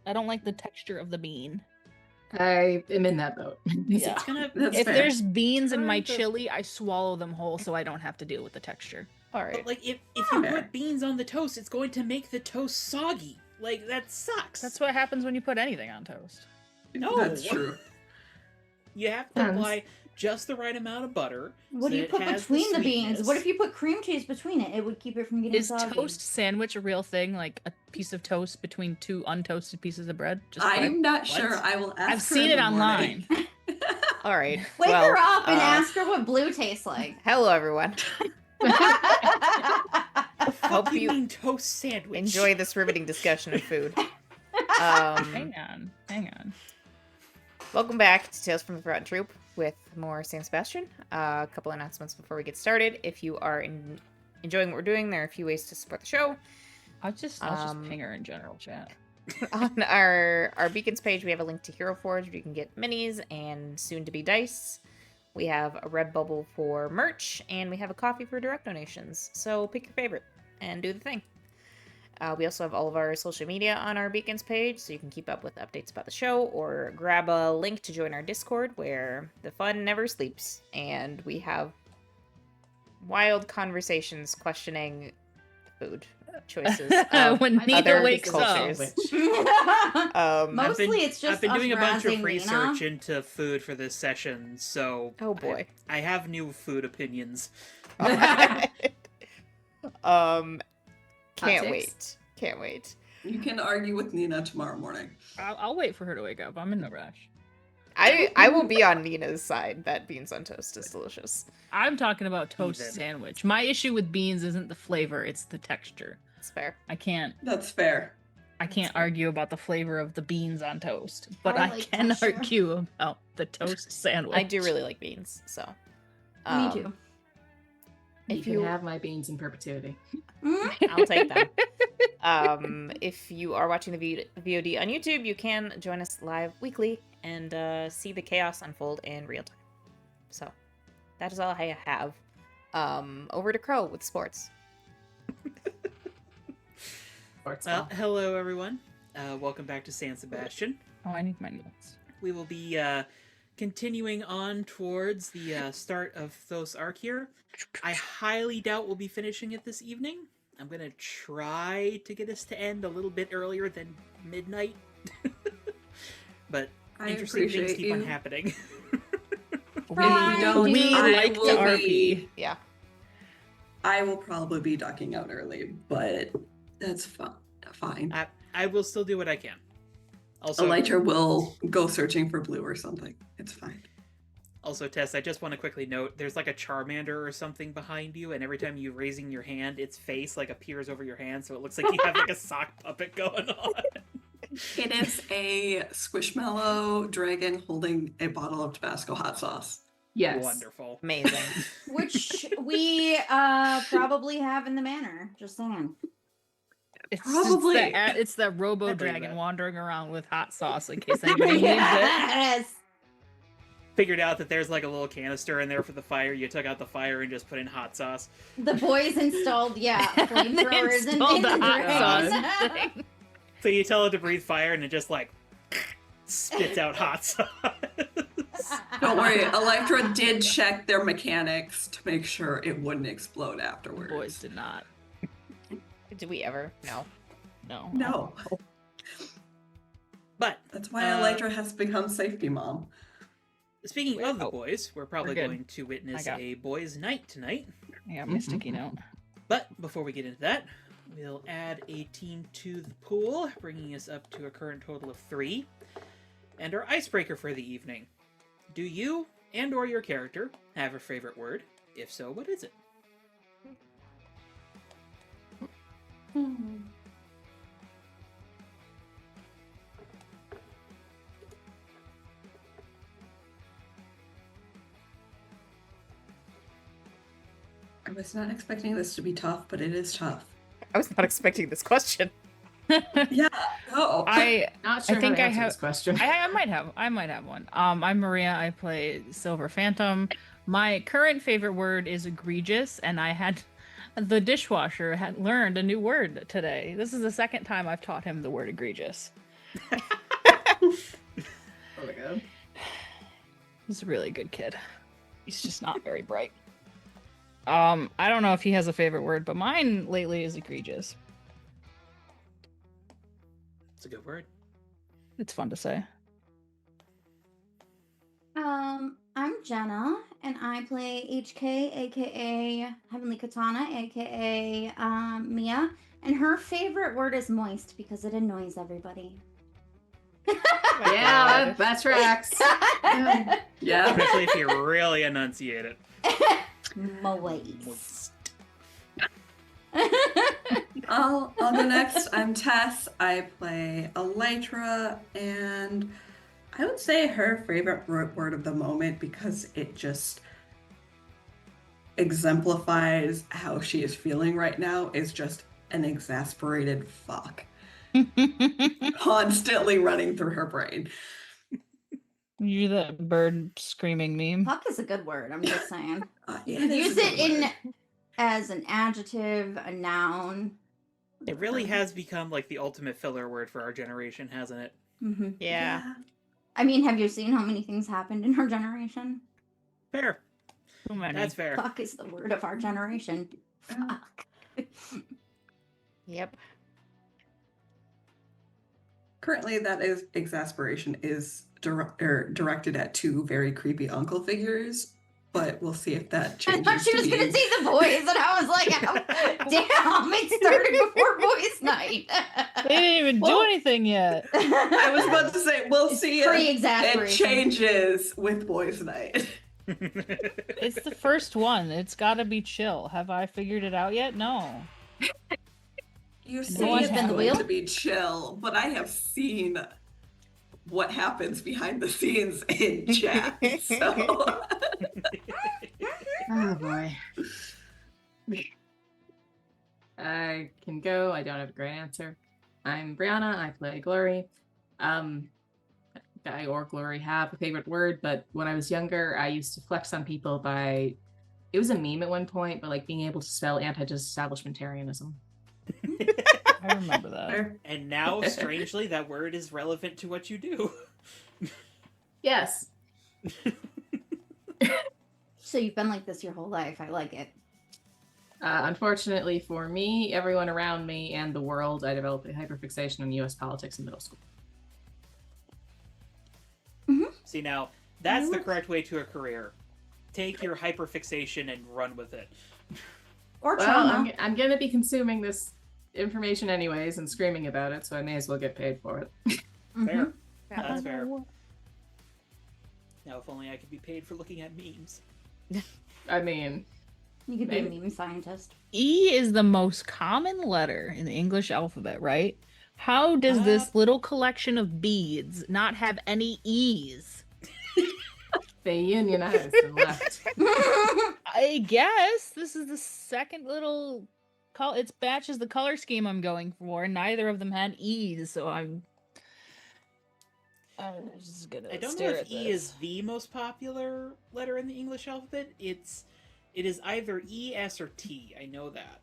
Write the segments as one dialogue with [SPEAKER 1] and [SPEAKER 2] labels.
[SPEAKER 1] I don't like the texture of the bean.
[SPEAKER 2] I am in that boat.
[SPEAKER 1] Yeah.
[SPEAKER 3] That's
[SPEAKER 1] If
[SPEAKER 3] fair.
[SPEAKER 1] there's beans in my chili, I swallow them whole so I don't have to deal with the texture.
[SPEAKER 4] All right.
[SPEAKER 5] But like, if you put beans on the toast, it's going to make the toast soggy. Like, that sucks.
[SPEAKER 1] That's what happens when you put anything on toast.
[SPEAKER 5] No,
[SPEAKER 3] That's true.
[SPEAKER 5] You have to apply just the right amount of butter.
[SPEAKER 6] What
[SPEAKER 5] so
[SPEAKER 6] do you
[SPEAKER 5] it
[SPEAKER 6] put
[SPEAKER 5] has
[SPEAKER 6] between the
[SPEAKER 5] sweetness.
[SPEAKER 6] beans? What if you put cream cheese between it? It would keep it from getting
[SPEAKER 1] Is
[SPEAKER 6] soggy.
[SPEAKER 1] toast sandwich a real thing? Like a piece of toast between two untoasted pieces of bread?
[SPEAKER 3] I'm not sure. I will ask
[SPEAKER 1] I've
[SPEAKER 3] her
[SPEAKER 1] seen
[SPEAKER 3] in
[SPEAKER 1] it
[SPEAKER 3] the morning.
[SPEAKER 1] online.
[SPEAKER 4] All right.
[SPEAKER 6] Wake
[SPEAKER 4] well,
[SPEAKER 6] her up and ask her what blue tastes like.
[SPEAKER 4] Hello, everyone.
[SPEAKER 5] Hope you mean toast sandwich.
[SPEAKER 4] Enjoy this riveting discussion of food.
[SPEAKER 1] Hang on.
[SPEAKER 4] Welcome back to Tales from the Forgotten Troop with more San Sebastián. A couple announcements before we get started. If you are enjoying what we're doing, there are a few ways to support the show.
[SPEAKER 1] I'll just ping her in general chat.
[SPEAKER 4] On our Beacons page, we have a link to Hero Forge where you can get minis and soon-to-be dice. We have a Redbubble for merch, and we have a coffee for direct donations. So pick your favorite and do the thing. We also have all of our social media on our Beacons page, so you can keep up with updates about the show, or grab a link to join our Discord, where the fun never sleeps, and we have wild conversations questioning food choices of
[SPEAKER 1] when Nina
[SPEAKER 4] other
[SPEAKER 1] wakes
[SPEAKER 4] cultures.
[SPEAKER 6] Mostly it's just
[SPEAKER 5] I've been
[SPEAKER 6] us
[SPEAKER 5] doing a bunch of
[SPEAKER 6] razzing
[SPEAKER 5] research
[SPEAKER 6] Nina.
[SPEAKER 5] into food for this session, so
[SPEAKER 4] Oh boy.
[SPEAKER 5] I have new food opinions.
[SPEAKER 4] Can't wait.
[SPEAKER 3] You can argue with Nina tomorrow morning.
[SPEAKER 1] I'll wait for her to wake up. I'm in no rush.
[SPEAKER 4] I will be on Nina's side that beans on toast is delicious.
[SPEAKER 1] I'm talking about toast
[SPEAKER 5] Even.
[SPEAKER 1] sandwich. My issue with beans isn't the flavor, it's the texture.
[SPEAKER 4] It's fair.
[SPEAKER 1] I can't
[SPEAKER 3] That's fair.
[SPEAKER 1] argue about the flavor of the beans on toast, but
[SPEAKER 6] I
[SPEAKER 1] I
[SPEAKER 6] like
[SPEAKER 1] can
[SPEAKER 6] texture.
[SPEAKER 1] argue about the toast sandwich.
[SPEAKER 4] I do really like beans, so.
[SPEAKER 6] Me too.
[SPEAKER 4] If
[SPEAKER 2] You
[SPEAKER 4] you,
[SPEAKER 2] can have my beans in perpetuity.
[SPEAKER 4] I'll take them. If you are watching the VOD on YouTube, you can join us live weekly and see the chaos unfold in real time. So, that is all I have. Over to Crow with sports.
[SPEAKER 5] Well, hello everyone. Welcome back to San Sebastian.
[SPEAKER 1] Oh, I need my notes.
[SPEAKER 5] We will be continuing on towards the start of Thos Arc here. I highly doubt we'll be finishing it this evening. I'm going to try to get us to end a little bit earlier than midnight. But
[SPEAKER 3] I
[SPEAKER 5] interesting things
[SPEAKER 3] appreciate
[SPEAKER 5] keep on
[SPEAKER 3] you.
[SPEAKER 5] happening.
[SPEAKER 6] Try.
[SPEAKER 1] We
[SPEAKER 3] I
[SPEAKER 1] like to
[SPEAKER 3] will
[SPEAKER 1] RP.
[SPEAKER 3] be-
[SPEAKER 4] Yeah.
[SPEAKER 3] I will probably be ducking out early, but that's fine.
[SPEAKER 5] I will still do what I can. Also,
[SPEAKER 3] Elytra will go searching for blue or something. It's fine.
[SPEAKER 5] Also, Tess, I just want to quickly note, there's like a Charmander or something behind you, and every time you're raising your hand, its face like appears over your hand, so it looks like you have like a sock puppet going on.
[SPEAKER 3] It is a Squishmallow dragon holding a bottle of Tabasco hot sauce.
[SPEAKER 2] Yes.
[SPEAKER 5] Wonderful.
[SPEAKER 4] Amazing.
[SPEAKER 6] Which we probably have in the manor. Just saying.
[SPEAKER 1] It's
[SPEAKER 3] Probably.
[SPEAKER 1] It's the Robo
[SPEAKER 5] I believe
[SPEAKER 1] Dragon
[SPEAKER 5] that.
[SPEAKER 1] wandering around with hot sauce in case anybody needs it.
[SPEAKER 6] Yes.
[SPEAKER 5] Figured out that there's like a little canister in there for the fire. You took out the fire and just put in hot sauce.
[SPEAKER 6] The boys installed, flamethrowers in
[SPEAKER 1] Installed the
[SPEAKER 6] the
[SPEAKER 1] hot
[SPEAKER 6] dragon.
[SPEAKER 1] sauce thing.
[SPEAKER 5] So you tell it to breathe fire, and it just like spits out hot sauce.
[SPEAKER 3] Don't worry, Elytra did check their mechanics to make sure it wouldn't explode afterwards.
[SPEAKER 1] Boys did not.
[SPEAKER 4] Did we ever? No.
[SPEAKER 1] No.
[SPEAKER 3] No.
[SPEAKER 5] But
[SPEAKER 3] That's why Elytra has become safety mom.
[SPEAKER 5] speaking of the boys, we're probably
[SPEAKER 1] We're good.
[SPEAKER 5] going to witness
[SPEAKER 1] I got-
[SPEAKER 5] a boys' night tonight.
[SPEAKER 1] I got my sticky note.
[SPEAKER 5] But before we get into that, we'll add a team to the pool, bringing us up to a current total of 3. And our icebreaker for the evening. Do you and or your character have a favorite word? If so, what is it?
[SPEAKER 3] I was not expecting this to be tough, but it is tough.
[SPEAKER 4] I was not expecting this question.
[SPEAKER 3] Yeah. Oh.
[SPEAKER 2] Not sure
[SPEAKER 1] think
[SPEAKER 2] how to
[SPEAKER 1] I
[SPEAKER 2] answer
[SPEAKER 1] have-
[SPEAKER 2] this question.
[SPEAKER 1] I might have one. I'm Maria. I play Silver Phantom. My current favorite word is egregious, and I had the dishwasher had learned a new word today. This is the second time I've taught him the word egregious.
[SPEAKER 2] Oh my god.
[SPEAKER 1] He's a really good kid. He's just not very bright. I don't know if he has a favorite word, but mine lately is egregious.
[SPEAKER 5] It's a good word.
[SPEAKER 1] It's fun to say.
[SPEAKER 6] I'm Jenna, and I play HK, aka Heavenly Katana, aka Mia, and her favorite word is moist because it annoys everybody.
[SPEAKER 2] Yeah, that tracks.
[SPEAKER 3] Yeah.
[SPEAKER 5] Especially if you really enunciate it.
[SPEAKER 6] Moist.
[SPEAKER 3] I'll go next. I'm Tess. I play Elytra, and I would say her favorite word of the moment because it just exemplifies how she is feeling right now is just an exasperated fuck. Constantly running through her brain.
[SPEAKER 1] You're that bird screaming meme.
[SPEAKER 6] Fuck is a good word. I'm just saying. You
[SPEAKER 3] It
[SPEAKER 6] could
[SPEAKER 3] is a
[SPEAKER 6] use
[SPEAKER 3] good
[SPEAKER 6] it in
[SPEAKER 3] word.
[SPEAKER 6] as an adjective, a noun.
[SPEAKER 5] It really has become like the ultimate filler word for our generation, hasn't it?
[SPEAKER 6] Mm-hmm.
[SPEAKER 4] Yeah.
[SPEAKER 6] I mean, have you seen how many things happened in our generation?
[SPEAKER 5] Fair.
[SPEAKER 1] Too many.
[SPEAKER 5] That's fair.
[SPEAKER 6] Fuck is the word of our generation. Fuck.
[SPEAKER 4] Yep.
[SPEAKER 3] Currently, that is exasperation is directed at two very creepy uncle figures, but we'll see if that
[SPEAKER 6] I
[SPEAKER 3] changes.
[SPEAKER 6] thought she
[SPEAKER 3] to
[SPEAKER 6] was gonna
[SPEAKER 3] being-
[SPEAKER 6] say the boys, and I was like, damn, it started before boys' night.
[SPEAKER 1] They didn't even do
[SPEAKER 6] Well,
[SPEAKER 1] anything yet.
[SPEAKER 3] I was about to say, we'll
[SPEAKER 6] It's
[SPEAKER 3] see if it
[SPEAKER 6] pre-exasperation.
[SPEAKER 3] changes with boys' night.
[SPEAKER 1] It's the first one. It's got to be chill. Have I figured it out yet? No.
[SPEAKER 3] You
[SPEAKER 1] No
[SPEAKER 3] say
[SPEAKER 1] one
[SPEAKER 3] it's
[SPEAKER 1] has.
[SPEAKER 3] going to be chill, but I have seen what happens behind the scenes in chat. So
[SPEAKER 2] Oh boy. I can go. I don't have a great answer. I'm Brianna. I play Glory. Guy or Glory have a favorite word, but when I was younger, I used to flex on people by. It was a meme at one point, but like being able to spell anti-establishmentarianism.
[SPEAKER 1] I remember that.
[SPEAKER 5] And now, strangely, that word is relevant to what you do.
[SPEAKER 2] Yes.
[SPEAKER 6] So you've been like this your whole life. I like it.
[SPEAKER 2] Unfortunately for me, everyone around me, and the world, I developed a hyperfixation on U.S. politics in middle school.
[SPEAKER 5] See, now, that's the correct way to a career. Take your hyperfixation and run with it.
[SPEAKER 6] Or
[SPEAKER 2] Well,
[SPEAKER 6] trauma.
[SPEAKER 2] I'm going to be consuming this information anyways and screaming about it, so I may as well get paid for it.
[SPEAKER 5] Fair.
[SPEAKER 6] Mhm.
[SPEAKER 5] That's fair. Now, if only I could be paid for looking at memes.
[SPEAKER 2] I mean,
[SPEAKER 6] You could be a
[SPEAKER 2] Maybe.
[SPEAKER 6] meme scientist.
[SPEAKER 1] E is the most common letter in the English alphabet, right? How does this little collection of beads not have any E's?
[SPEAKER 2] they unionized and left.
[SPEAKER 1] I guess this is the second little it matches the color scheme I'm going for. and Neither of them had E's, so I'm just gonna
[SPEAKER 5] I don't know
[SPEAKER 1] stare
[SPEAKER 5] if
[SPEAKER 1] at
[SPEAKER 5] E
[SPEAKER 1] this.
[SPEAKER 5] is the most popular letter in the English alphabet. It is either E, S, or T. I know that.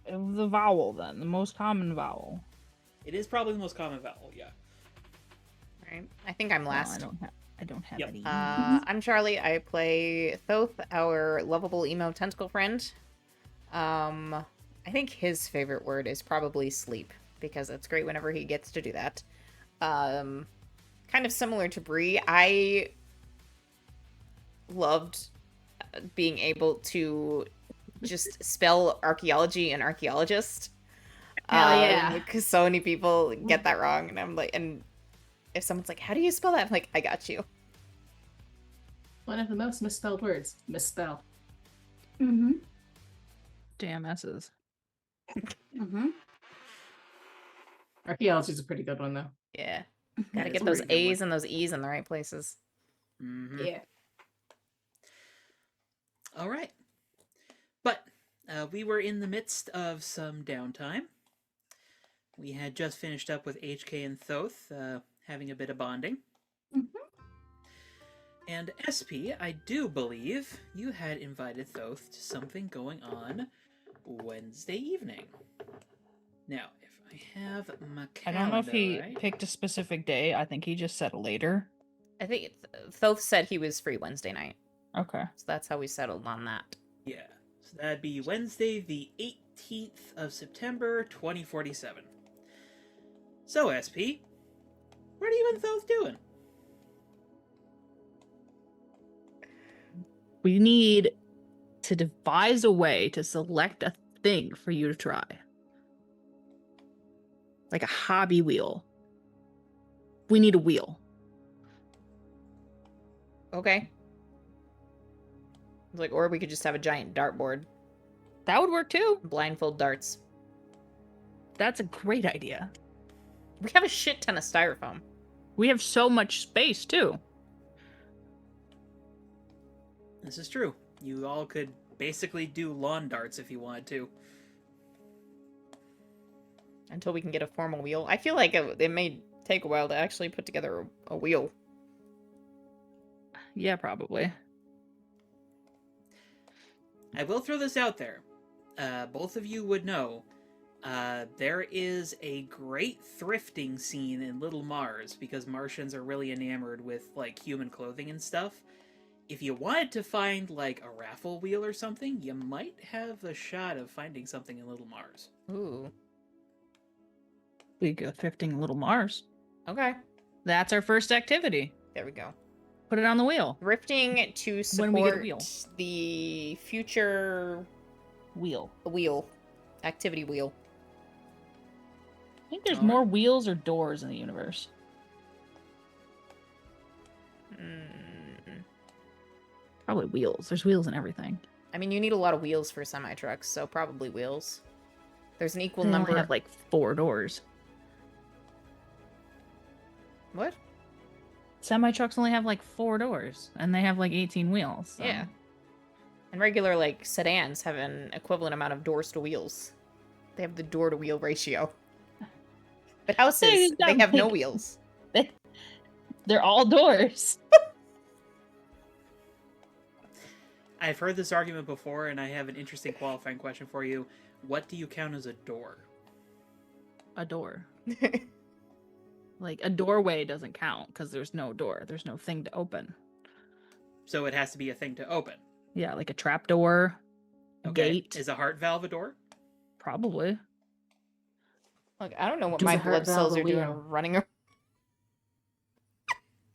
[SPEAKER 1] The vowel, then. The most common vowel.
[SPEAKER 5] It is probably the most common vowel, yeah.
[SPEAKER 4] Right. I think I'm
[SPEAKER 1] No,
[SPEAKER 4] last.
[SPEAKER 1] I don't have
[SPEAKER 5] Yep.
[SPEAKER 1] any.
[SPEAKER 4] I'm Charlie. I play Thoth, our lovable emo tentacle friend. I think his favorite word is probably sleep because it's great whenever he gets to do that. Kind of similar to Bree, I loved being able to just spell archaeology and archaeologist.
[SPEAKER 2] Hell yeah.
[SPEAKER 4] Because so many people get that wrong, and I'm like, and if someone's like, "How do you spell that?" I'm like, "I got you."
[SPEAKER 2] One of the most misspelled words. Misspell.
[SPEAKER 6] Mm-hmm.
[SPEAKER 1] Damn S's.
[SPEAKER 6] Mm-hmm.
[SPEAKER 2] Archaeology's a pretty good one, though.
[SPEAKER 4] Yeah, gotta
[SPEAKER 3] it's
[SPEAKER 4] get
[SPEAKER 3] a
[SPEAKER 4] those
[SPEAKER 3] pretty good one.
[SPEAKER 4] A's and those E's in the right places.
[SPEAKER 5] Mm-hmm.
[SPEAKER 2] Yeah.
[SPEAKER 5] All right. But we were in the midst of some downtime. We had just finished up with HK and Thoth, having a bit of bonding.
[SPEAKER 6] Mhm.
[SPEAKER 5] And SP, I do believe you had invited Thoth to something going on Wednesday evening. Now, if I have my
[SPEAKER 1] I don't know if he
[SPEAKER 5] right?
[SPEAKER 1] picked a specific day. I think he just said later.
[SPEAKER 4] I think Thoth said he was free Wednesday night.
[SPEAKER 1] Okay.
[SPEAKER 4] So that's how we settled on that.
[SPEAKER 5] Yeah. So that'd be Wednesday, the 18th of September, 2047. So, SP, what are you and Thoth doing?
[SPEAKER 1] We need to devise a way to select a thing for you to try. Like a hobby wheel. We need a wheel.
[SPEAKER 4] Okay. Like, or we could just have a giant dartboard.
[SPEAKER 1] That would work too.
[SPEAKER 4] Blindfold darts.
[SPEAKER 1] That's a great idea.
[SPEAKER 4] We have a shit ton of styrofoam.
[SPEAKER 1] We have so much space too.
[SPEAKER 5] This is true. You all could basically do lawn darts if you wanted to.
[SPEAKER 4] Until we can get a formal wheel. I feel like it may take a while to actually put together a wheel.
[SPEAKER 1] Yeah, probably.
[SPEAKER 5] I will throw this out there. Both of you would know. There is a great thrifting scene in Little Mars because Martians are really enamored with like human clothing and stuff. If you wanted to find like a raffle wheel or something, you might have a shot of finding something in Little Mars.
[SPEAKER 4] Ooh.
[SPEAKER 1] We go thrifting Little Mars.
[SPEAKER 4] Okay.
[SPEAKER 1] That's our first activity.
[SPEAKER 4] There we go.
[SPEAKER 1] Put it on the wheel.
[SPEAKER 4] Thrifting to
[SPEAKER 1] When we get a
[SPEAKER 4] support
[SPEAKER 1] wheel.
[SPEAKER 4] the future
[SPEAKER 1] Wheel.
[SPEAKER 4] activity wheel.
[SPEAKER 1] I think there's
[SPEAKER 5] Alright.
[SPEAKER 1] more wheels or doors in the universe. Probably wheels. There's wheels in everything.
[SPEAKER 4] I mean, you need a lot of wheels for semi-trucks, so probably wheels. There's an equal
[SPEAKER 1] They only
[SPEAKER 4] number.
[SPEAKER 1] have like 4 doors.
[SPEAKER 4] What?
[SPEAKER 1] Semi trucks only have like 4 doors, and they have like 18 wheels. So.
[SPEAKER 4] Yeah. And regular, like, sedans have an equivalent amount of doors to wheels. They have the door-to-wheel ratio. But houses,
[SPEAKER 1] They
[SPEAKER 4] they
[SPEAKER 1] got,
[SPEAKER 4] have no
[SPEAKER 1] like-
[SPEAKER 4] wheels.
[SPEAKER 1] They're all doors.
[SPEAKER 5] I've heard this argument before, and I have an interesting qualifying question for you. What do you count as a door?
[SPEAKER 1] A door. Like a doorway doesn't count because there's no door. There's no thing to open.
[SPEAKER 5] So it has to be a thing to open.
[SPEAKER 1] Yeah, like a trap door, a
[SPEAKER 5] Okay.
[SPEAKER 1] gate.
[SPEAKER 5] Is a heart valve a door?
[SPEAKER 1] Probably.
[SPEAKER 4] Look, I don't know what
[SPEAKER 2] Does
[SPEAKER 4] my
[SPEAKER 2] a heart
[SPEAKER 4] blood cells
[SPEAKER 2] valve
[SPEAKER 4] are
[SPEAKER 2] a
[SPEAKER 4] doing
[SPEAKER 2] wheel?
[SPEAKER 4] running around.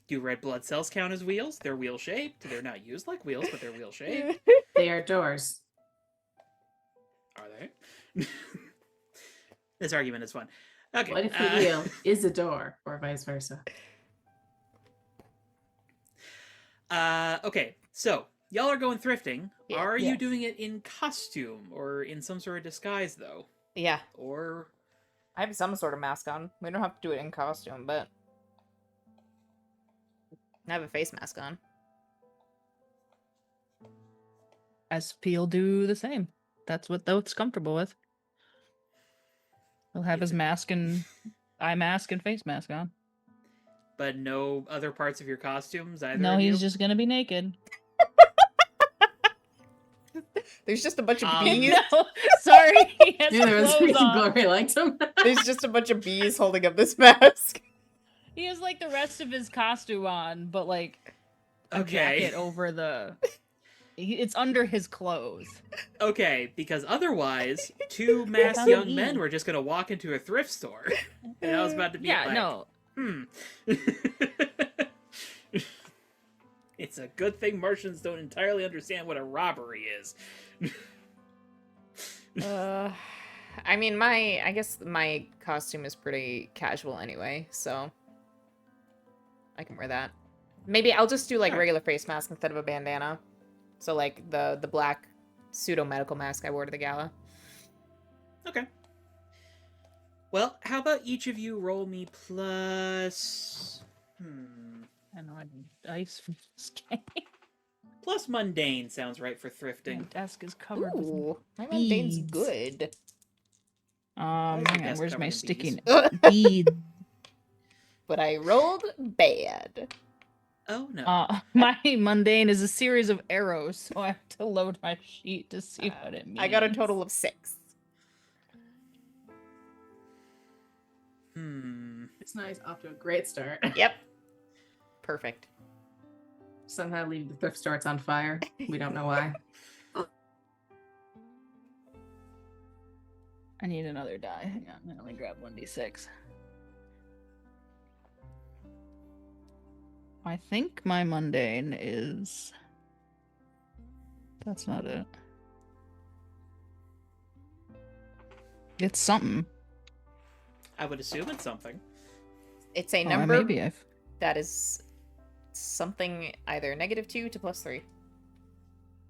[SPEAKER 5] Do red blood cells count as wheels? They're wheel shaped. They're not used like wheels, but they're wheel shaped.
[SPEAKER 2] They are doors.
[SPEAKER 5] Are they? This argument is fun. Okay.
[SPEAKER 2] What if the wheel is a door, or vice versa?
[SPEAKER 5] Okay, so y'all are going thrifting.
[SPEAKER 4] Yeah.
[SPEAKER 5] Are you
[SPEAKER 1] Yes.
[SPEAKER 5] doing it in costume or in some sort of disguise, though?
[SPEAKER 4] Yeah,
[SPEAKER 5] Or
[SPEAKER 4] I have some sort of mask on. We don't have to do it in costume, but I have a face mask on.
[SPEAKER 1] SP will do the same. That's what Thoth's comfortable with. He'll have his mask and eye mask and face mask on.
[SPEAKER 5] but no other parts of your costumes either.
[SPEAKER 1] No,
[SPEAKER 5] of
[SPEAKER 1] he's
[SPEAKER 5] you?
[SPEAKER 1] just gonna be naked.
[SPEAKER 4] There's just a bunch of
[SPEAKER 5] Um,
[SPEAKER 4] bees.
[SPEAKER 1] No, sorry. He has
[SPEAKER 2] Yeah, there was
[SPEAKER 1] clothes
[SPEAKER 2] reason
[SPEAKER 1] on.
[SPEAKER 2] Glory liked him.
[SPEAKER 4] There's just a bunch of bees holding up this mask.
[SPEAKER 1] He has like the rest of his costume on, but like a
[SPEAKER 5] Okay.
[SPEAKER 1] jacket over the. It's under his clothes.
[SPEAKER 5] Okay, because otherwise, two masked
[SPEAKER 1] Sounds
[SPEAKER 5] young
[SPEAKER 1] mean.
[SPEAKER 5] men were just gonna walk into a thrift store, and I was about to be
[SPEAKER 1] Yeah,
[SPEAKER 5] like,
[SPEAKER 1] no.
[SPEAKER 5] It's a good thing Martians don't entirely understand what a robbery is.
[SPEAKER 4] I mean, I guess my costume is pretty casual anyway, so I can wear that. Maybe I'll just do like
[SPEAKER 5] Sure.
[SPEAKER 4] regular face mask instead of a bandana. So like the black pseudo medical mask I wore to the gala.
[SPEAKER 5] Okay. Well, how about each of you roll me plus...
[SPEAKER 1] I know I need dice from this game.
[SPEAKER 5] Plus mundane sounds right for
[SPEAKER 1] My
[SPEAKER 5] thrifting.
[SPEAKER 1] desk is covered with.
[SPEAKER 4] Ooh, my mundane's
[SPEAKER 1] beads.
[SPEAKER 4] good.
[SPEAKER 5] Why is your
[SPEAKER 1] Hang on,
[SPEAKER 5] desk
[SPEAKER 1] where's
[SPEAKER 5] covered
[SPEAKER 1] my
[SPEAKER 5] in
[SPEAKER 1] sticky
[SPEAKER 5] bees?
[SPEAKER 1] bead?
[SPEAKER 4] But I rolled bad.
[SPEAKER 5] Oh, no.
[SPEAKER 1] My mundane is a series of arrows, so I have to load my sheet to see what it means.
[SPEAKER 4] I got a total of 6.
[SPEAKER 2] It's nice. Off to a great start.
[SPEAKER 4] Yep. Perfect.
[SPEAKER 2] Somehow leave the thrift store, it's on fire. We don't know why.
[SPEAKER 1] I need another die. Hang on, I only grab 1d6. I think my mundane is... That's not it. It's something.
[SPEAKER 5] I would assume it's something.
[SPEAKER 4] It's a
[SPEAKER 1] Oh,
[SPEAKER 4] number
[SPEAKER 1] maybe I've...
[SPEAKER 4] that is something either -2 to +3.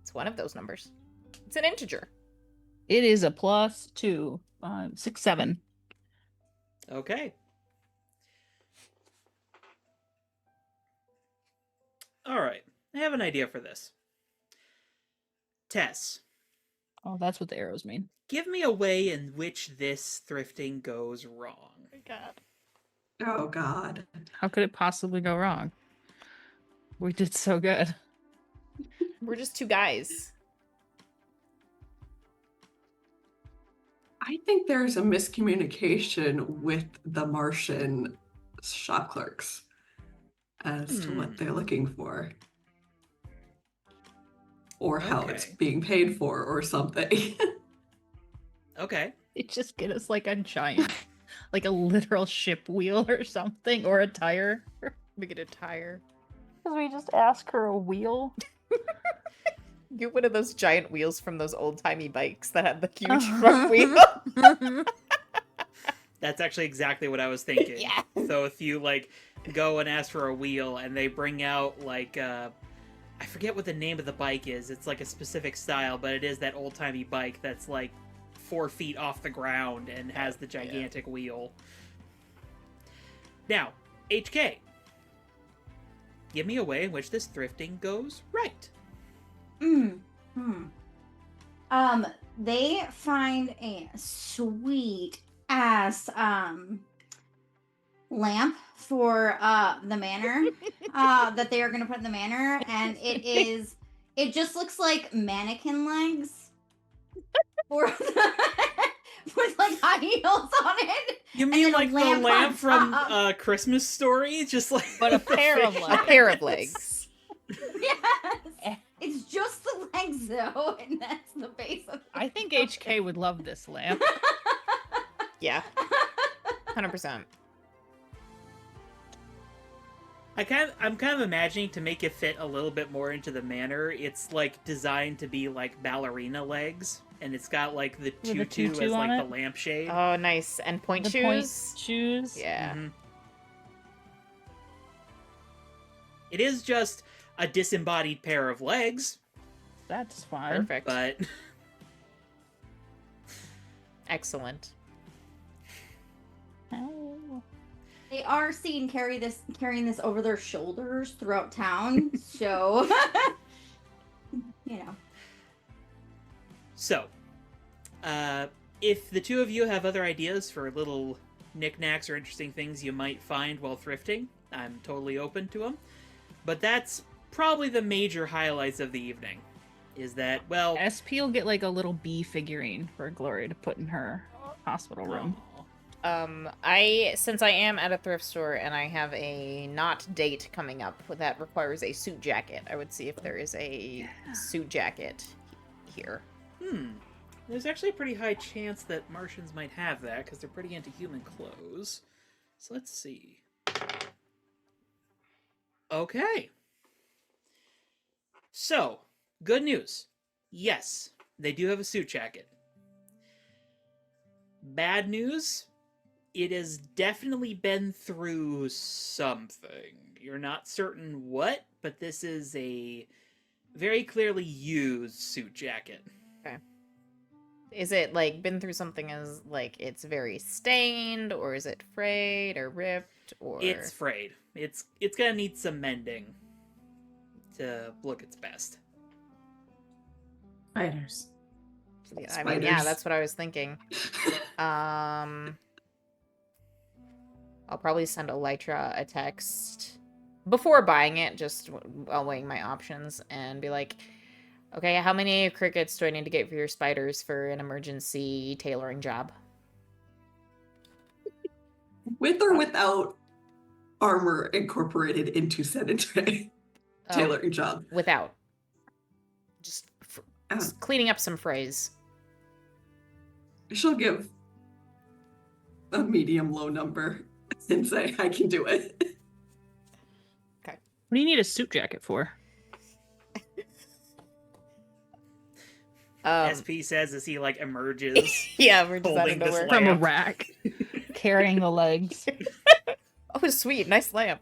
[SPEAKER 4] It's one of those numbers. It's an integer.
[SPEAKER 1] It is a +2. 6, 7.
[SPEAKER 5] Okay. All right. I have an idea for this. Tess,
[SPEAKER 1] Oh, that's what the arrows mean.
[SPEAKER 5] give me a way in which this thrifting goes wrong.
[SPEAKER 4] Oh my god.
[SPEAKER 3] Oh God.
[SPEAKER 1] How could it possibly go wrong? We did so good.
[SPEAKER 4] We're just two guys.
[SPEAKER 3] I think there's a miscommunication with the Martian shop clerks as to what they're looking for. Or how it's
[SPEAKER 5] Okay.
[SPEAKER 3] being paid for or something.
[SPEAKER 5] Okay.
[SPEAKER 1] It just get us like a giant, like a literal ship wheel or something, or a tire.
[SPEAKER 4] We get a tire.
[SPEAKER 1] Because we just ask her a wheel.
[SPEAKER 4] Get one of those giant wheels from those old-timey bikes that had the huge
[SPEAKER 1] Uh-huh.
[SPEAKER 4] front wheel.
[SPEAKER 5] That's actually exactly what I was thinking.
[SPEAKER 4] Yeah.
[SPEAKER 5] So if you like go and ask for a wheel and they bring out like I forget what the name of the bike is. It's like a specific style, but it is that old-timey bike that's like 4 feet off the ground and has the gigantic wheel. Now, HK. Give me a way in which this thrifting goes right.
[SPEAKER 6] They find a sweet ass lamp for the manor that they are gonna put in the manor, and it just looks like mannequin legs for with like high heels on it.
[SPEAKER 5] You
[SPEAKER 6] And
[SPEAKER 5] mean
[SPEAKER 6] then a
[SPEAKER 5] like the
[SPEAKER 6] lamp
[SPEAKER 5] lamp
[SPEAKER 6] on
[SPEAKER 5] from
[SPEAKER 6] top.
[SPEAKER 5] Christmas Story? Just like
[SPEAKER 1] But a pair of
[SPEAKER 4] A
[SPEAKER 1] legs.
[SPEAKER 4] pair of legs.
[SPEAKER 6] Yes, it's just the legs though, and that's the base of.
[SPEAKER 1] I think HK would love this lamp.
[SPEAKER 4] Yeah. 100%.
[SPEAKER 5] I'm kind of imagining to make it fit a little bit more into the manor. It's like designed to be like ballerina legs, and it's got like the
[SPEAKER 1] With a
[SPEAKER 5] tutu
[SPEAKER 1] tutu
[SPEAKER 5] as
[SPEAKER 1] on
[SPEAKER 5] like
[SPEAKER 1] it?
[SPEAKER 5] the lampshade.
[SPEAKER 4] Oh, nice. And point
[SPEAKER 1] The
[SPEAKER 4] shoes.
[SPEAKER 1] point shoes.
[SPEAKER 4] Yeah.
[SPEAKER 5] Mhm. It is just a disembodied pair of legs,
[SPEAKER 1] That's fine.
[SPEAKER 4] Perfect.
[SPEAKER 5] but
[SPEAKER 4] Excellent.
[SPEAKER 1] Oh.
[SPEAKER 6] They are seen carrying this over their shoulders throughout town, so you know.
[SPEAKER 5] so if the two of you have other ideas for little knickknacks or interesting things you might find while thrifting, I'm totally open to them. But that's probably the major highlights of the evening. Is that, well...
[SPEAKER 1] SP will get like a little bee figurine for Glory to put in her hospital room.
[SPEAKER 4] Since I am at a thrift store and I have a not date coming up that requires a suit jacket, I would see if there is a suit jacket here.
[SPEAKER 5] There's actually a pretty high chance that Martians might have that, because they're pretty into human clothes. So let's see. Okay. So, good news. Yes, they do have a suit jacket. Bad news, it has definitely been through something. You're not certain what, but this is a very clearly used suit jacket.
[SPEAKER 4] Is it like been through something as like it's very stained, or is it frayed or ripped, or
[SPEAKER 5] It's frayed. It's gonna need some mending to look its best.
[SPEAKER 2] Spiders.
[SPEAKER 4] Yeah, I mean, yeah,
[SPEAKER 3] Spiders.
[SPEAKER 4] that's what I was thinking. I'll probably send Elytra a text before buying it, just while weighing my options, and be like, okay, how many crickets do I need to get for your spiders for an emergency tailoring job?
[SPEAKER 3] With or without armor incorporated into said tailoring job?
[SPEAKER 4] Without. Just
[SPEAKER 3] Oh,
[SPEAKER 4] cleaning up some phrase.
[SPEAKER 3] she'll give a medium low number and say, I can do it.
[SPEAKER 1] What do you need a suit jacket for?
[SPEAKER 5] SP says as he like emerges.
[SPEAKER 4] Yeah, we're just out
[SPEAKER 5] Holding
[SPEAKER 4] of
[SPEAKER 5] this
[SPEAKER 4] nowhere.
[SPEAKER 1] From a
[SPEAKER 5] Lamp.
[SPEAKER 1] rack. Carrying the legs.
[SPEAKER 4] Oh, sweet, nice lamp.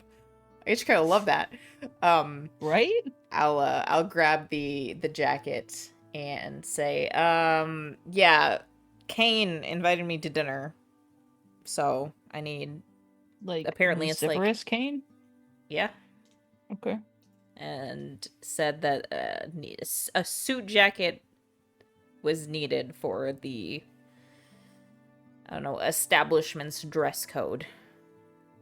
[SPEAKER 4] I just kind of love that.
[SPEAKER 1] Right?
[SPEAKER 4] I'll grab the jacket and say, yeah, Kane invited me to dinner, so I need,
[SPEAKER 1] Like,
[SPEAKER 4] Apparently it's like-
[SPEAKER 1] luciferous cane?
[SPEAKER 4] yeah,
[SPEAKER 1] Okay.
[SPEAKER 4] and said that a suit jacket was needed for the, I don't know, establishment's dress code.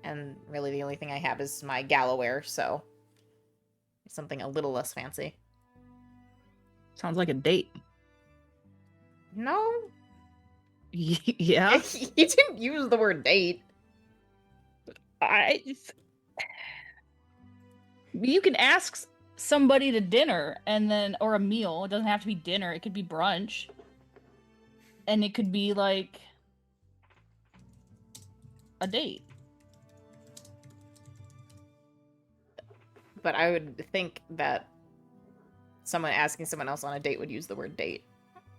[SPEAKER 4] And really the only thing I have is my gala wear, so something a little less fancy.
[SPEAKER 1] Sounds like a date.
[SPEAKER 4] No,
[SPEAKER 1] Yeah.
[SPEAKER 4] he didn't use the word date.
[SPEAKER 1] You can ask somebody to dinner and then, or a meal. It doesn't have to be dinner. It could be brunch. And it could be like a date.
[SPEAKER 4] But I would think that someone asking someone else on a date would use the word date.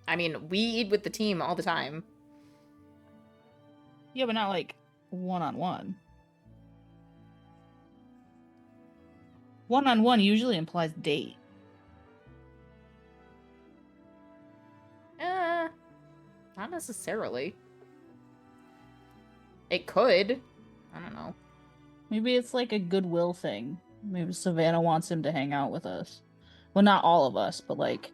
[SPEAKER 4] I mean, we eat with the team all the time.
[SPEAKER 1] Yeah, but not like one-on-one. One-on-one usually implies date.
[SPEAKER 4] Not necessarily. It could. I don't know.
[SPEAKER 1] Maybe it's like a goodwill thing. Maybe Savannah wants him to hang out with us. Well, not all of us, but like,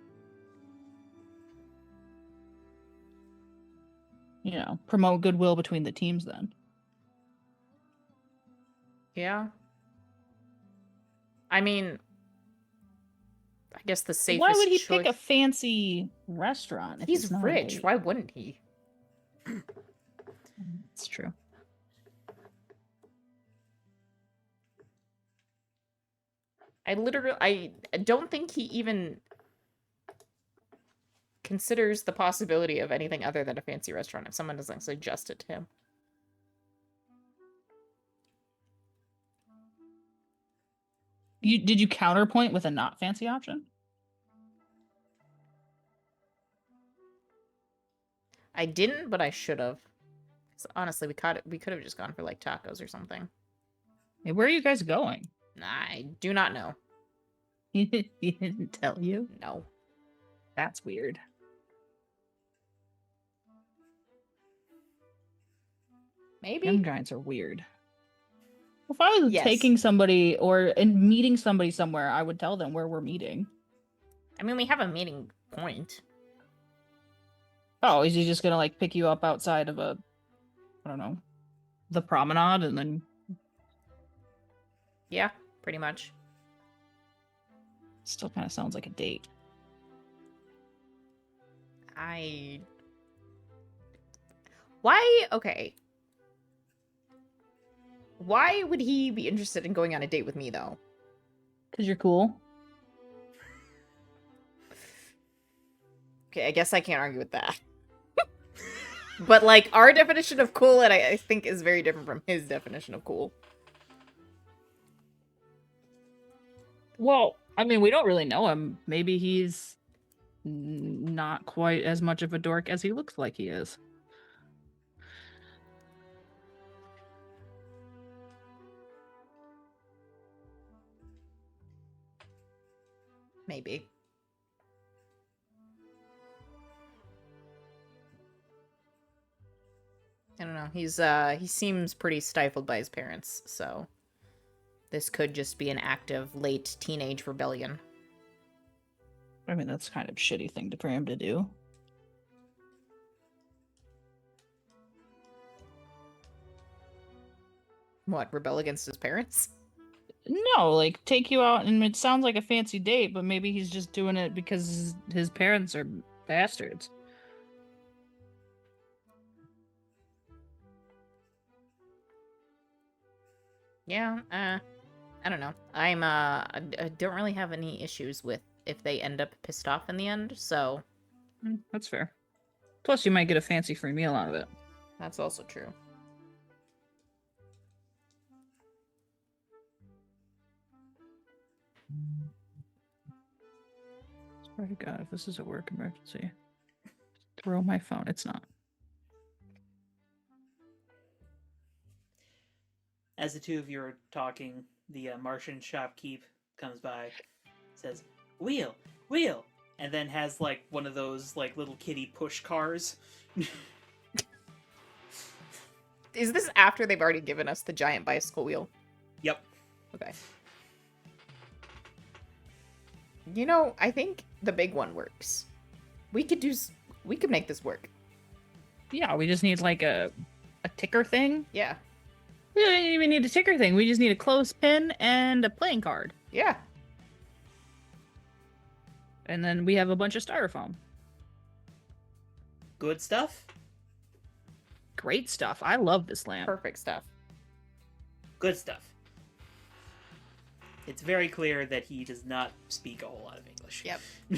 [SPEAKER 1] you know, promote goodwill between the teams then.
[SPEAKER 4] Yeah. I mean, I guess the safest
[SPEAKER 1] Why would he
[SPEAKER 4] choice...
[SPEAKER 1] pick a fancy restaurant? If
[SPEAKER 4] He's
[SPEAKER 1] it's not a
[SPEAKER 4] rich.
[SPEAKER 1] date?
[SPEAKER 4] Why wouldn't he?
[SPEAKER 1] It's true.
[SPEAKER 4] I don't think he even considers the possibility of anything other than a fancy restaurant if someone doesn't suggest it to him.
[SPEAKER 1] Did you counterpoint with a not fancy option?
[SPEAKER 4] I didn't, but I should have. Honestly, we could have just gone for like tacos or something.
[SPEAKER 1] Hey, where are you guys going?
[SPEAKER 4] I do not know.
[SPEAKER 1] He didn't tell you?
[SPEAKER 4] No.
[SPEAKER 1] That's weird.
[SPEAKER 4] Maybe.
[SPEAKER 1] Young giants are weird. If I was
[SPEAKER 4] Yes.
[SPEAKER 1] taking somebody and meeting somebody somewhere, I would tell them where we're meeting.
[SPEAKER 4] I mean, we have a meeting point.
[SPEAKER 1] Oh, is he just gonna like pick you up outside of I don't know, the promenade and then...
[SPEAKER 4] Yeah, pretty much.
[SPEAKER 1] Still kind of sounds like a date.
[SPEAKER 4] Why? Okay. Why would he be interested in going on a date with me, though?
[SPEAKER 1] Because you're cool.
[SPEAKER 4] Okay, I guess I can't argue with that. But, like, our definition of cool, and I think, is very different from his definition of cool.
[SPEAKER 1] Well, I mean, we don't really know him. Maybe he's not quite as much of a dork as he looks like he is.
[SPEAKER 4] Maybe. I don't know. He seems pretty stifled by his parents, so this could just be an act of late teenage rebellion.
[SPEAKER 1] I mean, that's kind of a shitty thing for him to do.
[SPEAKER 4] What, rebel against his parents?
[SPEAKER 1] No, like, take you out, and it sounds like a fancy date, but maybe he's just doing it because his parents are bastards.
[SPEAKER 4] Yeah, I don't know. I don't really have any issues with if they end up pissed off in the end, so
[SPEAKER 1] That's fair. Plus, you might get a fancy free meal out of it.
[SPEAKER 4] that's also true.
[SPEAKER 1] Swear to God, if this is a work emergency, throw my phone. It's not.
[SPEAKER 5] As the two of you are talking, the Martian shopkeep comes by, says, "Wheel, wheel," and then has like one of those like little kitty push cars.
[SPEAKER 4] Is this after they've already given us the giant bicycle wheel?
[SPEAKER 5] Yep.
[SPEAKER 4] Okay. You know, I think the big one works. We could make this work.
[SPEAKER 1] Yeah, we just need like a ticker thing.
[SPEAKER 4] Yeah.
[SPEAKER 1] We don't even need a ticker thing. We just need a clothespin and a playing card.
[SPEAKER 4] Yeah.
[SPEAKER 1] And then we have a bunch of styrofoam.
[SPEAKER 5] Good stuff.
[SPEAKER 1] Great stuff. I love this lamp.
[SPEAKER 4] Perfect stuff.
[SPEAKER 5] Good stuff. It's very clear that he does not speak a whole lot of English.
[SPEAKER 4] Yep. Do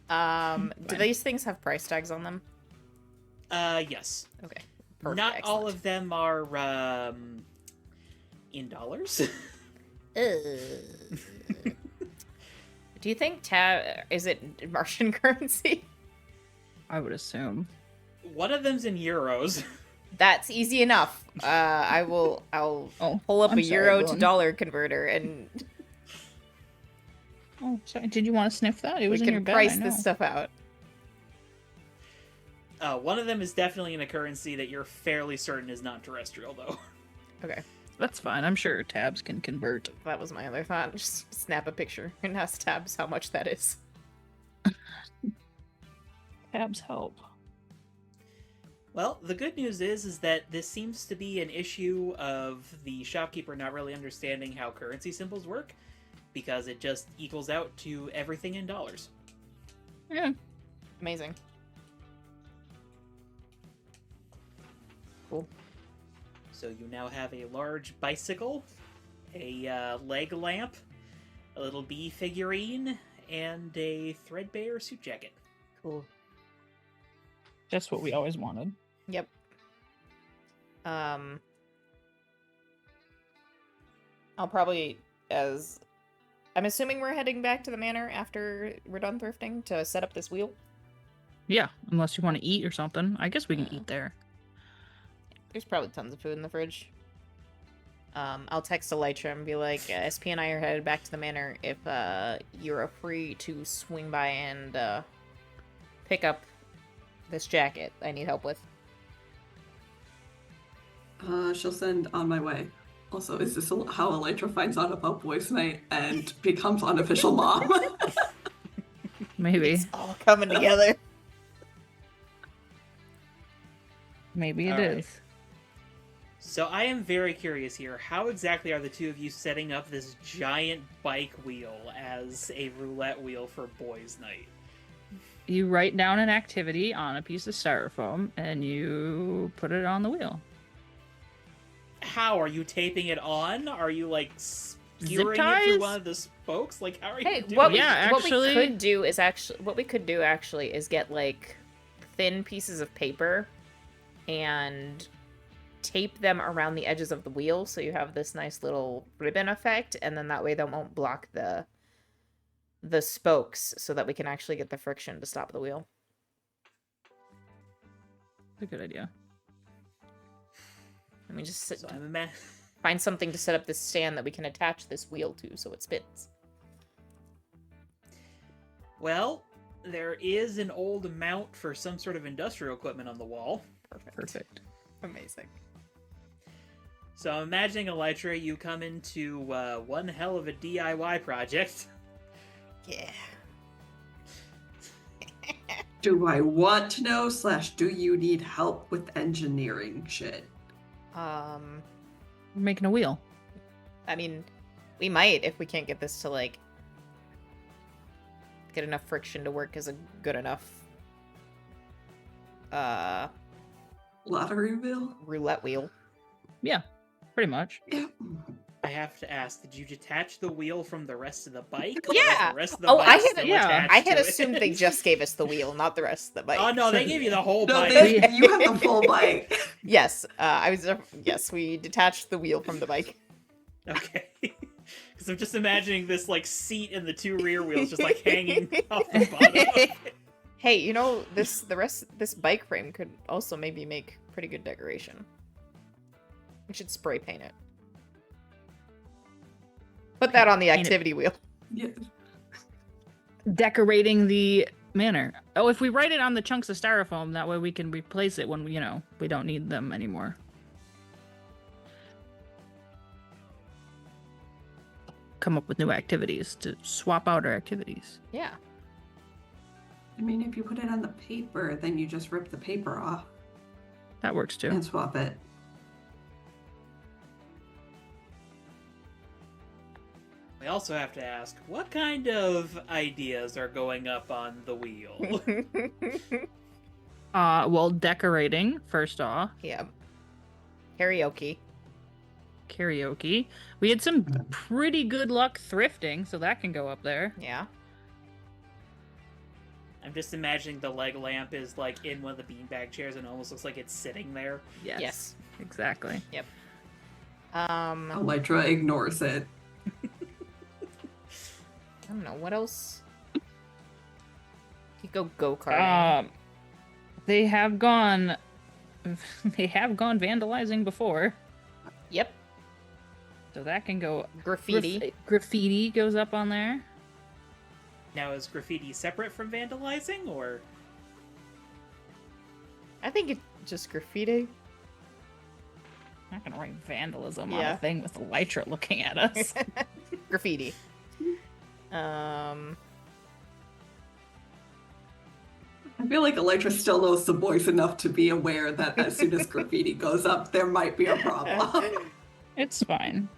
[SPEAKER 1] Fine.
[SPEAKER 4] these things have price tags on them?
[SPEAKER 5] Yes.
[SPEAKER 4] Okay. Perfect.
[SPEAKER 5] Not all
[SPEAKER 4] Excellent.
[SPEAKER 5] of them are in dollars.
[SPEAKER 4] Do you think is it Martian currency?
[SPEAKER 1] I would assume.
[SPEAKER 5] One of them's in euros.
[SPEAKER 4] That's easy enough. I'll
[SPEAKER 1] Oh,
[SPEAKER 4] pull up
[SPEAKER 1] I'm
[SPEAKER 4] a
[SPEAKER 1] sorry,
[SPEAKER 4] euro
[SPEAKER 1] go
[SPEAKER 4] to
[SPEAKER 1] on.
[SPEAKER 4] dollar converter and
[SPEAKER 1] Oh, sorry. Did you want to sniff that? It
[SPEAKER 4] we
[SPEAKER 1] was in your
[SPEAKER 4] can
[SPEAKER 1] bed. I
[SPEAKER 4] price
[SPEAKER 1] know.
[SPEAKER 4] this stuff out.
[SPEAKER 5] One of them is definitely in a currency that you're fairly certain is not terrestrial, though.
[SPEAKER 4] Okay.
[SPEAKER 1] That's fine. I'm sure tabs can convert.
[SPEAKER 4] That was my other thought. Just snap a picture and ask Tabs how much that is.
[SPEAKER 1] Tabs help.
[SPEAKER 5] Well, the good news is that this seems to be an issue of the shopkeeper not really understanding how currency symbols work, because it just equals out to everything in dollars.
[SPEAKER 1] Yeah.
[SPEAKER 4] Amazing. Cool.
[SPEAKER 5] So you now have a large bicycle, a leg lamp, a little bee figurine, and a threadbare suit jacket.
[SPEAKER 4] Cool.
[SPEAKER 1] Just what we always wanted.
[SPEAKER 4] Yep. I'll probably, as I'm assuming we're heading back to the manor after we're done thrifting to set up this wheel.
[SPEAKER 1] Yeah, unless you want to eat or something. I guess we can eat there.
[SPEAKER 4] There's probably tons of food in the fridge. I'll text Elytra and be like, SP and I are headed back to the manor. If you're free to swing by and pick up this jacket I need help with.
[SPEAKER 3] She'll send on my way. Also, is this how Elytra finds out about boys' night and becomes unofficial mom?
[SPEAKER 1] Maybe.
[SPEAKER 4] It's all coming together.
[SPEAKER 1] Maybe it
[SPEAKER 5] All right.
[SPEAKER 1] is.
[SPEAKER 5] So I am very curious here. How exactly are the two of you setting up this giant bike wheel as a roulette wheel for boys' night?
[SPEAKER 1] You write down an activity on a piece of styrofoam and you put it on the wheel.
[SPEAKER 5] How are you taping it on? Are you like skewering it
[SPEAKER 1] ties?
[SPEAKER 5] through one of the spokes? Like how are you
[SPEAKER 4] Hey,
[SPEAKER 5] doing
[SPEAKER 4] what
[SPEAKER 5] it?
[SPEAKER 1] Yeah,
[SPEAKER 4] what we
[SPEAKER 1] actually-
[SPEAKER 4] could do is get like thin pieces of paper and tape them around the edges of the wheel so you have this nice little ribbon effect, and then that way they won't block the spokes so that we can actually get the friction to stop the wheel.
[SPEAKER 1] That's a good idea.
[SPEAKER 4] Let me just
[SPEAKER 5] So I'm
[SPEAKER 4] find something to set up this stand that we can attach this wheel to so it spins.
[SPEAKER 5] Well, there is an old mount for some sort of industrial equipment on the wall.
[SPEAKER 1] Perfect.
[SPEAKER 4] Amazing.
[SPEAKER 5] So I'm imagining, Elytra, you come into one hell of a DIY project.
[SPEAKER 4] Yeah.
[SPEAKER 3] Do I want to know / do you need help with engineering shit?
[SPEAKER 1] We're making a wheel.
[SPEAKER 4] I mean, we might if we can't get this to like get enough friction to work as a good enough
[SPEAKER 3] Lottery bill?
[SPEAKER 4] roulette wheel.
[SPEAKER 1] Yeah, pretty much.
[SPEAKER 3] Yeah.
[SPEAKER 5] I have to ask, did you detach the wheel from the rest of the bike? Or
[SPEAKER 4] Yeah.
[SPEAKER 5] is the rest of the
[SPEAKER 4] Oh,
[SPEAKER 5] bike
[SPEAKER 4] I had-
[SPEAKER 5] still
[SPEAKER 1] yeah.
[SPEAKER 5] attached
[SPEAKER 4] I had
[SPEAKER 5] to
[SPEAKER 4] assumed
[SPEAKER 5] it?
[SPEAKER 4] they just gave us the wheel, not the rest of the bike.
[SPEAKER 5] Oh no, they gave you the whole
[SPEAKER 3] No,
[SPEAKER 5] bike.
[SPEAKER 3] you have the full bike.
[SPEAKER 4] Yes, yes, we detached the wheel from the bike.
[SPEAKER 5] Okay. Because I'm just imagining this like seat and the 2 rear wheels just like hanging off the bottom of it.
[SPEAKER 4] Hey, you know, this bike frame could also maybe make pretty good decoration. We should spray paint it. Put that on the
[SPEAKER 1] Paint it.
[SPEAKER 4] activity wheel.
[SPEAKER 3] Yeah.
[SPEAKER 1] Decorating the manor. Oh, if we write it on the chunks of styrofoam, that way we can replace it when we don't need them anymore. Come up with new activities to swap out our activities.
[SPEAKER 4] Yeah.
[SPEAKER 3] I mean, if you put it on the paper, then you just rip the paper off
[SPEAKER 1] That works too.
[SPEAKER 3] and swap it.
[SPEAKER 5] We also have to ask, what kind of ideas are going up on the wheel?
[SPEAKER 1] Well, decorating first off.
[SPEAKER 4] Yeah. Karaoke.
[SPEAKER 1] Karaoke. We had some pretty good luck thrifting, so that can go up there.
[SPEAKER 4] Yeah.
[SPEAKER 5] I'm just imagining the leg lamp is like in one of the beanbag chairs and it almost looks like it's sitting there.
[SPEAKER 4] Yes.
[SPEAKER 1] Exactly.
[SPEAKER 3] Electra ignores it.
[SPEAKER 4] I don't know, what else? You could go go-karting.
[SPEAKER 1] They have gone vandalizing before,
[SPEAKER 4] Yep.
[SPEAKER 1] so that can go.
[SPEAKER 4] Graffiti.
[SPEAKER 1] Graffiti goes up on there.
[SPEAKER 5] Now, is graffiti separate from vandalizing, or?
[SPEAKER 4] I think it's just graffiti.
[SPEAKER 1] I'm not gonna write vandalism on
[SPEAKER 4] Yeah.
[SPEAKER 1] a thing with Elytra looking at us.
[SPEAKER 4] Graffiti.
[SPEAKER 3] I feel like Electra still knows the boys enough to be aware that as soon as graffiti goes up, there might be a problem.
[SPEAKER 1] It's fine.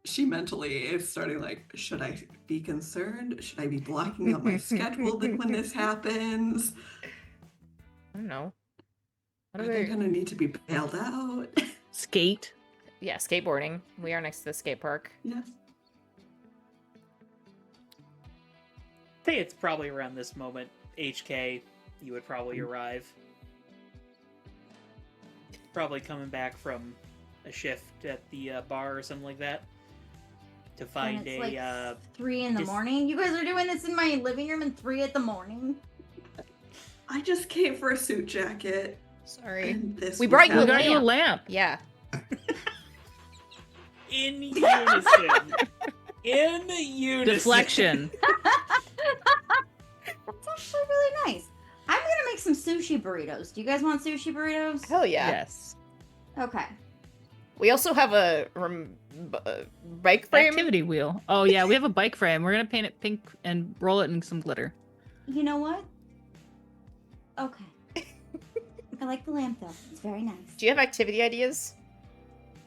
[SPEAKER 3] She mentally is starting like, should I be concerned? Should I be blocking out my schedule when this happens?
[SPEAKER 4] I don't know. What
[SPEAKER 3] Are
[SPEAKER 4] are
[SPEAKER 3] they
[SPEAKER 4] they?
[SPEAKER 3] gonna need to be bailed out?
[SPEAKER 1] Skate.
[SPEAKER 4] Yeah, skateboarding. We are next to the skate park.
[SPEAKER 3] Yeah.
[SPEAKER 5] I think it's probably around this moment, HK, you would probably arrive. Probably coming back from a shift at the bar or something like that. To
[SPEAKER 6] And
[SPEAKER 5] find
[SPEAKER 6] it's
[SPEAKER 5] a,
[SPEAKER 6] like 3 in the
[SPEAKER 5] dis-
[SPEAKER 6] morning. You guys are doing this in my living room at 3 in the morning.
[SPEAKER 3] I just came for a suit jacket.
[SPEAKER 4] Sorry.
[SPEAKER 3] And this
[SPEAKER 4] We
[SPEAKER 3] was
[SPEAKER 4] brought you
[SPEAKER 1] We
[SPEAKER 4] a
[SPEAKER 1] got you a
[SPEAKER 4] lamp.
[SPEAKER 1] lamp.
[SPEAKER 4] Yeah.
[SPEAKER 5] in unison. In unison.
[SPEAKER 1] Deflection.
[SPEAKER 6] That's actually really nice. I'm gonna make some sushi burritos. Do you guys want sushi burritos?
[SPEAKER 4] Hell yeah.
[SPEAKER 1] Yes.
[SPEAKER 6] Okay.
[SPEAKER 4] We also have a bike frame.
[SPEAKER 1] Activity wheel. Oh yeah, we have a bike frame. We're gonna paint it pink and roll it in some glitter.
[SPEAKER 6] You know what? Okay. I like the lamp though. It's very nice.
[SPEAKER 4] Do you have activity ideas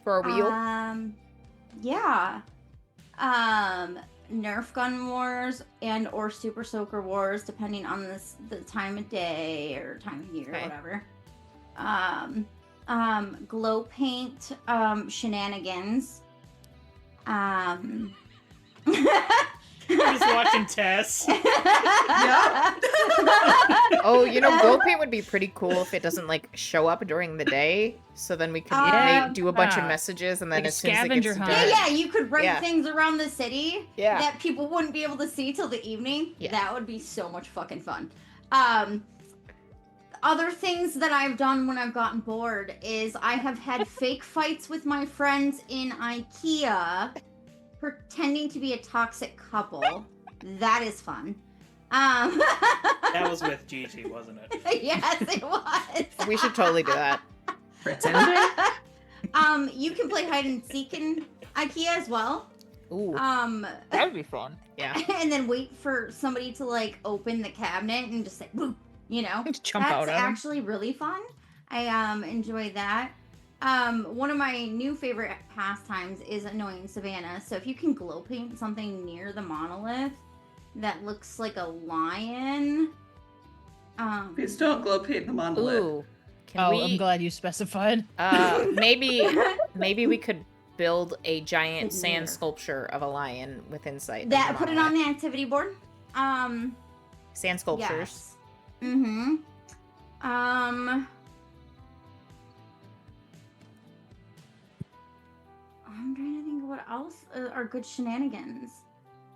[SPEAKER 4] for our wheel?
[SPEAKER 6] Yeah. Nerf gun wars and or Super Soaker wars, depending on the time of day or time of year
[SPEAKER 4] Okay.
[SPEAKER 6] or whatever. Glow paint shenanigans.
[SPEAKER 5] We're just watching Tess.
[SPEAKER 4] Oh, you know, glow paint would be pretty cool if it doesn't like show up during the day. So then we could do a bunch of
[SPEAKER 1] Yeah.
[SPEAKER 4] messages, and then
[SPEAKER 1] Like a
[SPEAKER 4] as soon as it
[SPEAKER 1] scavenger
[SPEAKER 4] gets
[SPEAKER 1] hunt.
[SPEAKER 4] dark,
[SPEAKER 6] Yeah, you could write
[SPEAKER 4] Yeah.
[SPEAKER 6] things around the city
[SPEAKER 4] Yeah.
[SPEAKER 6] that people wouldn't be able to see till the evening.
[SPEAKER 4] Yeah.
[SPEAKER 6] That would be so much fucking fun. Other things that I've done when I've gotten bored is I have had fake fights with my friends in IKEA, pretending to be a toxic couple. That is fun.
[SPEAKER 5] That was with Gigi, wasn't it?
[SPEAKER 6] Yes, it was.
[SPEAKER 4] we should totally do that.
[SPEAKER 2] Pretending?
[SPEAKER 6] You can play hide and seek in IKEA as well.
[SPEAKER 4] Ooh,
[SPEAKER 1] That would be fun.
[SPEAKER 4] yeah.
[SPEAKER 6] And then wait for somebody to like open the cabinet and just say, "Woo," you know.
[SPEAKER 1] Jump out
[SPEAKER 6] That's
[SPEAKER 1] at 'em.
[SPEAKER 6] actually really fun. I enjoy that. One of my new favorite pastimes is annoying Savannah. So if you can glow paint something near the monolith that looks like a lion,
[SPEAKER 3] Please don't glow paint the monolith.
[SPEAKER 4] Ooh, Can we?
[SPEAKER 1] I'm glad you specified.
[SPEAKER 4] Maybe we could build a giant
[SPEAKER 6] Good
[SPEAKER 4] sand
[SPEAKER 6] mirror.
[SPEAKER 4] sculpture of a lion with insight.
[SPEAKER 6] That put it on the activity board.
[SPEAKER 4] Sand sculptures.
[SPEAKER 6] Yes. Mm-hmm. I'm trying to think of what else are good shenanigans.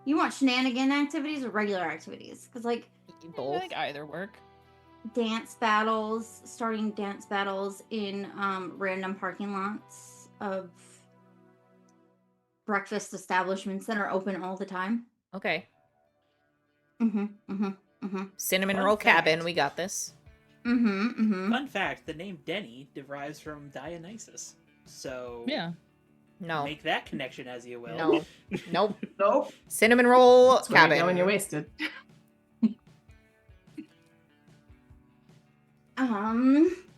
[SPEAKER 6] You want shenanigan activities or regular activities? Because like
[SPEAKER 1] I
[SPEAKER 4] Both.
[SPEAKER 1] think either work.
[SPEAKER 6] dance battles, starting dance battles in random parking lots of breakfast establishments that are open all the time.
[SPEAKER 4] Okay.
[SPEAKER 6] Mm-hmm. Mm-hmm. Mm-hmm.
[SPEAKER 4] Cinnamon
[SPEAKER 5] Fun
[SPEAKER 4] roll
[SPEAKER 5] fact.
[SPEAKER 4] cabin. We got this.
[SPEAKER 6] Mm-hmm. Mm-hmm.
[SPEAKER 5] Fun fact: the name Denny derives from Dionysus. So
[SPEAKER 1] Yeah.
[SPEAKER 4] No.
[SPEAKER 5] make that connection as you will.
[SPEAKER 4] No. Nope.
[SPEAKER 2] Nope.
[SPEAKER 4] Cinnamon roll
[SPEAKER 2] That's where you
[SPEAKER 4] cabin.
[SPEAKER 2] go when you're wasted.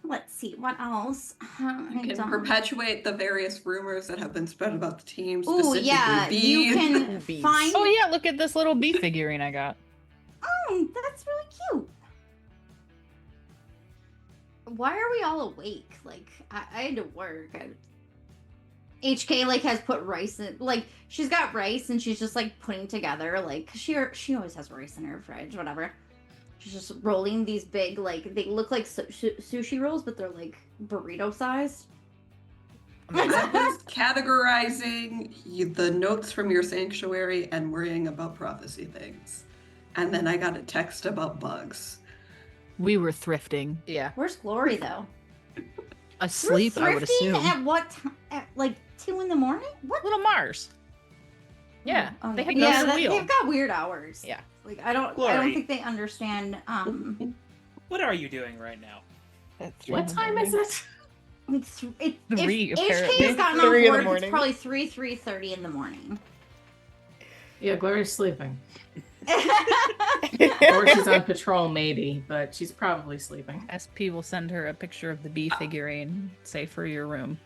[SPEAKER 6] Let's see, what else?
[SPEAKER 3] You can perpetuate the various rumors that have been spread about the team.
[SPEAKER 6] Oh
[SPEAKER 3] Specifically
[SPEAKER 6] yeah, you
[SPEAKER 3] bees.
[SPEAKER 6] can
[SPEAKER 4] Bees.
[SPEAKER 6] find.
[SPEAKER 1] Oh yeah, look at this little bee figurine I got.
[SPEAKER 6] Oh, that's really cute. Why are we all awake? Like, I had to work. HK like has put rice in, like she's got rice and she's just like putting together like 'cause she always has rice in her fridge, whatever. She's just rolling these big like they look like sushi rolls, but they're like burrito sized.
[SPEAKER 3] I was categorizing the notes from your sanctuary and worrying about prophecy things. And then I got a text about bugs.
[SPEAKER 1] We were thrifting.
[SPEAKER 4] Yeah.
[SPEAKER 6] Where's Glory though?
[SPEAKER 1] Asleep,
[SPEAKER 6] We're
[SPEAKER 1] I would
[SPEAKER 6] thrifting
[SPEAKER 1] assume.
[SPEAKER 6] At what time? At like 2 in the morning? What?
[SPEAKER 1] Little Mars.
[SPEAKER 4] Yeah.
[SPEAKER 6] Oh,
[SPEAKER 4] They
[SPEAKER 6] yeah,
[SPEAKER 4] had
[SPEAKER 1] no
[SPEAKER 6] that-
[SPEAKER 1] wheel.
[SPEAKER 6] they've got weird hours.
[SPEAKER 4] Yeah.
[SPEAKER 6] Like I don't
[SPEAKER 5] Glory.
[SPEAKER 6] think they understand.
[SPEAKER 5] What are you doing right now?
[SPEAKER 2] What time is it?
[SPEAKER 6] Like if
[SPEAKER 1] Three,
[SPEAKER 6] HK
[SPEAKER 1] apparently.
[SPEAKER 6] has gotten on
[SPEAKER 4] 3 in the
[SPEAKER 6] board,
[SPEAKER 4] morning.
[SPEAKER 6] it's probably 3:30 in the morning.
[SPEAKER 2] Yeah, Gloria's sleeping. Or she's on patrol, maybe, but she's probably sleeping.
[SPEAKER 1] SP will send her a picture of the bee figurine, say for your room.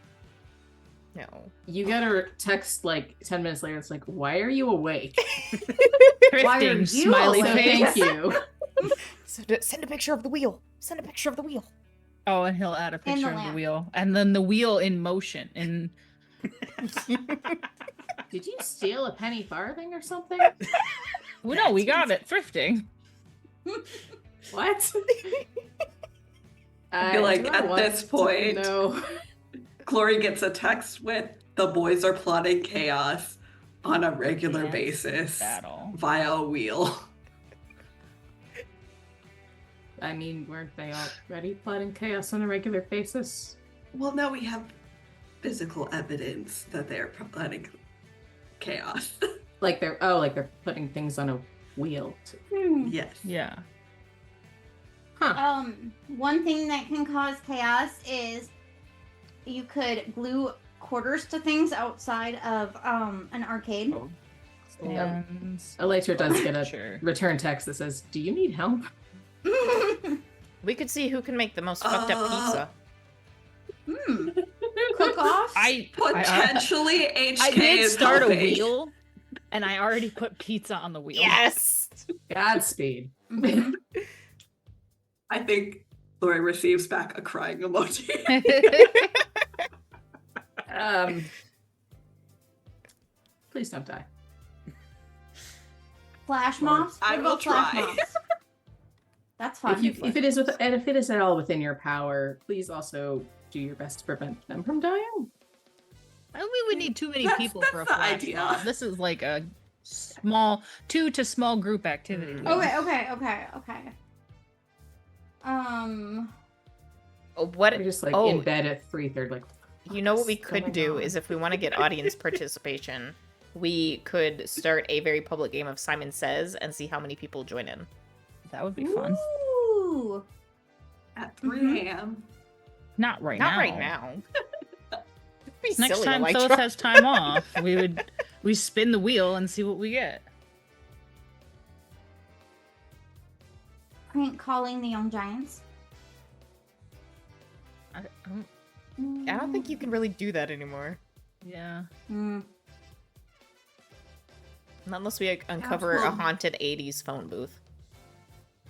[SPEAKER 4] No.
[SPEAKER 2] You get a text like 10 minutes later. It's like, why are you awake?
[SPEAKER 6] Why are
[SPEAKER 1] Thrifting,
[SPEAKER 6] you
[SPEAKER 1] smiley
[SPEAKER 2] So
[SPEAKER 6] awake?
[SPEAKER 1] face.
[SPEAKER 2] thank you.
[SPEAKER 4] Send a picture of the wheel. Send a picture of the wheel.
[SPEAKER 1] Oh, and he'll add a
[SPEAKER 6] And
[SPEAKER 1] picture
[SPEAKER 6] the
[SPEAKER 1] of the
[SPEAKER 6] lamp.
[SPEAKER 1] wheel, and then the wheel in motion. And
[SPEAKER 2] Did you steal a penny farthing or something?
[SPEAKER 1] well, no, we got it thrifting.
[SPEAKER 2] What?
[SPEAKER 3] I feel like at this point-
[SPEAKER 2] no.
[SPEAKER 3] Glory gets a text with the boys are plotting chaos on a regular
[SPEAKER 1] Dance
[SPEAKER 3] basis
[SPEAKER 1] Battle.
[SPEAKER 3] via a wheel.
[SPEAKER 2] I mean, weren't they already plotting chaos on a regular basis?
[SPEAKER 3] Well, now we have physical evidence that they're plotting chaos.
[SPEAKER 2] Like they're putting things on a wheel.
[SPEAKER 3] Yes.
[SPEAKER 1] Yeah.
[SPEAKER 2] Huh.
[SPEAKER 6] One thing that can cause chaos is you could glue quarters to things outside of an arcade.
[SPEAKER 2] Oh.
[SPEAKER 1] And
[SPEAKER 2] Elytra does get a
[SPEAKER 1] Sure.
[SPEAKER 2] return text that says, "Do you need help?"
[SPEAKER 4] We could see who can make the most fucked up pizza.
[SPEAKER 6] Cook off.
[SPEAKER 3] Potentially HK
[SPEAKER 1] I did
[SPEAKER 3] is
[SPEAKER 1] start
[SPEAKER 3] helping.
[SPEAKER 1] a wheel, and I already put pizza on the wheel.
[SPEAKER 4] Yes.
[SPEAKER 2] Godspeed.
[SPEAKER 3] I think Glory receives back a crying emoji.
[SPEAKER 2] Please don't die.
[SPEAKER 6] Flash mobs.
[SPEAKER 3] I
[SPEAKER 6] What
[SPEAKER 3] will
[SPEAKER 6] about flash
[SPEAKER 3] try.
[SPEAKER 6] mobs? That's fine.
[SPEAKER 2] If it is at all within your power, please also do your best to prevent them from dying.
[SPEAKER 1] I mean, we would need too many
[SPEAKER 3] That's-
[SPEAKER 1] people
[SPEAKER 3] that's
[SPEAKER 1] for a
[SPEAKER 3] the
[SPEAKER 1] flash
[SPEAKER 3] idea.
[SPEAKER 1] mob. This is like a small 2 to small group activity.
[SPEAKER 6] Okay.
[SPEAKER 4] What?
[SPEAKER 2] We're just like
[SPEAKER 4] Oh.
[SPEAKER 2] in bed at 3:30, like.
[SPEAKER 4] You know what we
[SPEAKER 2] What's
[SPEAKER 4] could
[SPEAKER 2] going
[SPEAKER 4] do
[SPEAKER 2] on?
[SPEAKER 4] is if we want to get audience participation, we could start a very public game of Simon Says and see how many people join in.
[SPEAKER 1] That would be fun.
[SPEAKER 6] Ooh.
[SPEAKER 3] At 3 a.m.
[SPEAKER 1] Not right
[SPEAKER 4] Not
[SPEAKER 1] now.
[SPEAKER 4] right now. It'd be
[SPEAKER 1] Next
[SPEAKER 4] silly,
[SPEAKER 1] time
[SPEAKER 4] Elytra.
[SPEAKER 1] Thoth has time off, we spin the wheel and see what we get.
[SPEAKER 6] Prank calling the young giants.
[SPEAKER 1] I don't,
[SPEAKER 4] I don't think you can really do that anymore.
[SPEAKER 1] yeah.
[SPEAKER 6] Mm.
[SPEAKER 4] Not unless we like, uncover a
[SPEAKER 3] well-
[SPEAKER 4] haunted 80s phone booth.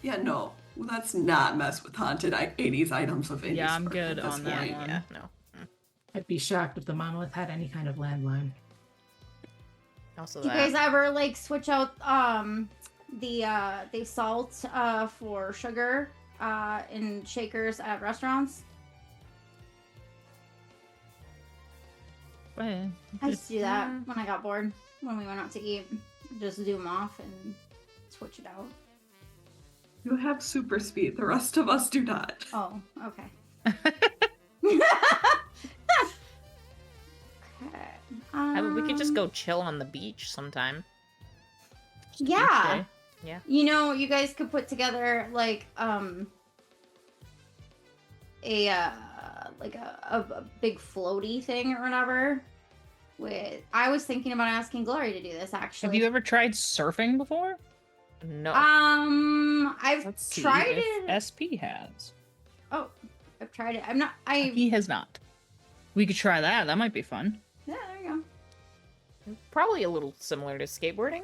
[SPEAKER 3] Yeah, no. Let's not mess with haunted 80s items of Indies.
[SPEAKER 1] Yeah, I'm good
[SPEAKER 3] at this
[SPEAKER 1] on that
[SPEAKER 3] point.
[SPEAKER 1] one.
[SPEAKER 4] Yeah, no.
[SPEAKER 2] I'd be shocked if the monolith had any kind of landline.
[SPEAKER 4] Also
[SPEAKER 6] Do you
[SPEAKER 4] that.
[SPEAKER 6] guys ever like switch out the salt for sugar in shakers at restaurants?
[SPEAKER 1] Well,
[SPEAKER 6] I used to do that when I got bored. When we went out to eat, just do them off and switch it out.
[SPEAKER 3] You have super speed. The rest of us do not.
[SPEAKER 6] Oh, okay. Okay.
[SPEAKER 4] How about we could just go chill on the beach sometime.
[SPEAKER 6] Yeah.
[SPEAKER 4] Yeah.
[SPEAKER 6] You know, you guys could put together like a big floaty thing or whatever. I was thinking about asking Glory to do this actually.
[SPEAKER 1] Have you ever tried surfing before?
[SPEAKER 4] No.
[SPEAKER 6] I've
[SPEAKER 1] Let's see
[SPEAKER 6] tried
[SPEAKER 1] if
[SPEAKER 6] it.
[SPEAKER 1] SP has.
[SPEAKER 6] Oh, I've tried it.
[SPEAKER 1] He has not. We could try that. That might be fun.
[SPEAKER 6] Yeah, there you go.
[SPEAKER 4] Probably a little similar to skateboarding.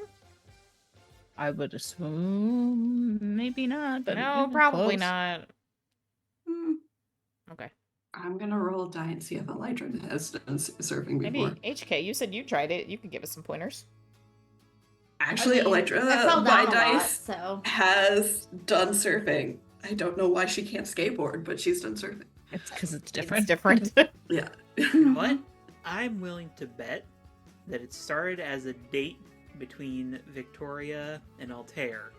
[SPEAKER 1] I would assume maybe not, but
[SPEAKER 4] No,
[SPEAKER 1] maybe
[SPEAKER 4] probably
[SPEAKER 1] close.
[SPEAKER 4] not.
[SPEAKER 6] Hmm.
[SPEAKER 4] Okay.
[SPEAKER 3] I'm gonna roll a die and see if Elytra has done surfing
[SPEAKER 4] Maybe
[SPEAKER 3] before.
[SPEAKER 4] HK, you said you tried it. You could give us some pointers.
[SPEAKER 3] Actually,
[SPEAKER 6] I mean,
[SPEAKER 3] Elytra,
[SPEAKER 6] I fell
[SPEAKER 3] my
[SPEAKER 6] down a lot,
[SPEAKER 3] dice
[SPEAKER 6] so
[SPEAKER 3] has done surfing. I don't know why she can't skateboard, but she's done surfing.
[SPEAKER 1] It's because it's different.
[SPEAKER 4] It's different.
[SPEAKER 3] Yeah.
[SPEAKER 5] You know what? I'm willing to bet that it started as a date between Victoria and Altair,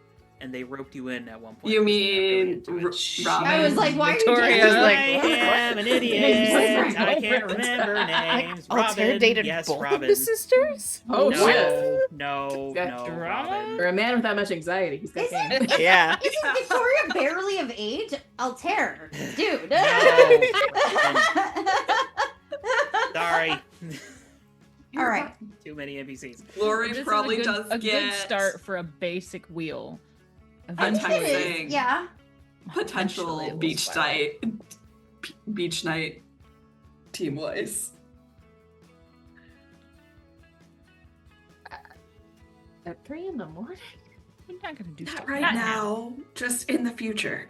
[SPEAKER 5] and they roped you in at one point.
[SPEAKER 3] You
[SPEAKER 5] because they got really
[SPEAKER 3] mean
[SPEAKER 5] into it.
[SPEAKER 3] Robin?
[SPEAKER 6] I was like, why are you
[SPEAKER 1] Victoria.
[SPEAKER 6] dancing?
[SPEAKER 4] Just like,
[SPEAKER 5] I
[SPEAKER 4] what?
[SPEAKER 5] am an idiot. I can't remember names.
[SPEAKER 4] Altair
[SPEAKER 5] Robin.
[SPEAKER 4] dated
[SPEAKER 5] Yes,
[SPEAKER 4] both
[SPEAKER 5] Robin.
[SPEAKER 4] of the sisters?
[SPEAKER 2] Oh,
[SPEAKER 5] no,
[SPEAKER 2] shit.
[SPEAKER 5] no,
[SPEAKER 2] Got
[SPEAKER 5] no,
[SPEAKER 1] drama?
[SPEAKER 5] Robin.
[SPEAKER 2] For a man with that much anxiety, he's got
[SPEAKER 6] Isn't-
[SPEAKER 2] game.
[SPEAKER 4] Yeah.
[SPEAKER 6] Isn't Victoria barely of age? Altair, dude.
[SPEAKER 5] Sorry.
[SPEAKER 6] All right.
[SPEAKER 5] Too many NPCs.
[SPEAKER 3] Glory
[SPEAKER 1] This is
[SPEAKER 3] probably
[SPEAKER 1] a good,
[SPEAKER 3] does
[SPEAKER 1] a
[SPEAKER 3] get
[SPEAKER 1] good start for a basic wheel.
[SPEAKER 3] I'm
[SPEAKER 6] It
[SPEAKER 3] typing.
[SPEAKER 6] is, yeah.
[SPEAKER 3] potential
[SPEAKER 1] Eventually it will
[SPEAKER 3] beach
[SPEAKER 1] spiral.
[SPEAKER 3] night team wise.
[SPEAKER 2] At 3 in the morning?
[SPEAKER 1] We're not gonna do
[SPEAKER 3] Not
[SPEAKER 1] stuff
[SPEAKER 3] right
[SPEAKER 1] like that
[SPEAKER 3] now, just in the future.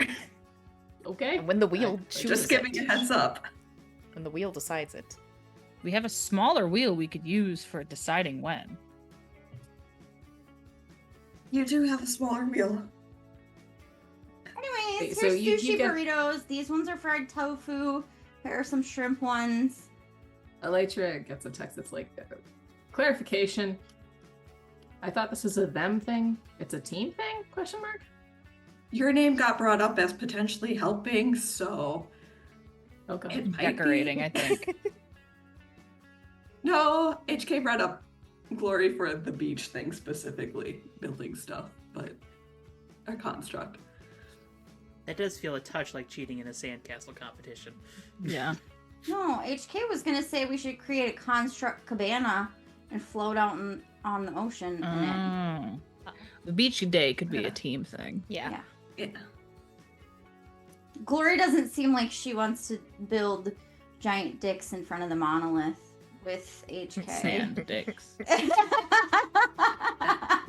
[SPEAKER 2] Okay.
[SPEAKER 4] And when the wheel chooses
[SPEAKER 3] Just giving
[SPEAKER 4] it.
[SPEAKER 3] a heads up.
[SPEAKER 4] When the wheel decides it.
[SPEAKER 1] We have a smaller wheel we could use for deciding when.
[SPEAKER 3] You do have a smaller wheel.
[SPEAKER 6] Anyways,
[SPEAKER 2] So
[SPEAKER 6] here's
[SPEAKER 2] you
[SPEAKER 6] sushi
[SPEAKER 2] get-
[SPEAKER 6] burritos. These ones are fried tofu. Here are some shrimp ones.
[SPEAKER 2] Elytra gets a text that's like, clarification. I thought this was a them thing. It's a team thing? Question mark?
[SPEAKER 3] Your name got brought up as potentially helping, so
[SPEAKER 2] Okay.
[SPEAKER 3] it might
[SPEAKER 1] Decorating,
[SPEAKER 3] be.
[SPEAKER 1] I think.
[SPEAKER 3] No, HK brought up Glory for the beach thing specifically, building stuff, but a construct.
[SPEAKER 5] That does feel a touch like cheating in a sandcastle competition.
[SPEAKER 1] Yeah.
[SPEAKER 6] No, HK was gonna say we should create a construct cabana and float out on the ocean in it.
[SPEAKER 1] Oh. The beach day could be
[SPEAKER 3] Yeah.
[SPEAKER 1] a team thing.
[SPEAKER 4] Yeah.
[SPEAKER 3] Yeah.
[SPEAKER 6] Glory doesn't seem like she wants to build giant dicks in front of the monolith with HK.
[SPEAKER 1] Sand dicks.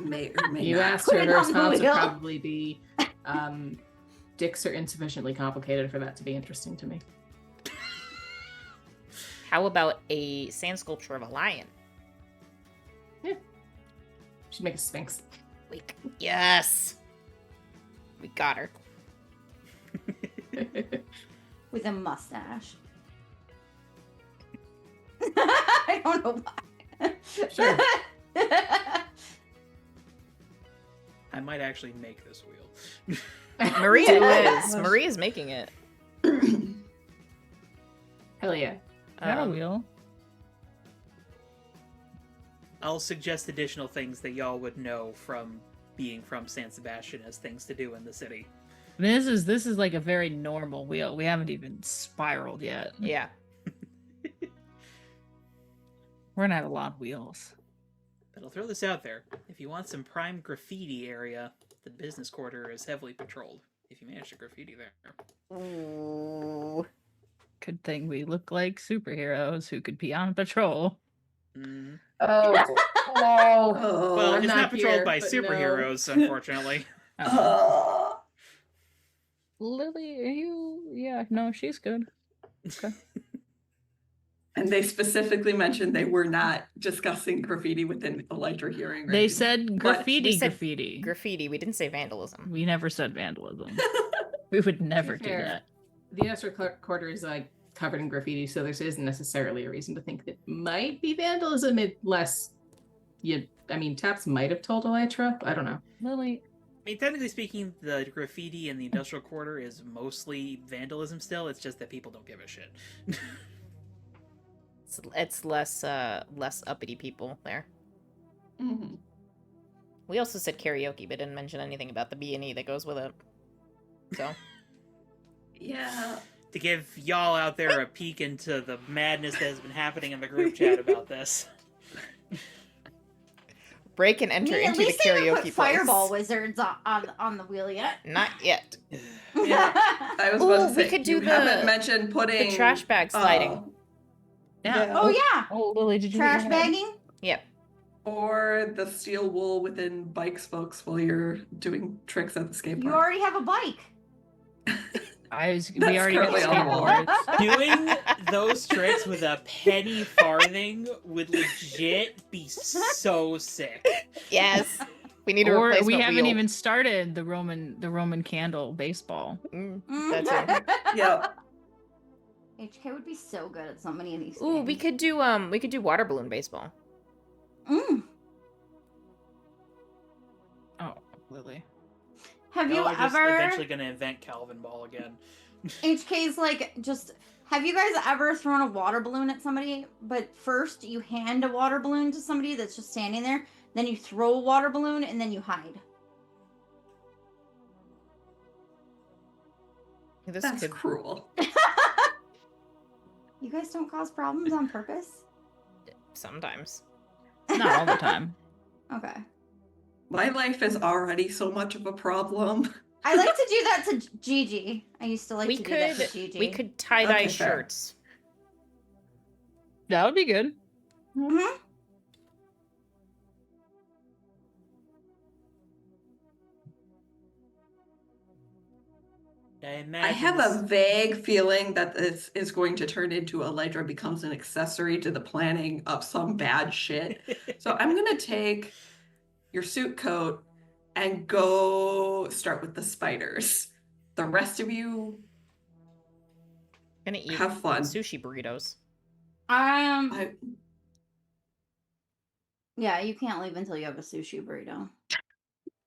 [SPEAKER 3] May or may
[SPEAKER 2] You
[SPEAKER 3] not.
[SPEAKER 2] asked her,
[SPEAKER 6] Put it
[SPEAKER 2] her
[SPEAKER 6] on the
[SPEAKER 2] response would
[SPEAKER 6] wheel.
[SPEAKER 2] probably be, dicks are insufficiently complicated for that to be interesting to me.
[SPEAKER 4] How about a sand sculpture of a lion?
[SPEAKER 2] Should make a sphinx.
[SPEAKER 4] Yes. We got her.
[SPEAKER 6] With a mustache. I don't know why.
[SPEAKER 2] Sure.
[SPEAKER 5] I might actually make this wheel.
[SPEAKER 4] Maria
[SPEAKER 2] Do it.
[SPEAKER 4] is. Maria's making it.
[SPEAKER 2] Hell yeah.
[SPEAKER 1] Got a
[SPEAKER 4] Um,
[SPEAKER 1] wheel.
[SPEAKER 5] I'll suggest additional things that y'all would know from being from San Sebastian as things to do in the city.
[SPEAKER 1] I mean, this is like a very normal wheel. We haven't even spiraled yet.
[SPEAKER 4] Yeah.
[SPEAKER 1] We're gonna have a lot of wheels.
[SPEAKER 5] But I'll throw this out there. If you want some prime graffiti area, the business quarter is heavily patrolled. If you manage to graffiti there.
[SPEAKER 4] Ooh.
[SPEAKER 1] Good thing we look like superheroes who could be on patrol.
[SPEAKER 5] Mm.
[SPEAKER 2] Oh, no.
[SPEAKER 3] Oh,
[SPEAKER 5] Well,
[SPEAKER 2] I'm
[SPEAKER 5] it's not
[SPEAKER 2] not
[SPEAKER 5] patrolled
[SPEAKER 2] here,
[SPEAKER 5] by
[SPEAKER 2] but no.
[SPEAKER 5] superheroes, unfortunately.
[SPEAKER 1] Oh. Lily, are you? Yeah, no, she's good. Okay.
[SPEAKER 3] And they specifically mentioned they were not discussing graffiti within the Elytra hearing
[SPEAKER 1] They
[SPEAKER 3] range.
[SPEAKER 1] said
[SPEAKER 3] But-
[SPEAKER 1] graffiti,
[SPEAKER 4] We said
[SPEAKER 1] graffiti.
[SPEAKER 4] Graffiti. We didn't say vandalism.
[SPEAKER 1] We never said vandalism. We would never do
[SPEAKER 2] fair,
[SPEAKER 1] that.
[SPEAKER 2] The Esser Quarter is like covered in graffiti, so there isn't necessarily a reason to think that might be vandalism unless Taps might have told Elytra. I don't know.
[SPEAKER 1] Lily,
[SPEAKER 5] I mean, technically speaking, the graffiti in the industrial quarter is mostly vandalism still. It's just that people don't give a shit.
[SPEAKER 4] It's less uppity people there.
[SPEAKER 3] Mhm.
[SPEAKER 4] We also said karaoke, but didn't mention anything about the B&E that goes with it. So
[SPEAKER 3] Yeah.
[SPEAKER 5] To give y'all out there a peek into the madness that has been happening in the group chat about this.
[SPEAKER 4] break and
[SPEAKER 6] I
[SPEAKER 4] enter
[SPEAKER 6] mean, at
[SPEAKER 4] into the
[SPEAKER 6] least they haven't
[SPEAKER 4] karaoke
[SPEAKER 6] put
[SPEAKER 4] place.
[SPEAKER 6] Fireball Wizards on the wheel yet.
[SPEAKER 4] Not yet.
[SPEAKER 3] Yeah. I was
[SPEAKER 4] Ooh,
[SPEAKER 3] about to
[SPEAKER 4] we
[SPEAKER 3] say,
[SPEAKER 4] could do
[SPEAKER 3] you haven't
[SPEAKER 4] the-
[SPEAKER 3] mentioned putting
[SPEAKER 4] The trash bag sliding.
[SPEAKER 1] yeah.
[SPEAKER 6] Oh yeah,
[SPEAKER 1] Oh, Lily, did you
[SPEAKER 6] trash
[SPEAKER 1] get your head?
[SPEAKER 6] bagging.
[SPEAKER 4] Yep.
[SPEAKER 3] Or the steel wool within bike spokes while you're doing tricks at the skate
[SPEAKER 6] You
[SPEAKER 3] park.
[SPEAKER 6] already have a bike.
[SPEAKER 3] That's
[SPEAKER 6] We
[SPEAKER 1] already got
[SPEAKER 3] currently on the wall.
[SPEAKER 1] skateboards.
[SPEAKER 5] Doing those tricks with a penny farthing would legit be so sick.
[SPEAKER 4] Yes. We need a
[SPEAKER 1] Or
[SPEAKER 4] replacement
[SPEAKER 1] we haven't
[SPEAKER 4] wheel.
[SPEAKER 1] even started the Roman candle baseball.
[SPEAKER 4] That's it.
[SPEAKER 3] Yep.
[SPEAKER 6] HK would be so good at so many of these.
[SPEAKER 4] Ooh, we
[SPEAKER 6] games.
[SPEAKER 4] could do water balloon baseball.
[SPEAKER 1] Oh, Lily.
[SPEAKER 6] Have you
[SPEAKER 5] Y'all are just
[SPEAKER 6] ever?
[SPEAKER 5] eventually going to invent Calvin Ball again.
[SPEAKER 6] HK's like just. Have you guys ever thrown a water balloon at somebody? But first you hand a water balloon to somebody that's just standing there. Then you throw a water balloon and then you hide.
[SPEAKER 4] This
[SPEAKER 3] That's
[SPEAKER 4] could
[SPEAKER 3] cruel.
[SPEAKER 6] You guys don't cause problems on purpose?
[SPEAKER 4] sometimes.
[SPEAKER 1] Not all the time.
[SPEAKER 6] Okay.
[SPEAKER 3] My life is already so much of a problem.
[SPEAKER 6] I like to do that to Gigi. I used to like
[SPEAKER 4] we
[SPEAKER 6] to do that
[SPEAKER 4] could
[SPEAKER 6] to Gigi.
[SPEAKER 4] we could tie dye
[SPEAKER 3] Okay, fair.
[SPEAKER 4] shirts.
[SPEAKER 1] That would be good.
[SPEAKER 6] Mhm.
[SPEAKER 5] I imagine
[SPEAKER 3] I have
[SPEAKER 5] this-
[SPEAKER 3] a vague feeling that this is going to turn into Elytra becomes an accessory to the planning of some bad shit. So I'm going to take your suit coat and go start with the spiders. The rest of you
[SPEAKER 4] Gonna eat
[SPEAKER 3] have fun.
[SPEAKER 4] sushi burritos.
[SPEAKER 3] I,
[SPEAKER 6] Yeah, you can't leave until you have a sushi burrito.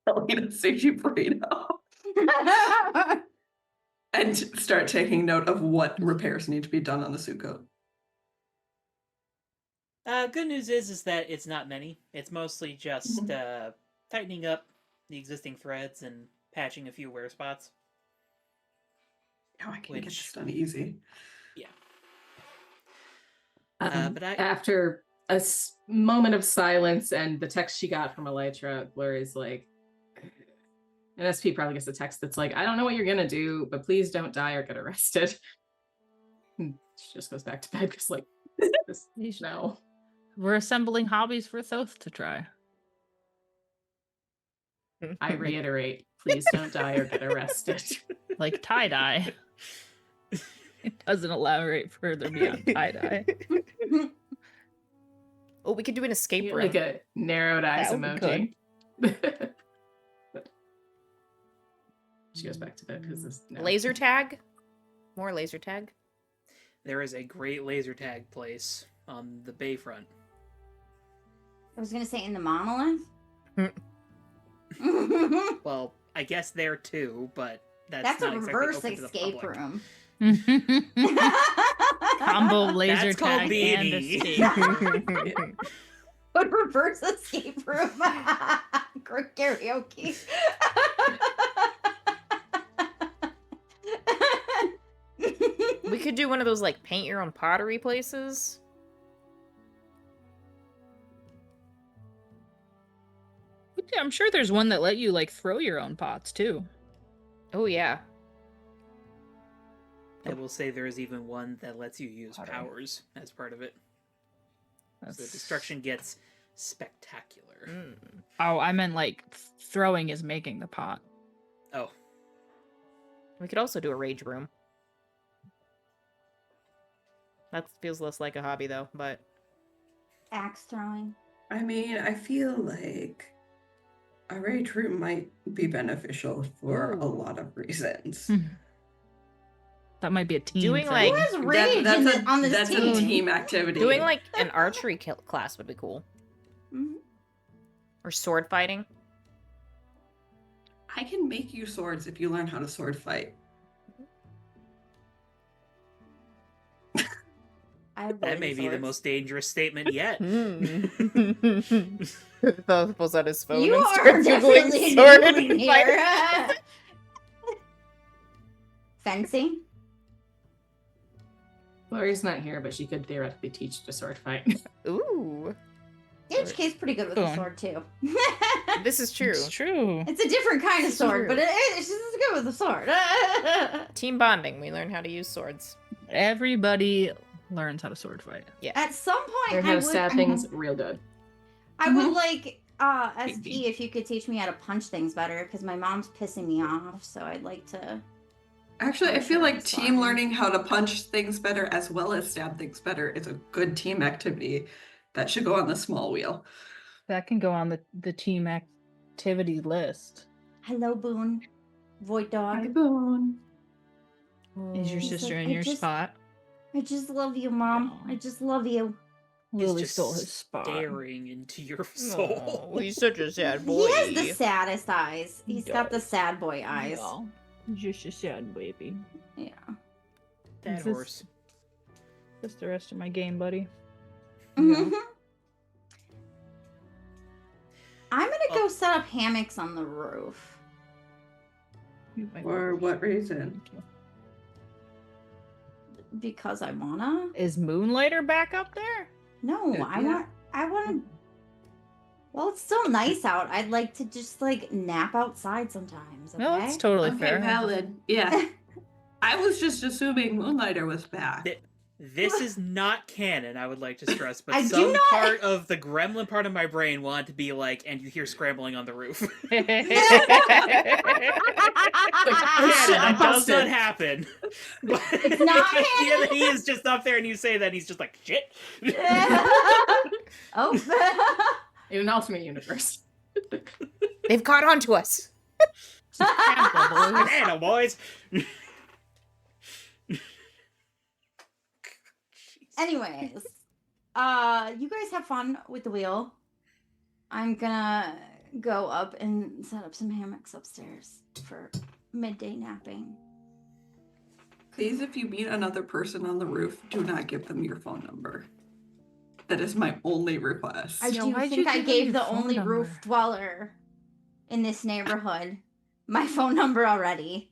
[SPEAKER 3] I'll eat a sushi burrito and start taking note of what repairs need to be done on the suit coat.
[SPEAKER 5] Good news is that it's not many. It's mostly just tightening up the existing threads and patching a few wear spots.
[SPEAKER 3] Oh, I can get
[SPEAKER 5] Which-
[SPEAKER 3] this done easy.
[SPEAKER 5] Yeah.
[SPEAKER 2] Um,
[SPEAKER 5] But I-
[SPEAKER 2] after a moment of silence and the text she got from Elytra, where is like, an SP probably gets a text that's like, I don't know what you're gonna do, but please don't die or get arrested. And she just goes back to bed because like, this, no.
[SPEAKER 1] We're assembling hobbies for Thoth to try.
[SPEAKER 2] I reiterate, please don't die or get arrested.
[SPEAKER 1] Like tie-dye. It doesn't elaborate further beyond tie-dye.
[SPEAKER 4] Oh, we could do an escape room.
[SPEAKER 2] Like a narrowed eyes
[SPEAKER 1] That we
[SPEAKER 2] emoji. She goes back to bed because this no.
[SPEAKER 4] Laser tag. More laser tag.
[SPEAKER 5] There is a great laser tag place on the bayfront.
[SPEAKER 6] I was gonna say in the monolith.
[SPEAKER 5] Well, I guess there too, but
[SPEAKER 6] That's
[SPEAKER 5] that's
[SPEAKER 6] a
[SPEAKER 5] not exactly
[SPEAKER 6] reverse
[SPEAKER 5] open to the
[SPEAKER 6] escape
[SPEAKER 5] public.
[SPEAKER 6] room.
[SPEAKER 1] Combo laser
[SPEAKER 5] That's called
[SPEAKER 1] tag and
[SPEAKER 5] B&E.
[SPEAKER 1] escape.
[SPEAKER 6] A reverse escape room. Karaoke.
[SPEAKER 4] We could do one of those like paint your own pottery places.
[SPEAKER 1] Yeah, I'm sure there's one that let you like throw your own pots too.
[SPEAKER 4] Oh yeah.
[SPEAKER 5] I will say there is even one that lets you use
[SPEAKER 1] Pottery.
[SPEAKER 5] powers as part of it. So the
[SPEAKER 1] That's-
[SPEAKER 5] destruction gets spectacular.
[SPEAKER 4] Mm.
[SPEAKER 1] Oh, I meant like throwing is making the pot.
[SPEAKER 5] Oh.
[SPEAKER 4] We could also do a rage room. That feels less like a hobby, though, but...
[SPEAKER 6] Axe throwing.
[SPEAKER 3] I mean, I feel like a rage room might be beneficial for a
[SPEAKER 4] Ooh.
[SPEAKER 3] lot of reasons.
[SPEAKER 1] That might be a team
[SPEAKER 4] Doing,
[SPEAKER 1] thing.
[SPEAKER 4] like-
[SPEAKER 6] Who has rage on this
[SPEAKER 3] that's
[SPEAKER 6] team?
[SPEAKER 3] a team activity.
[SPEAKER 4] Doing, like, an archery class would be cool.
[SPEAKER 6] Mhm.
[SPEAKER 4] Or sword fighting.
[SPEAKER 3] I can make you swords if you learn how to sword fight.
[SPEAKER 6] I have
[SPEAKER 5] That
[SPEAKER 6] golden
[SPEAKER 5] may be the
[SPEAKER 6] swords.
[SPEAKER 5] most dangerous statement yet.
[SPEAKER 4] Thought pulls out his phone
[SPEAKER 6] You
[SPEAKER 4] and
[SPEAKER 6] are
[SPEAKER 4] starts
[SPEAKER 6] definitely
[SPEAKER 4] Googling sword
[SPEAKER 6] new in
[SPEAKER 4] fighting.
[SPEAKER 6] here. Fencing.
[SPEAKER 2] Gloria's not here, but she could theoretically teach to sword fight.
[SPEAKER 4] Ooh,
[SPEAKER 6] HK's pretty good with a
[SPEAKER 1] Boom.
[SPEAKER 6] sword too.
[SPEAKER 4] this is true.
[SPEAKER 1] It's true.
[SPEAKER 6] It's a different kind of
[SPEAKER 4] It's
[SPEAKER 6] sword,
[SPEAKER 4] true.
[SPEAKER 6] but she's as good with a sword.
[SPEAKER 4] Team bonding. We learn how to use swords.
[SPEAKER 1] Everybody learns how to sword fight.
[SPEAKER 6] At some point,
[SPEAKER 2] Learn
[SPEAKER 6] I
[SPEAKER 2] how
[SPEAKER 6] would,
[SPEAKER 2] to stab things real good.
[SPEAKER 6] I would
[SPEAKER 3] Mhm.
[SPEAKER 6] like SP
[SPEAKER 2] Maybe.
[SPEAKER 6] if you could teach me how to punch things better because my mom's pissing me off. So I'd like to.
[SPEAKER 3] Actually, I
[SPEAKER 6] I'm
[SPEAKER 3] feel
[SPEAKER 6] sure
[SPEAKER 3] like
[SPEAKER 6] it's
[SPEAKER 3] team
[SPEAKER 6] fine.
[SPEAKER 3] learning how to punch things better as well as stab things better is a good team activity that should go on the small wheel.
[SPEAKER 1] That can go on the team activity list.
[SPEAKER 6] Hello, Boone. Void dog.
[SPEAKER 3] Boone.
[SPEAKER 1] Is your
[SPEAKER 6] He's
[SPEAKER 1] sister
[SPEAKER 6] like,
[SPEAKER 1] in
[SPEAKER 6] I
[SPEAKER 1] your
[SPEAKER 6] just-
[SPEAKER 1] spot?
[SPEAKER 6] I just love you, Mom.
[SPEAKER 1] Aw.
[SPEAKER 6] I just love you.
[SPEAKER 5] He's
[SPEAKER 1] Lily
[SPEAKER 5] just
[SPEAKER 1] stole his spot.
[SPEAKER 5] staring into your soul.
[SPEAKER 4] Oh, he's such a sad
[SPEAKER 6] He
[SPEAKER 4] boy.
[SPEAKER 6] has the saddest eyes. He's got the
[SPEAKER 1] does.
[SPEAKER 6] sad boy eyes.
[SPEAKER 1] Yeah. He's just a sad baby.
[SPEAKER 6] Yeah.
[SPEAKER 5] That
[SPEAKER 1] Is this-
[SPEAKER 5] horse.
[SPEAKER 1] That's the rest of my game, buddy.
[SPEAKER 6] Mhm. I'm gonna
[SPEAKER 5] Oh.
[SPEAKER 6] go set up hammocks on the roof.
[SPEAKER 1] You might
[SPEAKER 3] For
[SPEAKER 1] want-
[SPEAKER 3] what reason?
[SPEAKER 6] Because I wanna.
[SPEAKER 1] Is Moonlighter back up there?
[SPEAKER 6] No,
[SPEAKER 3] Yeah.
[SPEAKER 6] I want. Well, it's still nice out. I'd like to just like nap outside sometimes. Okay?
[SPEAKER 1] No, it's totally
[SPEAKER 3] Okay,
[SPEAKER 1] fair.
[SPEAKER 3] valid. Yeah. I was just assuming Moonlighter was back.
[SPEAKER 5] Th- This is not canon, I would like to stress, but
[SPEAKER 6] I do
[SPEAKER 5] some
[SPEAKER 6] not-
[SPEAKER 5] part of the gremlin part of my brain wanted to be like, and you hear scrambling on the roof. Canon, that does not happen. But
[SPEAKER 6] It's not
[SPEAKER 5] the idea
[SPEAKER 6] canon?
[SPEAKER 5] that he is just up there and you say that, he's just like, shit.
[SPEAKER 6] Oh.
[SPEAKER 2] In an alternate universe.
[SPEAKER 4] They've caught on to us.
[SPEAKER 5] Banana, boys.
[SPEAKER 6] Anyways, you guys have fun with the wheel. I'm gonna go up and set up some hammocks upstairs for midday napping.
[SPEAKER 3] Please, if you meet another person on the roof, do not give them your phone number. That is my only request.
[SPEAKER 6] I
[SPEAKER 1] Yeah,
[SPEAKER 6] do
[SPEAKER 1] why'd
[SPEAKER 6] think
[SPEAKER 1] you
[SPEAKER 6] I
[SPEAKER 1] give them
[SPEAKER 6] gave
[SPEAKER 1] your
[SPEAKER 6] the
[SPEAKER 1] phone
[SPEAKER 6] only
[SPEAKER 1] number?
[SPEAKER 6] roof dweller in this neighborhood my phone number already.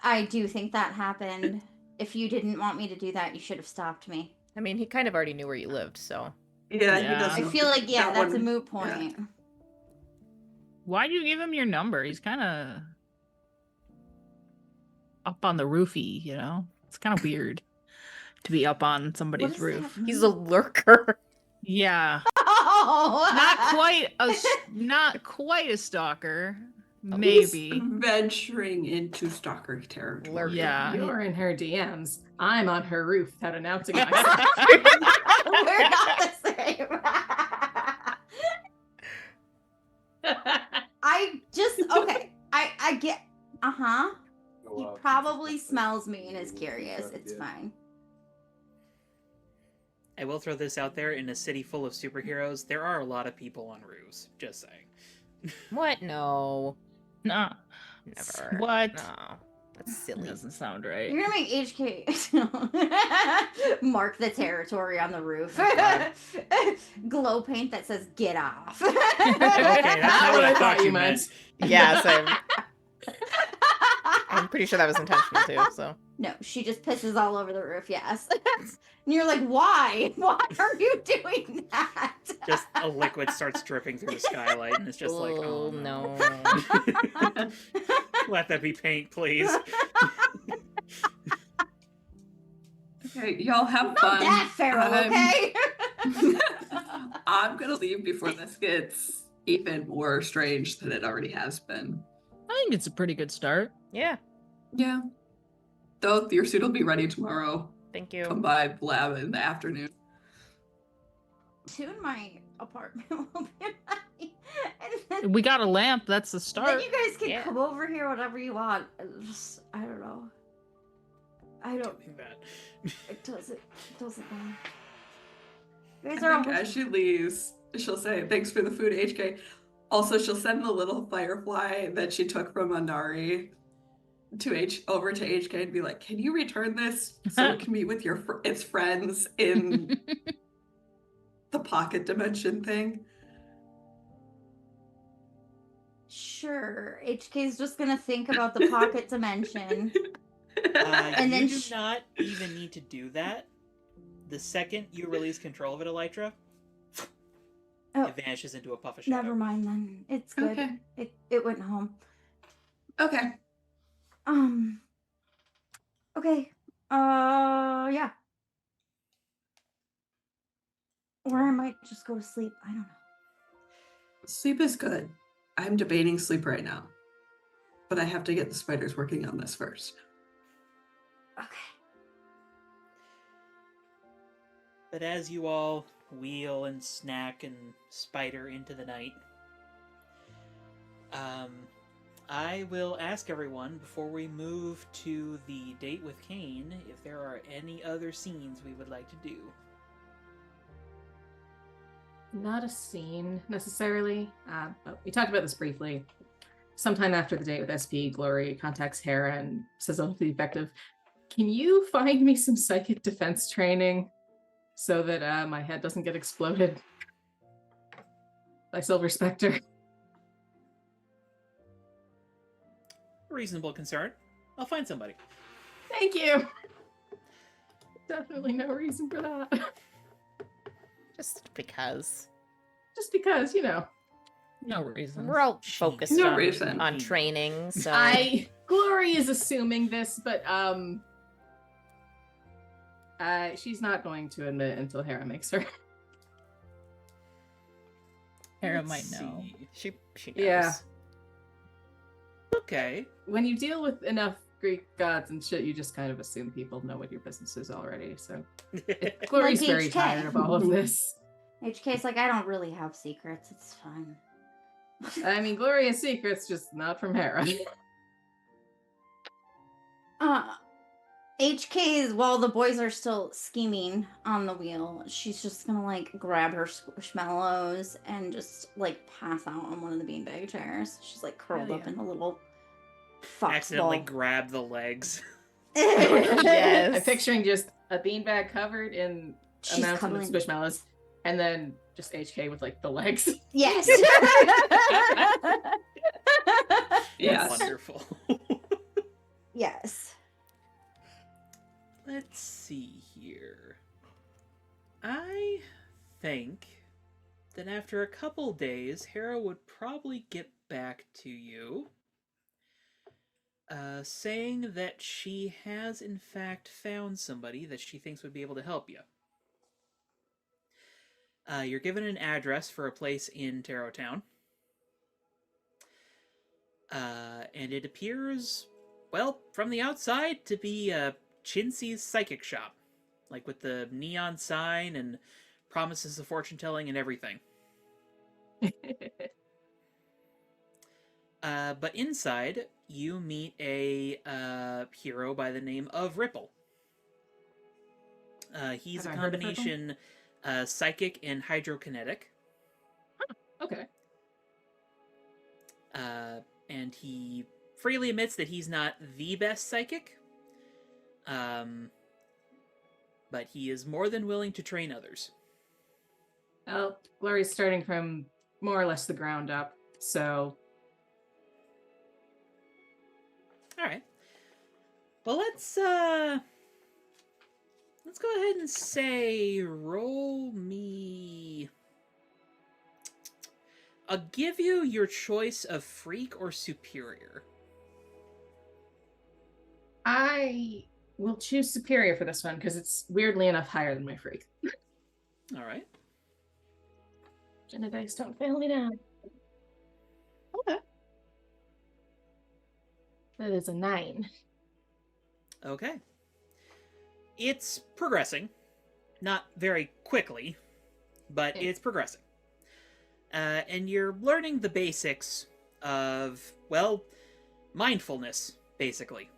[SPEAKER 6] I do think that happened. If you didn't want me to do that, you should have stopped me.
[SPEAKER 4] I mean, he kind of already knew where you lived, so.
[SPEAKER 3] Yeah,
[SPEAKER 1] Yeah.
[SPEAKER 3] he doesn't.
[SPEAKER 6] I feel like, yeah,
[SPEAKER 3] that
[SPEAKER 6] that's a
[SPEAKER 3] one-
[SPEAKER 6] moot
[SPEAKER 3] yeah.
[SPEAKER 6] point.
[SPEAKER 1] Why'd you give him your number? He's kind of up on the roofy, you know? It's kind of weird to be up on
[SPEAKER 6] What
[SPEAKER 1] somebody's
[SPEAKER 6] does
[SPEAKER 1] roof.
[SPEAKER 6] that
[SPEAKER 4] He's a lurker.
[SPEAKER 1] Yeah.
[SPEAKER 6] Oh!
[SPEAKER 1] Not quite a stalker.
[SPEAKER 3] He's
[SPEAKER 1] Maybe.
[SPEAKER 3] venturing into stalker territory.
[SPEAKER 4] Lurking.
[SPEAKER 1] Yeah.
[SPEAKER 2] You're in her DMs. I'm on her roof without announcing myself.
[SPEAKER 6] We're not the same. I just okay. I get He probably smells me and is curious. It's fine.
[SPEAKER 5] I will throw this out there, in a city full of superheroes, there are a lot of people on roofs. Just saying.
[SPEAKER 4] What? No.
[SPEAKER 1] Nah.
[SPEAKER 4] Never.
[SPEAKER 1] What?
[SPEAKER 4] No. That's
[SPEAKER 1] That
[SPEAKER 4] silly.
[SPEAKER 1] doesn't sound right.
[SPEAKER 6] You're gonna make HK mark the territory on the roof. Glow paint that says "Get off."
[SPEAKER 5] Okay, that's not what I thought you meant.
[SPEAKER 4] Yeah, same. I'm pretty sure that was intentional too, so.
[SPEAKER 6] No, she just pisses all over the roof. Yes, and you're like, why? Why are you doing that?
[SPEAKER 5] Just a liquid starts dripping through the skylight, and it's just like, oh no. Let that be paint, please.
[SPEAKER 3] Okay, y'all have
[SPEAKER 6] Not
[SPEAKER 3] fun.
[SPEAKER 6] that feral, okay?
[SPEAKER 3] I'm gonna leave before this gets even more strange than it already has been.
[SPEAKER 1] I think it's a pretty good start.
[SPEAKER 4] Yeah.
[SPEAKER 3] Yeah. Though your suit will be ready tomorrow.
[SPEAKER 4] Thank you.
[SPEAKER 3] Come by the lab in the afternoon.
[SPEAKER 6] Two in my apartment will be ready. And then,
[SPEAKER 1] We got a lamp. That's the
[SPEAKER 6] then
[SPEAKER 1] start.
[SPEAKER 6] you guys can
[SPEAKER 4] Yeah.
[SPEAKER 6] come over here whenever you want. Just, I don't know. I don't.
[SPEAKER 5] Doing that.
[SPEAKER 6] It doesn't matter. You
[SPEAKER 3] I
[SPEAKER 6] guys are
[SPEAKER 3] think
[SPEAKER 6] almost.
[SPEAKER 3] as she leaves, she'll say, thanks for the food, HK. Also, she'll send the little firefly that she took from Andari over to HK and be like, can you return this so it can meet with its friends in the pocket dimension thing?
[SPEAKER 6] Sure. HK's just gonna think about the pocket dimension. And
[SPEAKER 5] You
[SPEAKER 6] then
[SPEAKER 5] do not even need to do that. The second you release control of it, Elytra,
[SPEAKER 6] Oh.
[SPEAKER 5] it vanishes into a puff of shadow.
[SPEAKER 6] Never mind then. It's good.
[SPEAKER 3] Okay.
[SPEAKER 6] It went home.
[SPEAKER 3] Okay.
[SPEAKER 6] Okay. Yeah. Or I might just go to sleep. I don't know.
[SPEAKER 3] Sleep is good. I'm debating sleep right now. But I have to get the spiders working on this first.
[SPEAKER 6] Okay.
[SPEAKER 5] But as you all wheel and snack and spider into the night, I will ask everyone before we move to the date with Kane if there are any other scenes we would like to do.
[SPEAKER 2] Not a scene necessarily, but we talked about this briefly. Sometime after the date with SP, Glory contacts Hera and says to the effective, can you find me some psychic defense training so that my head doesn't get exploded by Silver Spectre?
[SPEAKER 5] Reasonable concern. I'll find somebody.
[SPEAKER 2] Thank you. Definitely no reason for that.
[SPEAKER 4] Just because.
[SPEAKER 2] Just because, you know.
[SPEAKER 1] No reason.
[SPEAKER 4] We're all
[SPEAKER 5] Jeez.
[SPEAKER 4] focused
[SPEAKER 3] No
[SPEAKER 4] on,
[SPEAKER 3] reason.
[SPEAKER 4] on training, so
[SPEAKER 2] Glory is assuming this, but she's not going to admit until Hera makes her.
[SPEAKER 1] Hera
[SPEAKER 5] Let's
[SPEAKER 1] might know.
[SPEAKER 5] see.
[SPEAKER 4] she knows.
[SPEAKER 2] Yeah.
[SPEAKER 5] Okay.
[SPEAKER 2] When you deal with enough Greek gods and shit, you just kind of assume people know what your business is already. So Glory's
[SPEAKER 6] Like
[SPEAKER 2] very
[SPEAKER 6] HK.
[SPEAKER 2] tired of all of this.
[SPEAKER 6] HK's like, I don't really have secrets. It's fine.
[SPEAKER 2] I mean, Glory has secrets, just not from Hera.
[SPEAKER 6] HK is, while the boys are still scheming on the wheel, she's just gonna like grab her squishmallows and just like pass out on one of the beanbag chairs. She's like curled
[SPEAKER 2] Hell
[SPEAKER 6] up
[SPEAKER 2] yeah.
[SPEAKER 6] in a little
[SPEAKER 5] Accidentally
[SPEAKER 6] foxball.
[SPEAKER 5] grab the legs.
[SPEAKER 4] Yes.
[SPEAKER 2] I'm picturing just a beanbag covered in
[SPEAKER 6] She's
[SPEAKER 2] a mountain of
[SPEAKER 6] cuddling.
[SPEAKER 2] squishmallows, and then just HK with like the legs.
[SPEAKER 6] Yes.
[SPEAKER 3] Yes.
[SPEAKER 5] Wonderful.
[SPEAKER 6] Yes.
[SPEAKER 5] Let's see here. I think that after a couple days, Hera would probably get back to you, saying that she has in fact found somebody that she thinks would be able to help you. You're given an address for a place in Tarot Town. And it appears, well, from the outside to be Chincy's psychic shop. Like with the neon sign and promises of fortune telling and everything. But inside, you meet a hero by the name of Ripple. He's
[SPEAKER 2] Have
[SPEAKER 5] a
[SPEAKER 2] I heard of Ripple?
[SPEAKER 5] combination psychic and hydrokinetic.
[SPEAKER 2] Okay.
[SPEAKER 5] And he freely admits that he's not the best psychic. But he is more than willing to train others.
[SPEAKER 2] Well, Glory's starting from more or less the ground up, so
[SPEAKER 5] All right. Well, let's go ahead and say roll me. I'll give you your choice of freak or superior.
[SPEAKER 2] I will choose superior for this one because it's weirdly enough higher than my freak.
[SPEAKER 5] All right.
[SPEAKER 2] Jenna dice don't fail me now. Okay. That is a 9.
[SPEAKER 5] Okay. It's progressing. Not very quickly, but it's progressing. And you're learning the basics of, well, mindfulness, basically.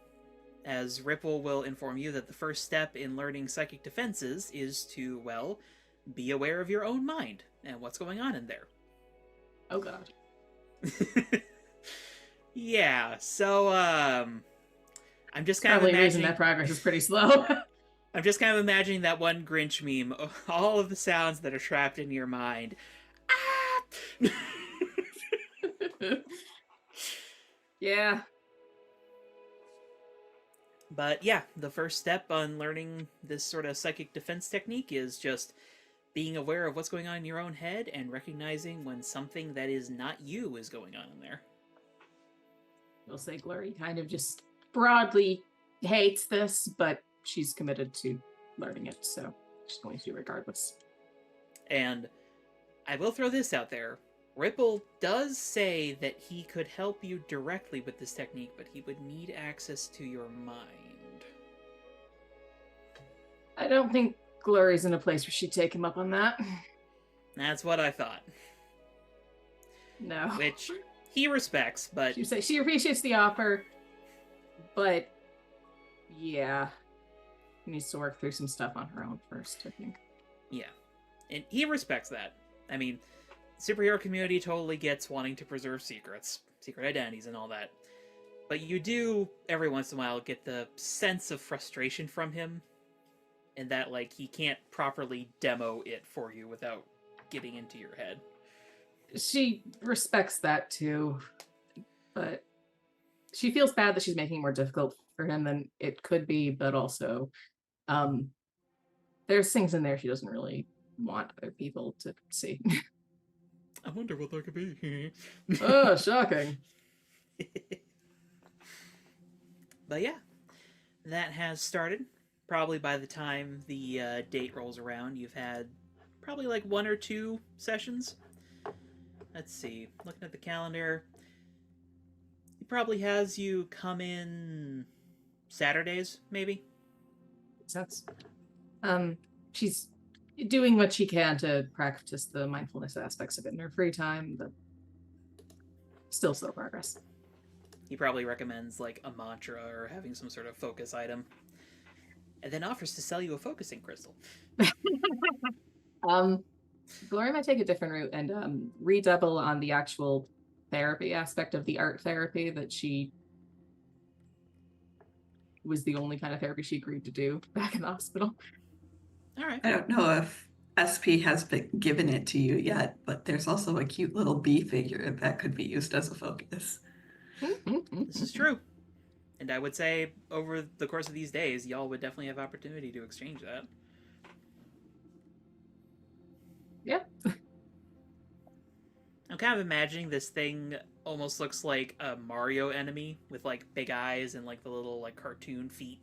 [SPEAKER 5] As Ripple will inform you that the first step in learning psychic defenses is to, well, be aware of your own mind and what's going on in there.
[SPEAKER 2] Oh god.
[SPEAKER 5] Yeah, so, I'm just kind
[SPEAKER 2] Probably
[SPEAKER 5] of
[SPEAKER 2] the reason
[SPEAKER 5] imagining...
[SPEAKER 2] that progress is pretty slow.
[SPEAKER 5] I'm just kind of imagining that one Grinch meme, all of the sounds that are trapped in your mind. Ah!
[SPEAKER 2] Yeah.
[SPEAKER 5] But yeah, the first step on learning this sort of psychic defense technique is just being aware of what's going on in your own head and recognizing when something that is not you is going on in there.
[SPEAKER 2] We'll say Glory kind of just broadly hates this, but she's committed to learning it, so she's going to do regardless.
[SPEAKER 5] And I will throw this out there. Ripple does say that he could help you directly with this technique, but he would need access to your mind.
[SPEAKER 2] I don't think Glory's in a place where she'd take him up on that.
[SPEAKER 5] That's what I thought.
[SPEAKER 2] No.
[SPEAKER 5] Which he respects, but...
[SPEAKER 2] She appreciates the offer, but yeah, needs to work through some stuff on her own first, I think.
[SPEAKER 5] Yeah. And he respects that. I mean, superhero community totally gets wanting to preserve secrets, secret identities and all that. But you do, every once in a while, get the sense of frustration from him, in that, like, he can't properly demo it for you without getting into your head.
[SPEAKER 2] She respects that too, but she feels bad that she's making it more difficult for him than it could be, but also there's things in there she doesn't really want other people to see.
[SPEAKER 5] I wonder what that could be.
[SPEAKER 2] Oh, shocking.
[SPEAKER 5] But yeah, that has started. Probably by the time the date rolls around, you've had probably like 1 or 2 sessions. Let's see, looking at the calendar, he probably has you come in Saturdays, maybe?
[SPEAKER 2] Makes sense. She's doing what she can to practice the mindfulness aspects of it in her free time, but still slow progress.
[SPEAKER 5] He probably recommends like a mantra or having some sort of focus item, and then offers to sell you a focusing crystal.
[SPEAKER 2] Gloria might take a different route and redouble on the actual therapy aspect of the art therapy that she was the only kind of therapy she agreed to do back in the hospital.
[SPEAKER 5] All right.
[SPEAKER 3] I don't know if SP has been given it to you yet, but there's also a cute little bee figure that could be used as a focus.
[SPEAKER 5] This is true. And I would say over the course of these days, y'all would definitely have opportunity to exchange that.
[SPEAKER 2] Yeah.
[SPEAKER 5] I'm kind of imagining this thing almost looks like a Mario enemy with like big eyes and like the little like cartoon feet.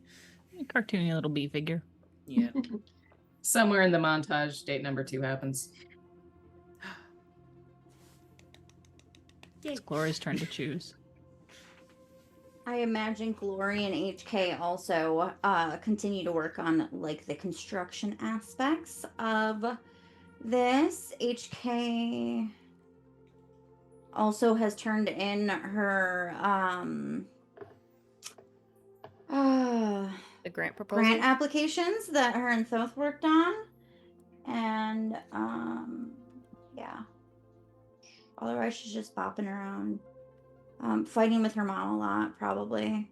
[SPEAKER 1] Cartoony little bee figure.
[SPEAKER 5] Yeah.
[SPEAKER 2] Somewhere in the montage, date number 2 happens.
[SPEAKER 1] It's Glory's turn to choose.
[SPEAKER 6] I imagine Glory and HK also continue to work on like the construction aspects of this. HK also has turned in her
[SPEAKER 4] The grant proposal.
[SPEAKER 6] grant applications that her and Thoth worked on, and yeah. Otherwise, she's just bopping around, fighting with her mom a lot, probably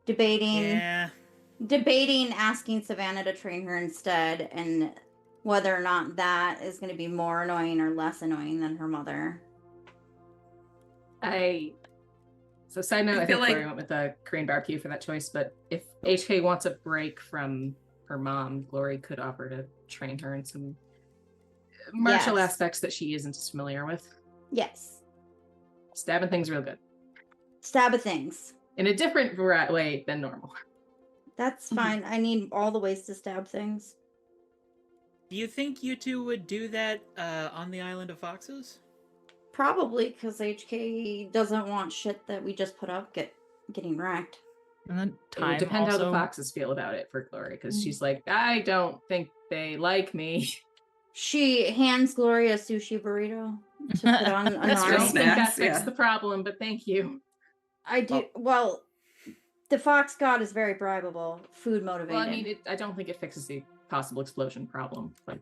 [SPEAKER 6] debating asking Savannah to train her instead, and whether or not that is going to be more annoying or less annoying than her mother.
[SPEAKER 2] So side note,
[SPEAKER 3] I
[SPEAKER 2] I
[SPEAKER 3] feel
[SPEAKER 2] think
[SPEAKER 3] like-
[SPEAKER 2] Gloria went with the Korean barbecue for that choice, but if HK wants a break from her mom, Glory could offer to train her in some martial
[SPEAKER 6] Yes.
[SPEAKER 2] aspects that she isn't as familiar with.
[SPEAKER 6] Yes.
[SPEAKER 2] Stabbing things real good.
[SPEAKER 6] Stab of things.
[SPEAKER 2] In a different way than normal.
[SPEAKER 6] That's fine. I need all the ways to stab things.
[SPEAKER 5] Do you think you two would do that on the Island of Foxes?
[SPEAKER 6] Probably because HK doesn't want shit that we just put up getting wrecked.
[SPEAKER 1] And then
[SPEAKER 2] It would
[SPEAKER 1] time
[SPEAKER 2] depend how the
[SPEAKER 1] also.
[SPEAKER 2] foxes feel about it for Glory, because she's like, I don't think they like me. Because she's like, I don't think they like me.
[SPEAKER 6] She hands Gloria a sushi burrito to put on a
[SPEAKER 2] I
[SPEAKER 3] That's
[SPEAKER 2] don't
[SPEAKER 3] real
[SPEAKER 6] nani.
[SPEAKER 2] think that
[SPEAKER 3] snacks,
[SPEAKER 2] fixed
[SPEAKER 3] yeah.
[SPEAKER 2] the problem, but thank you.
[SPEAKER 6] I do. Well, the fox god is very bribable, food motivated.
[SPEAKER 2] Well, I mean, I don't think it fixes the possible explosion problem. But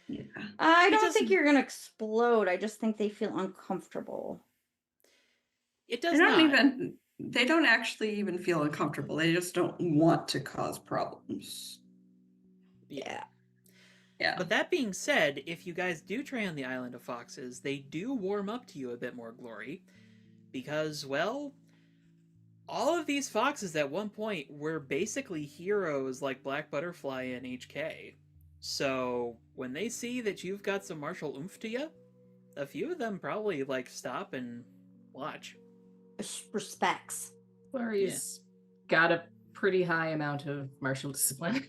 [SPEAKER 3] Yeah.
[SPEAKER 6] I
[SPEAKER 5] It
[SPEAKER 6] don't think
[SPEAKER 5] doesn't-
[SPEAKER 6] you're gonna explode. I just think they feel uncomfortable.
[SPEAKER 5] It
[SPEAKER 3] They
[SPEAKER 5] does
[SPEAKER 3] don't
[SPEAKER 5] not.
[SPEAKER 3] even. They don't actually even feel uncomfortable. They just don't want to cause problems.
[SPEAKER 6] Yeah.
[SPEAKER 3] Yeah.
[SPEAKER 5] But that being said, if you guys do try on the Island of Foxes, they do warm up to you a bit more, Glory. Because, well, all of these foxes at one point were basically heroes like Black Butterfly and HK. So when they see that you've got some martial oomph to you, a few of them probably like stop and watch.
[SPEAKER 6] Respects.
[SPEAKER 2] Glory's got a pretty high amount of martial discipline.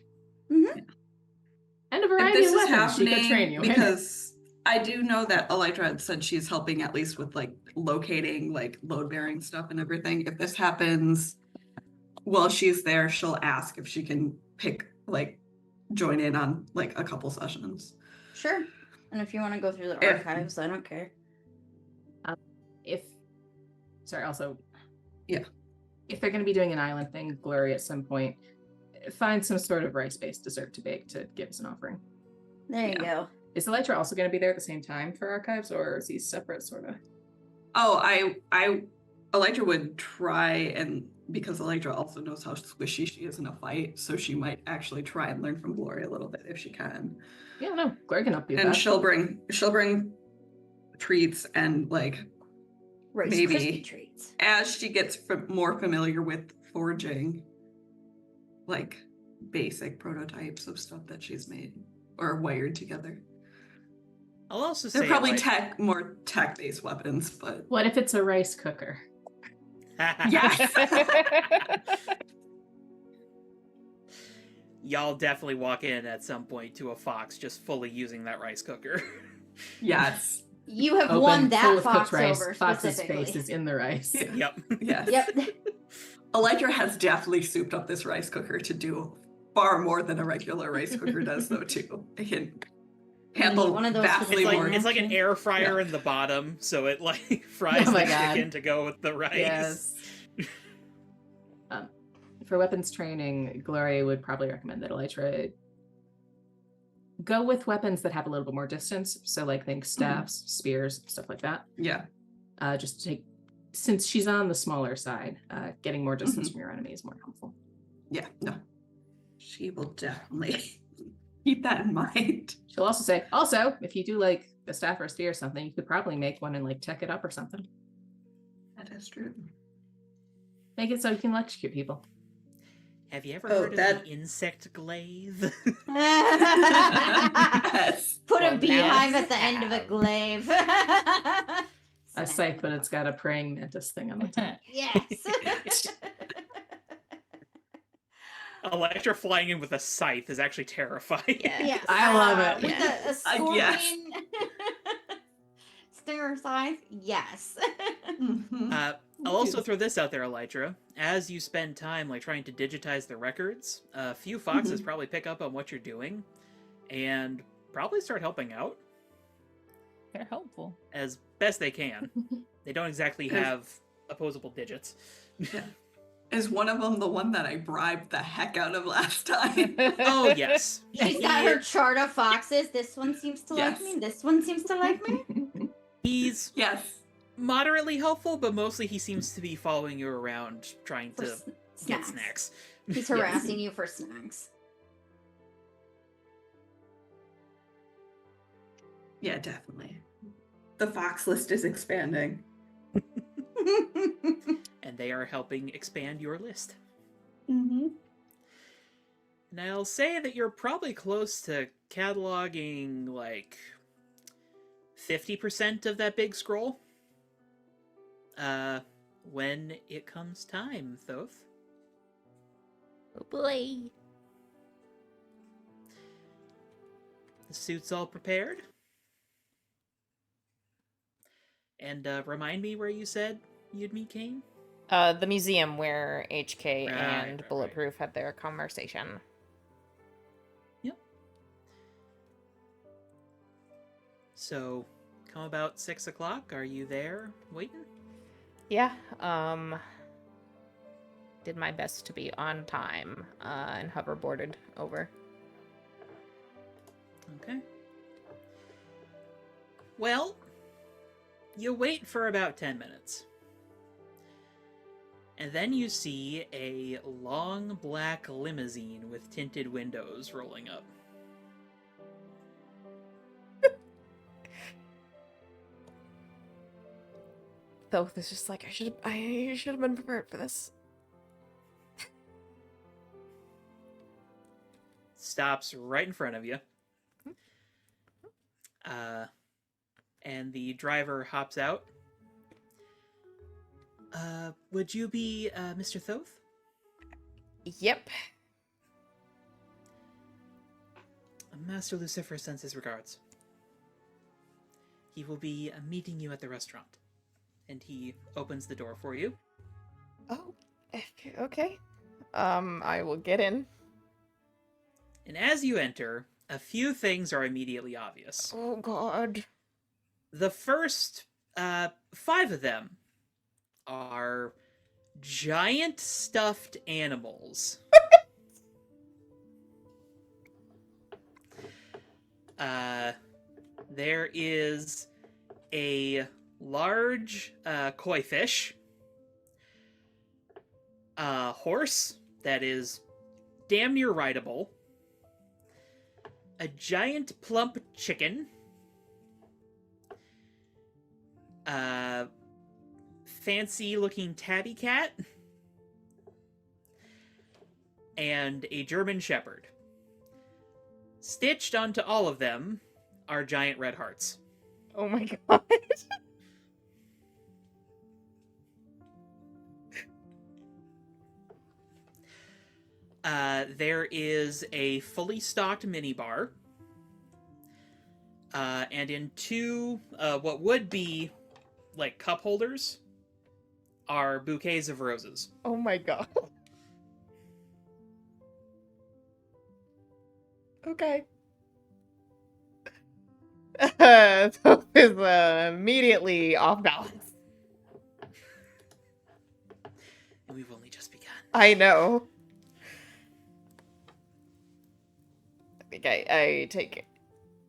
[SPEAKER 6] Mhm.
[SPEAKER 2] And a
[SPEAKER 3] If
[SPEAKER 2] variety
[SPEAKER 3] this
[SPEAKER 2] of
[SPEAKER 3] is
[SPEAKER 2] weapons she could train
[SPEAKER 3] happening,
[SPEAKER 2] you
[SPEAKER 3] because I do know that Elytra had said she's helping at least with like locating like load bearing stuff and everything. If this happens while she's there, she'll ask if she can join in on like a couple sessions.
[SPEAKER 6] Sure. And if you want to go through the
[SPEAKER 3] If-
[SPEAKER 6] archives, I don't care.
[SPEAKER 2] If they're going to be doing an island thing, Glory at some point, find some sort of rice-based dessert to bake to give as an offering.
[SPEAKER 6] There you
[SPEAKER 3] Yeah.
[SPEAKER 6] go.
[SPEAKER 2] Is Elytra also going to be there at the same time for archives, or is he separate, sort of?
[SPEAKER 3] Oh, Elytra would try, and because Elytra also knows how squishy she is in a fight, so she might actually try and learn from Glory a little bit if she can.
[SPEAKER 2] Yeah, no, Glory can help you with
[SPEAKER 3] And
[SPEAKER 2] that.
[SPEAKER 3] she'll bring treats and like
[SPEAKER 6] Rice
[SPEAKER 3] Maybe.
[SPEAKER 6] Krispie treats.
[SPEAKER 3] as she gets more familiar with forging, like basic prototypes of stuff that she's made or wired together.
[SPEAKER 5] I'll also
[SPEAKER 3] They're
[SPEAKER 5] say
[SPEAKER 3] probably
[SPEAKER 5] like,
[SPEAKER 3] more tech-based weapons, but
[SPEAKER 2] What if it's a rice cooker?
[SPEAKER 3] yes.
[SPEAKER 5] Y'all definitely walk in at some point to a fox just fully using that rice cooker.
[SPEAKER 3] Yes.
[SPEAKER 6] You have
[SPEAKER 2] Open,
[SPEAKER 6] won
[SPEAKER 2] full
[SPEAKER 6] that
[SPEAKER 2] of
[SPEAKER 6] fox
[SPEAKER 2] cooked rice.
[SPEAKER 6] over
[SPEAKER 2] Fox's
[SPEAKER 6] specifically.
[SPEAKER 2] face is in the rice.
[SPEAKER 5] Yep.
[SPEAKER 3] Yes.
[SPEAKER 6] Yep.
[SPEAKER 3] Elytra has definitely souped up this rice cooker to do far more than a regular rice cooker does, though, too. It can handle
[SPEAKER 6] one of those for the
[SPEAKER 3] vastly
[SPEAKER 5] It's
[SPEAKER 3] more.
[SPEAKER 5] like it's like an
[SPEAKER 6] Action.
[SPEAKER 5] air fryer in the bottom, so it like fries
[SPEAKER 2] Oh my
[SPEAKER 5] the
[SPEAKER 2] God.
[SPEAKER 5] chicken to go with the rice.
[SPEAKER 2] Yes. For weapons training, Gloria would probably recommend that Elytra go with weapons that have a little bit more distance. So, like, think staffs, spears, stuff like that.
[SPEAKER 3] Yeah.
[SPEAKER 2] Just to take, since she's on the smaller side, getting more distance
[SPEAKER 3] Mhm.
[SPEAKER 2] from your enemy is more helpful.
[SPEAKER 3] Yeah. No. She will definitely keep that in mind.
[SPEAKER 2] She'll also say, if you do like a staff or a spear or something, you could probably make one and like tech it up or something.
[SPEAKER 3] That is true.
[SPEAKER 2] Make it so you can electrocute people.
[SPEAKER 5] Have you ever
[SPEAKER 3] Oh,
[SPEAKER 5] heard of
[SPEAKER 3] that-
[SPEAKER 5] the insect glaive?
[SPEAKER 3] Yes.
[SPEAKER 6] Put a
[SPEAKER 5] Well,
[SPEAKER 6] beehive
[SPEAKER 5] now
[SPEAKER 6] at the end of a
[SPEAKER 5] have.
[SPEAKER 6] glaive.
[SPEAKER 2] A scythe, but it's got a praying mantis thing on the top.
[SPEAKER 6] Yes.
[SPEAKER 5] Electra flying in with a scythe is actually terrifying.
[SPEAKER 4] Yeah.
[SPEAKER 6] Yes.
[SPEAKER 2] I love it.
[SPEAKER 6] With a scorpion
[SPEAKER 3] Yes.
[SPEAKER 6] stinger scythe. Yes.
[SPEAKER 3] Mhm.
[SPEAKER 5] I'll also throw this out there, Elytra. As you spend time like trying to digitize the records, a few foxes probably pick up on what you're doing and probably start helping out
[SPEAKER 1] They're helpful.
[SPEAKER 5] as best they can. They don't exactly
[SPEAKER 3] Yes.
[SPEAKER 5] have opposable digits.
[SPEAKER 3] Yeah. Is one of them the one that I bribed the heck out of last time?
[SPEAKER 5] Oh, yes.
[SPEAKER 6] She's got her chart of foxes. This one seems to like
[SPEAKER 3] Yes.
[SPEAKER 6] me. This one seems to like me.
[SPEAKER 5] He's
[SPEAKER 3] Yes.
[SPEAKER 5] moderately helpful, but mostly he seems to be following you around trying
[SPEAKER 6] For
[SPEAKER 5] to get snacks.
[SPEAKER 6] He's harassing you for snacks.
[SPEAKER 3] Yeah, definitely. The fox list is expanding.
[SPEAKER 5] And they are helping expand your list.
[SPEAKER 3] Mm-hmm.
[SPEAKER 5] And I'll say that you're probably close to cataloging like 50% of that big scroll. When it comes time, Thoth.
[SPEAKER 4] Oh boy.
[SPEAKER 5] The suit's all prepared. And remind me where you said you'd meet Kane?
[SPEAKER 4] The museum where HK and
[SPEAKER 5] Right.
[SPEAKER 4] Bulletproof had their conversation.
[SPEAKER 5] Yep. So, come about 6 o'clock. Are you there waiting?
[SPEAKER 4] Yeah, did my best to be on time, and hoverboarded over.
[SPEAKER 5] Okay. Well, you wait for about 10 minutes. And then you see a long black limousine with tinted windows rolling up.
[SPEAKER 4] Thoth is just like, I should have been prepared for this.
[SPEAKER 5] Stops right in front of you. And the driver hops out. Would you be Mr. Thoth?
[SPEAKER 4] Yep.
[SPEAKER 5] Master Lucifer sends his regards. He will be meeting you at the restaurant. And he opens the door for you.
[SPEAKER 4] Oh, okay. I will get in.
[SPEAKER 5] And as you enter, a few things are immediately obvious.
[SPEAKER 4] Oh, God.
[SPEAKER 5] The first 5 of them are giant stuffed animals. There is a large koi fish, a horse that is damn near rideable, a giant plump chicken, fancy looking tabby cat, and a German shepherd. Stitched onto all of them are giant red hearts.
[SPEAKER 4] Oh my God.
[SPEAKER 5] There is a fully stocked minibar. And in 2, what would be like cup holders are bouquets of roses.
[SPEAKER 4] Oh my God. Okay. Thoth is immediately off balance.
[SPEAKER 5] And we've only just begun.
[SPEAKER 4] I know. I think I take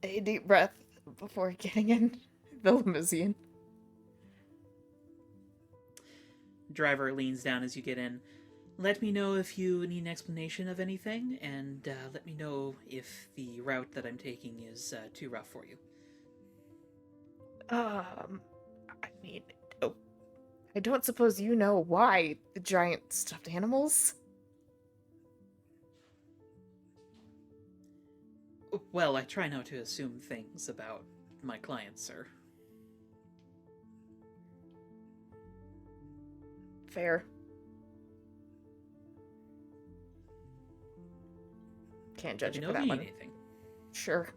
[SPEAKER 4] a deep breath before getting in the limousine.
[SPEAKER 5] Driver leans down as you get in. Let me know if you need an explanation of anything, and let me know if the route that I'm taking is too rough for you.
[SPEAKER 4] I mean, oh, I don't suppose you know why the giant stuffed animals?
[SPEAKER 5] Well, I try not to assume things about my clients, sir.
[SPEAKER 4] Fair. Can't judge you
[SPEAKER 5] Let
[SPEAKER 4] for
[SPEAKER 5] me know
[SPEAKER 4] that
[SPEAKER 5] if you
[SPEAKER 4] one.
[SPEAKER 5] need anything.
[SPEAKER 4] Sure.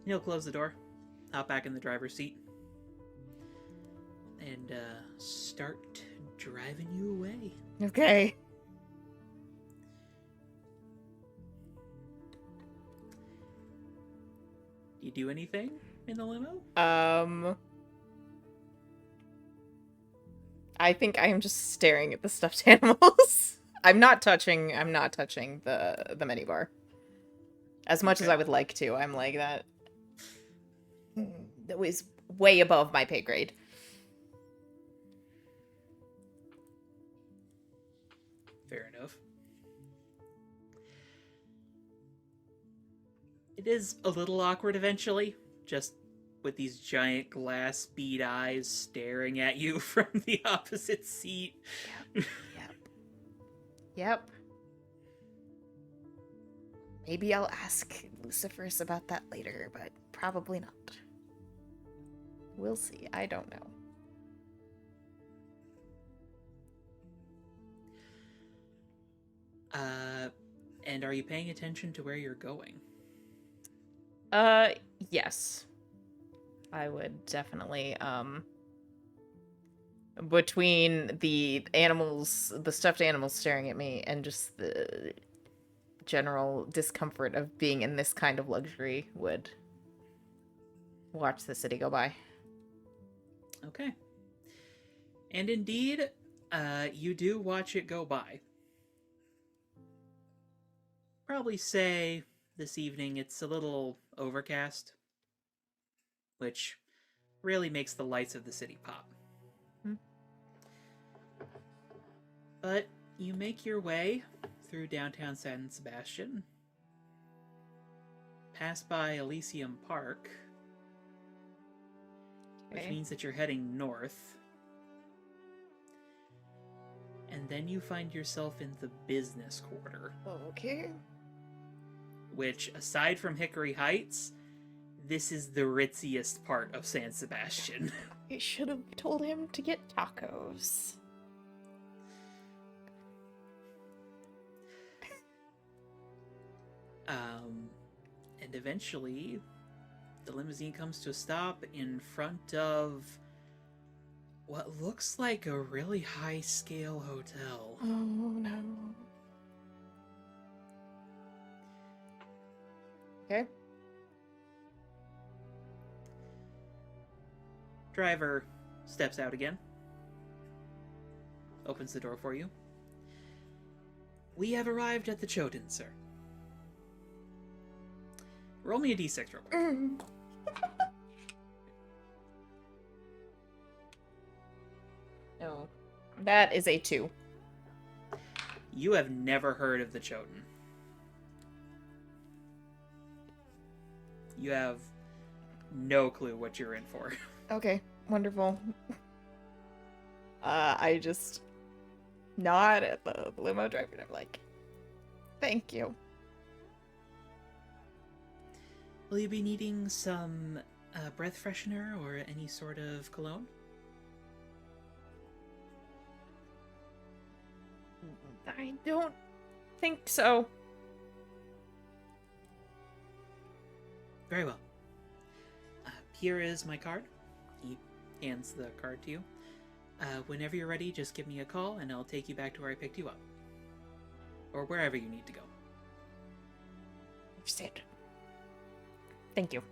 [SPEAKER 5] He'll close the door, hop back in the driver's seat, and start driving you away.
[SPEAKER 4] Okay.
[SPEAKER 5] Do you do anything in the limo?
[SPEAKER 4] I think I am just staring at the stuffed animals. I'm not touching the minibar. As much as
[SPEAKER 5] Okay.
[SPEAKER 4] I would like to. I'm like that. That was way above my pay grade.
[SPEAKER 5] Fair enough. It is a little awkward eventually, just with these giant glass bead eyes staring at you from the opposite seat.
[SPEAKER 4] Yep. Maybe I'll ask Luciferus about that later, but probably not. We'll see. I don't know.
[SPEAKER 5] And are you paying attention to where you're going?
[SPEAKER 4] Yes. I would definitely, between the animals, the stuffed animals staring at me, and just the general discomfort of being in this kind of luxury, would watch the city go by.
[SPEAKER 5] Okay. And indeed, you do watch it go by. Probably say this evening it's a little overcast, which really makes the lights of the city pop. But you make your way through downtown San Sebastian, pass by Elysium Park, which means that you're heading north, and then you find yourself in the business quarter.
[SPEAKER 4] Okay.
[SPEAKER 5] Which, aside from Hickory Heights, this is the ritziest part of San Sebastian.
[SPEAKER 4] I should have told him to get tacos.
[SPEAKER 5] And eventually, the limousine comes to a stop in front of what looks like a really high-scale hotel.
[SPEAKER 4] Oh no. Okay.
[SPEAKER 5] Driver steps out again. Opens the door for you. We have arrived at the Choden, sir. Roll me a d6 real quick.
[SPEAKER 4] No. That is a 2.
[SPEAKER 5] You have never heard of the Choden. You have no clue what you're in for.
[SPEAKER 4] Okay, wonderful. I just nod at the limo driver and I'm like, thank you.
[SPEAKER 5] Will you be needing some breath freshener or any sort of cologne?
[SPEAKER 4] I don't think so.
[SPEAKER 5] Very well. Here is my card. He hands the card to you. Whenever you're ready, just give me a call and I'll take you back to where I picked you up. Or wherever you need to go.
[SPEAKER 4] Understand. Thank you.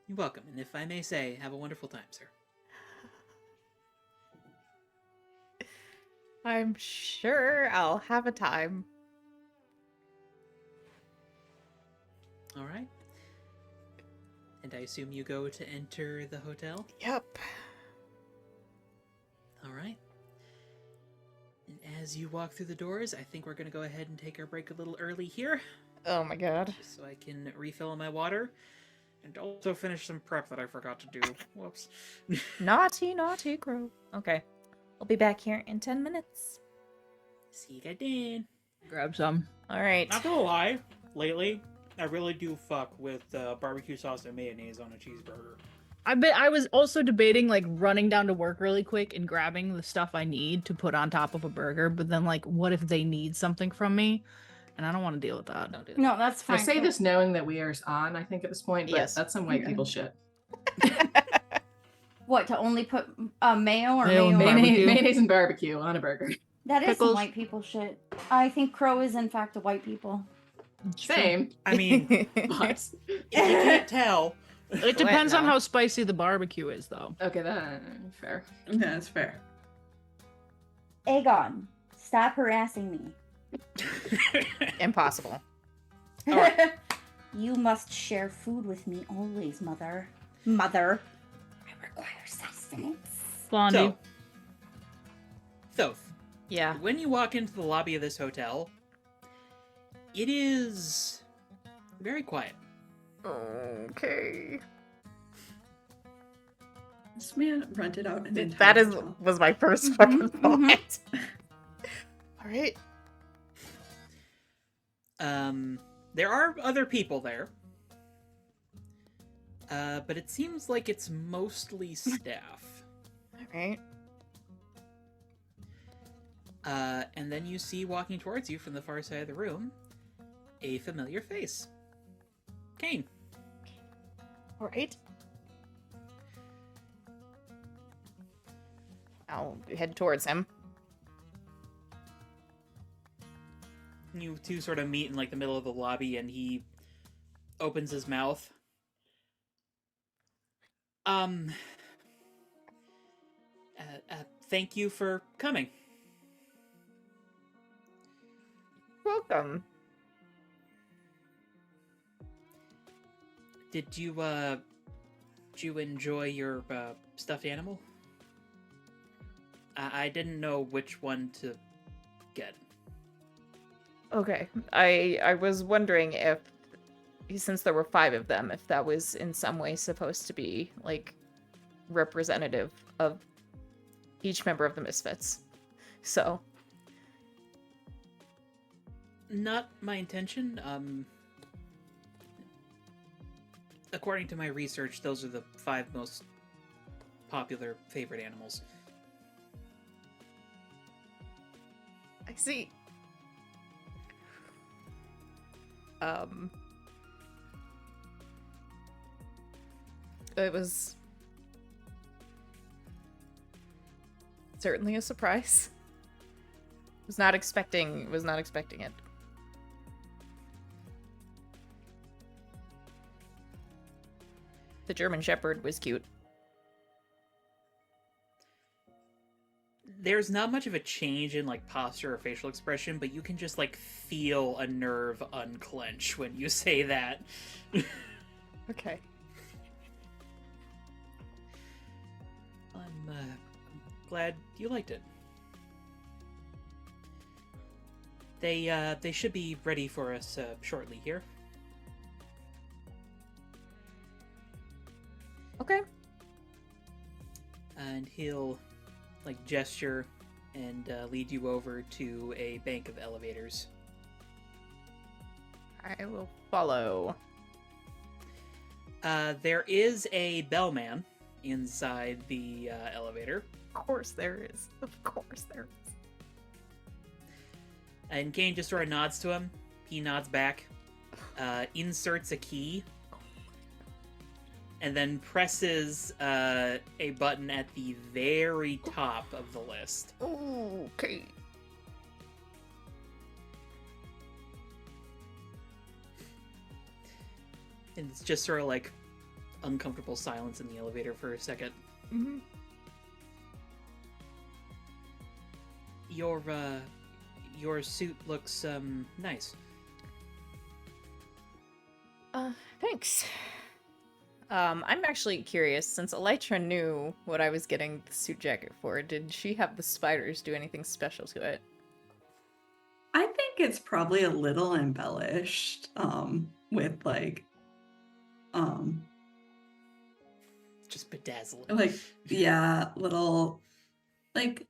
[SPEAKER 5] You're welcome, and if I may say, have a wonderful time, sir.
[SPEAKER 4] I'm sure I'll have a time.
[SPEAKER 5] All right. And I assume you go to enter the hotel?
[SPEAKER 4] Yep.
[SPEAKER 5] All right. And as you walk through the doors, I think we're going to go ahead and take our break a little early here.
[SPEAKER 4] Oh my god.
[SPEAKER 5] Just so I can refill my water. And also finish some prep that I forgot to do. Whoops.
[SPEAKER 4] Naughty, naughty crow. Okay. I'll be back here in 10 minutes.
[SPEAKER 5] See you guys then.
[SPEAKER 1] Grab some.
[SPEAKER 4] Alright.
[SPEAKER 5] Not gonna lie, lately, I really do fuck with barbecue sauce and mayonnaise on a cheeseburger.
[SPEAKER 1] I was also debating like running down to work really quick and grabbing the stuff I need to put on top of a burger, but then like what if they need something from me? And I don't want to deal with that.
[SPEAKER 4] Don't do that.
[SPEAKER 6] No, that's
[SPEAKER 2] I
[SPEAKER 6] fine.
[SPEAKER 2] say this knowing that we are on, I think, at this point, but
[SPEAKER 4] Yes.
[SPEAKER 2] that's some white
[SPEAKER 6] Okay.
[SPEAKER 2] people shit.
[SPEAKER 6] What, to only put mayo or
[SPEAKER 1] Mayo
[SPEAKER 6] mayo?
[SPEAKER 1] and barbecue.
[SPEAKER 2] Mayonnaise and barbecue on a burger.
[SPEAKER 6] That is some
[SPEAKER 1] Pickles.
[SPEAKER 6] white people shit. I think crow is in fact a white people.
[SPEAKER 2] Same,
[SPEAKER 5] I mean,
[SPEAKER 2] but
[SPEAKER 5] if you can't tell.
[SPEAKER 1] It depends on
[SPEAKER 4] now.
[SPEAKER 1] how spicy the barbecue is, though.
[SPEAKER 2] okay, that fair.
[SPEAKER 3] Yeah, that's fair.
[SPEAKER 6] Aegon, stop harassing me.
[SPEAKER 4] Impossible.
[SPEAKER 5] Alright.
[SPEAKER 6] You must share food with me always, mother. Mother. I require sustenance.
[SPEAKER 1] Blondie.
[SPEAKER 5] So,
[SPEAKER 4] Yeah.
[SPEAKER 5] when you walk into the lobby of this hotel, it is very quiet.
[SPEAKER 4] Okay.
[SPEAKER 3] This man rented out an entire
[SPEAKER 4] That is
[SPEAKER 3] hotel.
[SPEAKER 4] was my first fucking
[SPEAKER 6] mhm.
[SPEAKER 4] thought. Alright.
[SPEAKER 5] There are other people there. But it seems like it's mostly staff.
[SPEAKER 4] Alright.
[SPEAKER 5] And then you see walking towards you from the far side of the room a familiar face. Kane.
[SPEAKER 4] Alright. I'll head towards him.
[SPEAKER 5] You two sort of meet in like the middle of the lobby, and he opens his mouth. Thank you for coming.
[SPEAKER 4] Welcome.
[SPEAKER 5] Did you enjoy your stuffed animal? I didn't know which one to get.
[SPEAKER 4] Okay. I was wondering if, since there were 5 of them, if that was in some way supposed to be, like, representative of each member of the Misfits. So.
[SPEAKER 5] Not my intention. According to my research, those are the 5 most popular favorite animals.
[SPEAKER 4] I see. It was certainly a surprise. Was not expecting it. The German Shepherd was cute.
[SPEAKER 5] There's not much of a change in like posture or facial expression, but you can just like feel a nerve unclench when you say that.
[SPEAKER 4] Okay.
[SPEAKER 5] I'm glad you liked it. They should be ready for us shortly here.
[SPEAKER 4] Okay.
[SPEAKER 5] And he'll like gesture and lead you over to a bank of elevators.
[SPEAKER 4] I will follow.
[SPEAKER 5] There is a bellman inside the elevator.
[SPEAKER 4] Of course there is. Of course there is.
[SPEAKER 5] And Kane just sort of nods to him. He nods back, inserts a key, and then presses a button at the very top of the list.
[SPEAKER 4] Okay.
[SPEAKER 5] And it's just sort of like uncomfortable silence in the elevator for a second.
[SPEAKER 4] Mm-hmm.
[SPEAKER 5] Your suit looks nice.
[SPEAKER 4] Thanks. I'm actually curious, since Elytra knew what I was getting the suit jacket for, did she have the spiders do anything special to it?
[SPEAKER 3] I think it's probably a little embellished with like
[SPEAKER 5] Just bedazzling.
[SPEAKER 3] like yeah, little like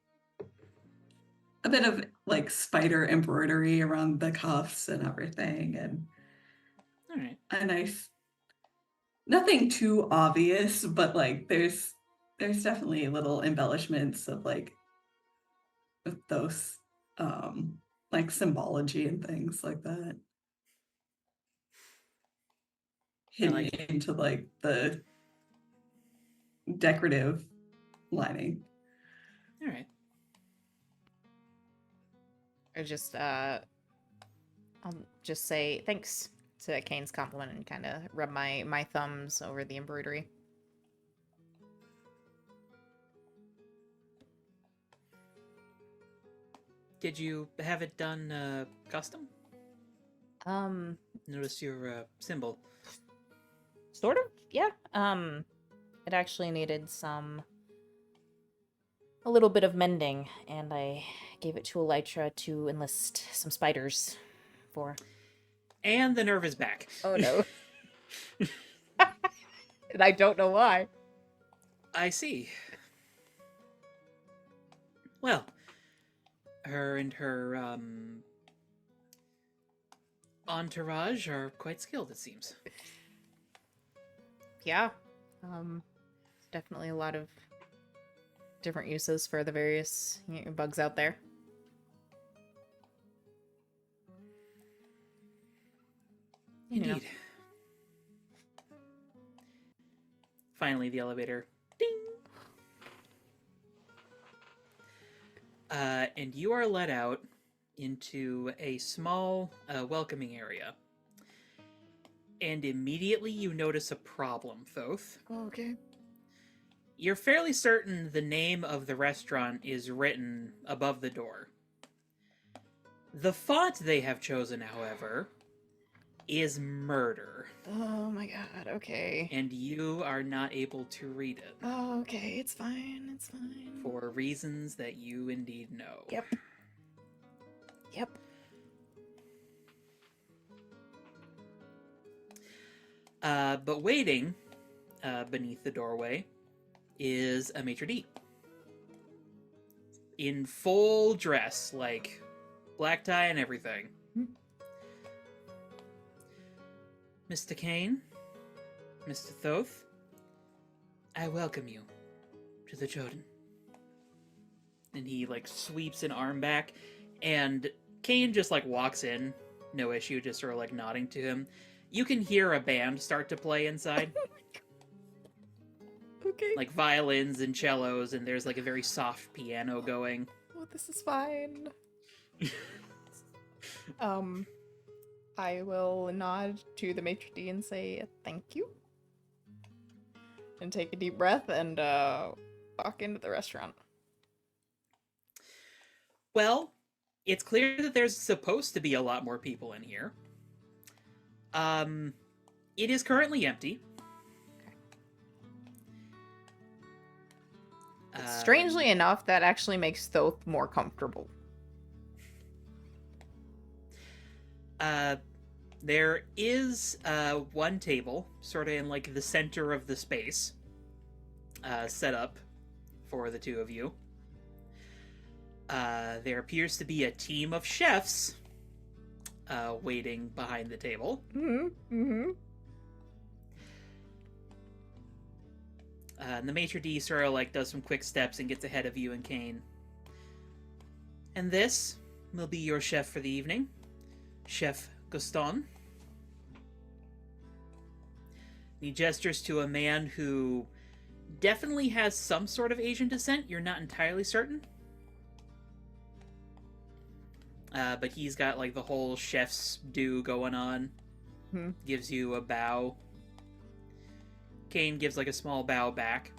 [SPEAKER 3] a bit of like spider embroidery around the cuffs and everything, and
[SPEAKER 5] All right.
[SPEAKER 3] a nice, nothing too obvious, but like there's definitely little embellishments of like with those like symbology and things like that hidden into like the decorative lining.
[SPEAKER 5] All right.
[SPEAKER 4] I'll just say thanks to Kane's compliment and kind of rub my thumbs over the embroidery.
[SPEAKER 5] Did you have it done custom? Notice your symbol.
[SPEAKER 4] Sort of, yeah. It actually needed a little bit of mending, and I gave it to Elytra to enlist some spiders for.
[SPEAKER 5] And the nerve is back.
[SPEAKER 4] Oh no. And I don't know why.
[SPEAKER 5] I see. Well, her and her entourage are quite skilled, it seems.
[SPEAKER 4] Yeah. Definitely a lot of different uses for the various bugs out there.
[SPEAKER 5] Indeed.
[SPEAKER 4] You know.
[SPEAKER 5] Finally, the elevator. Ding! And you are let out into a small, welcoming area. And immediately you notice a problem, Thoth.
[SPEAKER 4] Okay.
[SPEAKER 5] You're fairly certain the name of the restaurant is written above the door. The font they have chosen, however, is murder.
[SPEAKER 4] Oh my god, okay.
[SPEAKER 5] And you are not able to read it.
[SPEAKER 4] Oh, okay, it's fine, it's fine.
[SPEAKER 5] For reasons that you indeed know.
[SPEAKER 4] Yep. Yep.
[SPEAKER 5] But waiting beneath the doorway is a maitre d' in full dress, like black tie and everything. Mr. Kane, Mr. Thoth, I welcome you to the Jordan. And he like sweeps an arm back, and Kane just like walks in, no issue, just sort of like nodding to him. You can hear a band start to play inside.
[SPEAKER 4] Okay.
[SPEAKER 5] Like violins and cellos, and there's like a very soft piano going.
[SPEAKER 4] Oh, this is fine. I will nod to the maitre d' and say thank you. And take a deep breath and walk into the restaurant.
[SPEAKER 5] Well, it's clear that there's supposed to be a lot more people in here. It is currently empty.
[SPEAKER 4] Strangely enough, that actually makes Thoth more comfortable.
[SPEAKER 5] There is one table, sort of in like the center of the space, set up for the two of you. There appears to be a team of chefs waiting behind the table. And the maitre d' sort of like does some quick steps and gets ahead of you and Kane. And this will be your chef for the evening, Chef Gaston. He gestures to a man who definitely has some sort of Asian descent. You're not entirely certain. But he's got like the whole chef's do going on. Gives you a bow. Kane gives like a small bow back.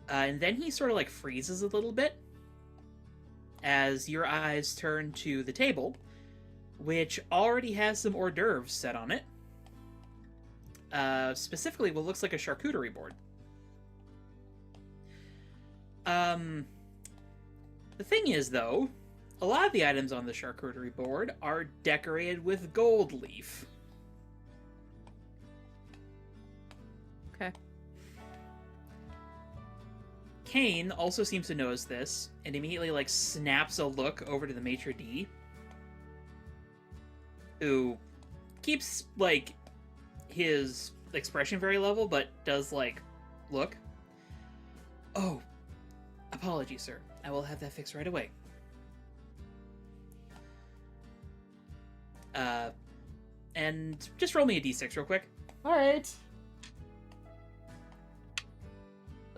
[SPEAKER 5] And then he sort of like freezes a little bit as your eyes turn to the table, which already has some hors d'oeuvres set on it. Specifically what looks like a charcuterie board. The thing is, though, a lot of the items on the charcuterie board are decorated with gold leaf.
[SPEAKER 1] Okay.
[SPEAKER 5] Kane also seems to notice this and immediately like snaps a look over to the maitre d', who keeps like his expression very level, but does like look. Oh, apologies, sir. I will have that fixed right away. And just roll me a d6 real quick.
[SPEAKER 4] All right.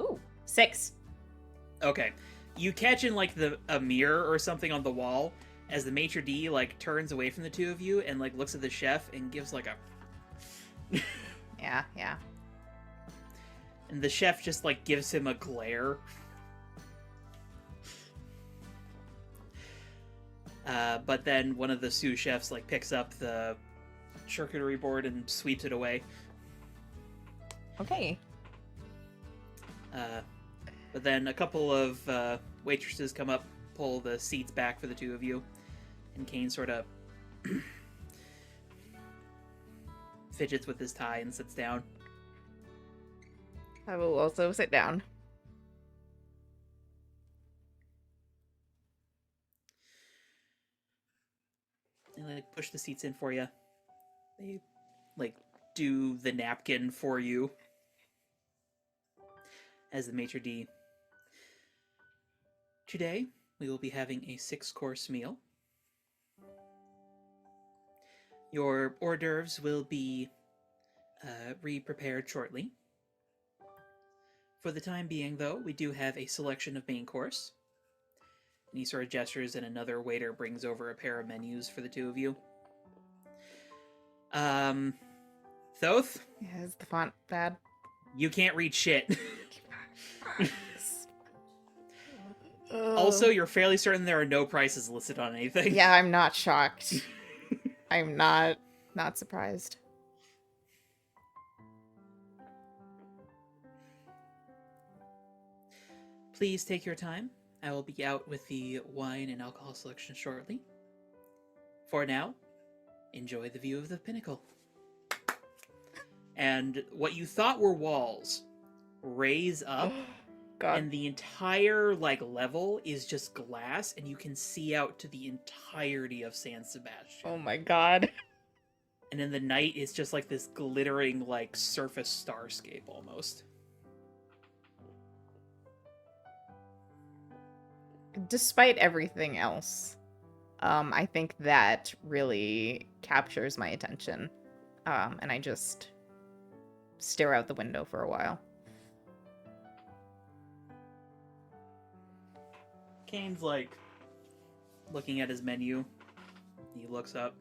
[SPEAKER 4] Ooh, 6.
[SPEAKER 5] Okay. You catch in like a mirror or something on the wall as the maitre d' like turns away from the two of you and like looks at the chef and gives like a
[SPEAKER 4] Yeah.
[SPEAKER 5] and the chef just like gives him a glare. But then one of the sous chefs like picks up the charcuterie board and sweeps it away.
[SPEAKER 4] Okay.
[SPEAKER 5] But then a couple of waitresses come up, pull the seats back for the two of you, and Kane sort of fidgets with his tie and sits down.
[SPEAKER 4] I will also sit down.
[SPEAKER 5] They like push the seats in for you. They like do the napkin for you as the maitre d'. Today we will be having a 6-course meal. Your hors d'oeuvres will be re-prepared shortly. For the time being, though, we do have a selection of main course. And he sort of gestures, and another waiter brings over a pair of menus for the two of you. Thoth?
[SPEAKER 4] Yeah, is the font bad?
[SPEAKER 5] You can't read shit. Also, you're fairly certain there are no prices listed on anything.
[SPEAKER 4] Yeah, I'm not shocked. I'm not surprised.
[SPEAKER 5] Please take your time. I will be out with the wine and alcohol selection shortly. For now, enjoy the view of the pinnacle. And what you thought were walls raise up,
[SPEAKER 4] God.
[SPEAKER 5] and the entire level is just glass, and you can see out to the entirety of San Sebastián.
[SPEAKER 4] Oh my god.
[SPEAKER 5] And in the night, it's just like this glittering surface starscape almost.
[SPEAKER 4] Despite everything else, I think that really captures my attention. And I just stare out the window for a while.
[SPEAKER 5] Kane's looking at his menu. He looks up.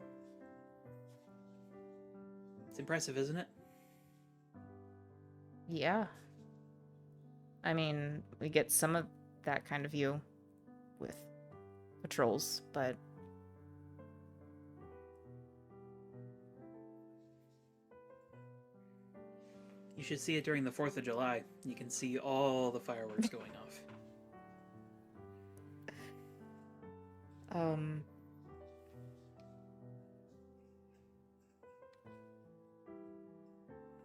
[SPEAKER 5] It's impressive, isn't it?
[SPEAKER 4] Yeah. I mean, we get some of that kind of view with patrols, but
[SPEAKER 5] You should see it during the 4th of July. You can see all the fireworks going off.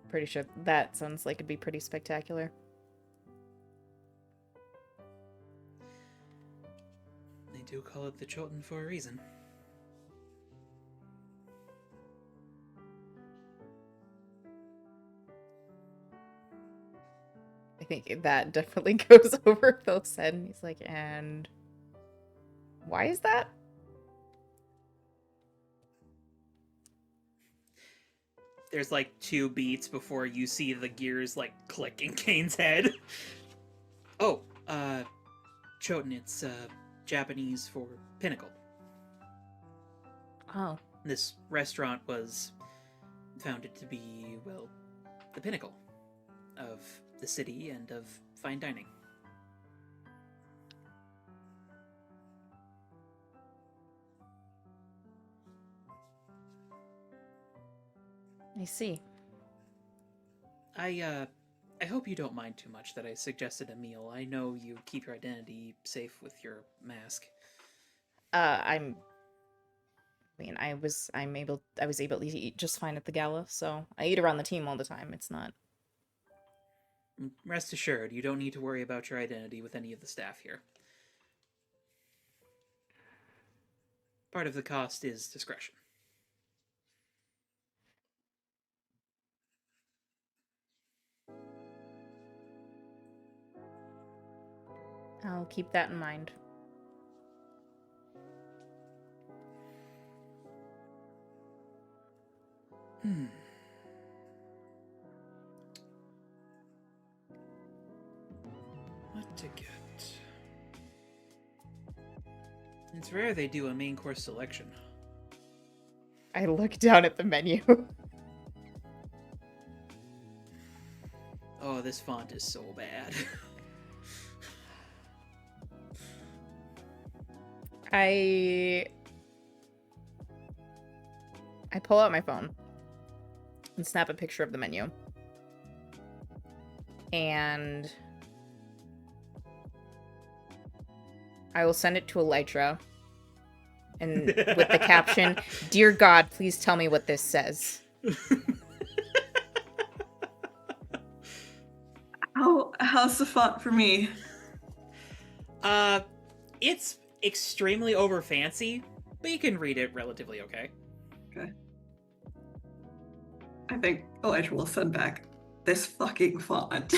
[SPEAKER 4] Pretty sure that sounds like it'd be pretty spectacular.
[SPEAKER 5] They do call it the Chilton for a reason.
[SPEAKER 4] I think that definitely goes over Phil's head, and he's like, and why is that?
[SPEAKER 5] There's 2 beats before you see the gears click in Kane's head. Oh, Choten, it's Japanese for pinnacle.
[SPEAKER 4] Oh.
[SPEAKER 5] This restaurant was founded to be, well, the pinnacle of the city and of fine dining.
[SPEAKER 4] I see.
[SPEAKER 5] I hope you don't mind too much that I suggested a meal. I know you keep your identity safe with your mask.
[SPEAKER 4] I was able to eat just fine at the gala, so I eat around the team all the time. It's not.
[SPEAKER 5] Rest assured, you don't need to worry about your identity with any of the staff here. Part of the cost is discretion.
[SPEAKER 4] I'll keep that in mind.
[SPEAKER 5] What to get? It's rare they do a main course selection.
[SPEAKER 4] I look down at the menu.
[SPEAKER 5] Oh, this font is so bad.
[SPEAKER 4] I pull out my phone and snap a picture of the menu. And I will send it to Elytra. And with the caption, "Dear God, please tell me what this says."
[SPEAKER 3] How's the font for me?
[SPEAKER 5] It's extremely over fancy, but you can read it relatively okay.
[SPEAKER 3] Okay. I think Elijah will send back this fucking font,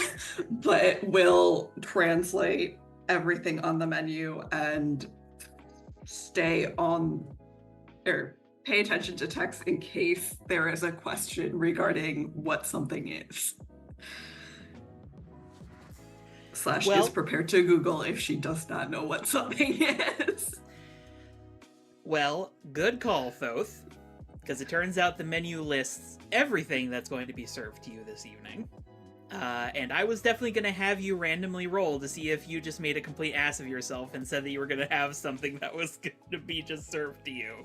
[SPEAKER 3] but will translate everything on the menu and stay on or pay attention to text in case there is a question regarding what something is. Slash
[SPEAKER 5] Well-
[SPEAKER 3] is prepared to Google if she does not know what something is.
[SPEAKER 5] Well, good call, Thoth. Because it turns out the menu lists everything that's going to be served to you this evening. And I was definitely going to have you randomly roll to see if you just made a complete ass of yourself and said that you were going to have something that was going to be just served to you.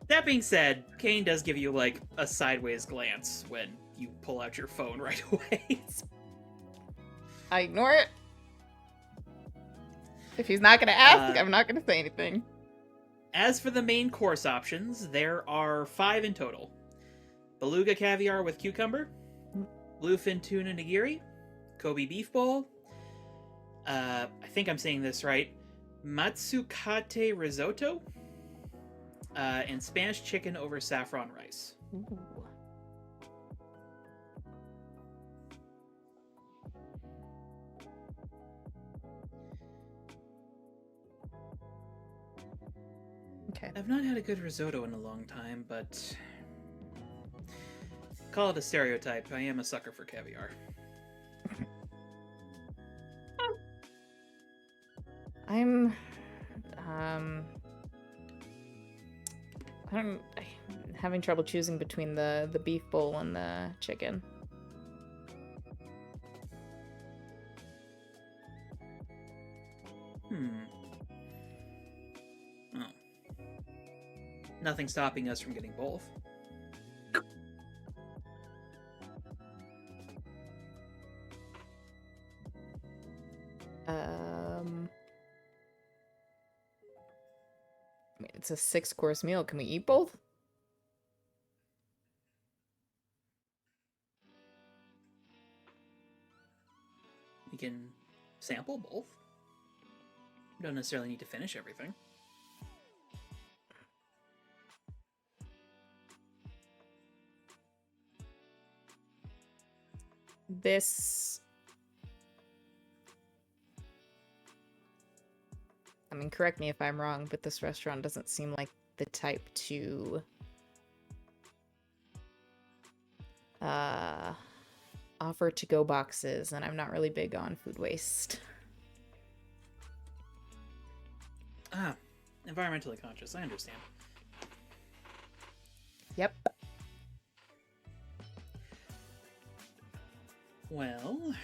[SPEAKER 5] That being said, Kane does give you, like, a sideways glance when you pull out your phone right away.
[SPEAKER 4] I ignore it. If he's not gonna ask, I'm not gonna say anything.
[SPEAKER 5] As for the main course options, there are 5 in total. Beluga caviar with cucumber, bluefin tuna nigiri, Kobe beef bowl, I think I'm saying this right, matsukate risotto, and Spanish chicken over saffron rice.
[SPEAKER 4] Ooh. Okay.
[SPEAKER 5] I've not had a good risotto in a long time, but call it a stereotype. I am a sucker for caviar.
[SPEAKER 4] I'm having trouble choosing between the beef bowl and the chicken.
[SPEAKER 5] Oh. Nothing stopping us from getting both.
[SPEAKER 4] I mean, it's a 6-course meal. Can we eat both?
[SPEAKER 5] We can sample both. You don't necessarily need to finish everything.
[SPEAKER 4] This... I mean, correct me if I'm wrong, but this restaurant doesn't seem like the type to offer to-go boxes, and I'm not really big on food waste.
[SPEAKER 5] Ah, environmentally conscious, I understand.
[SPEAKER 4] Yep.
[SPEAKER 5] Well...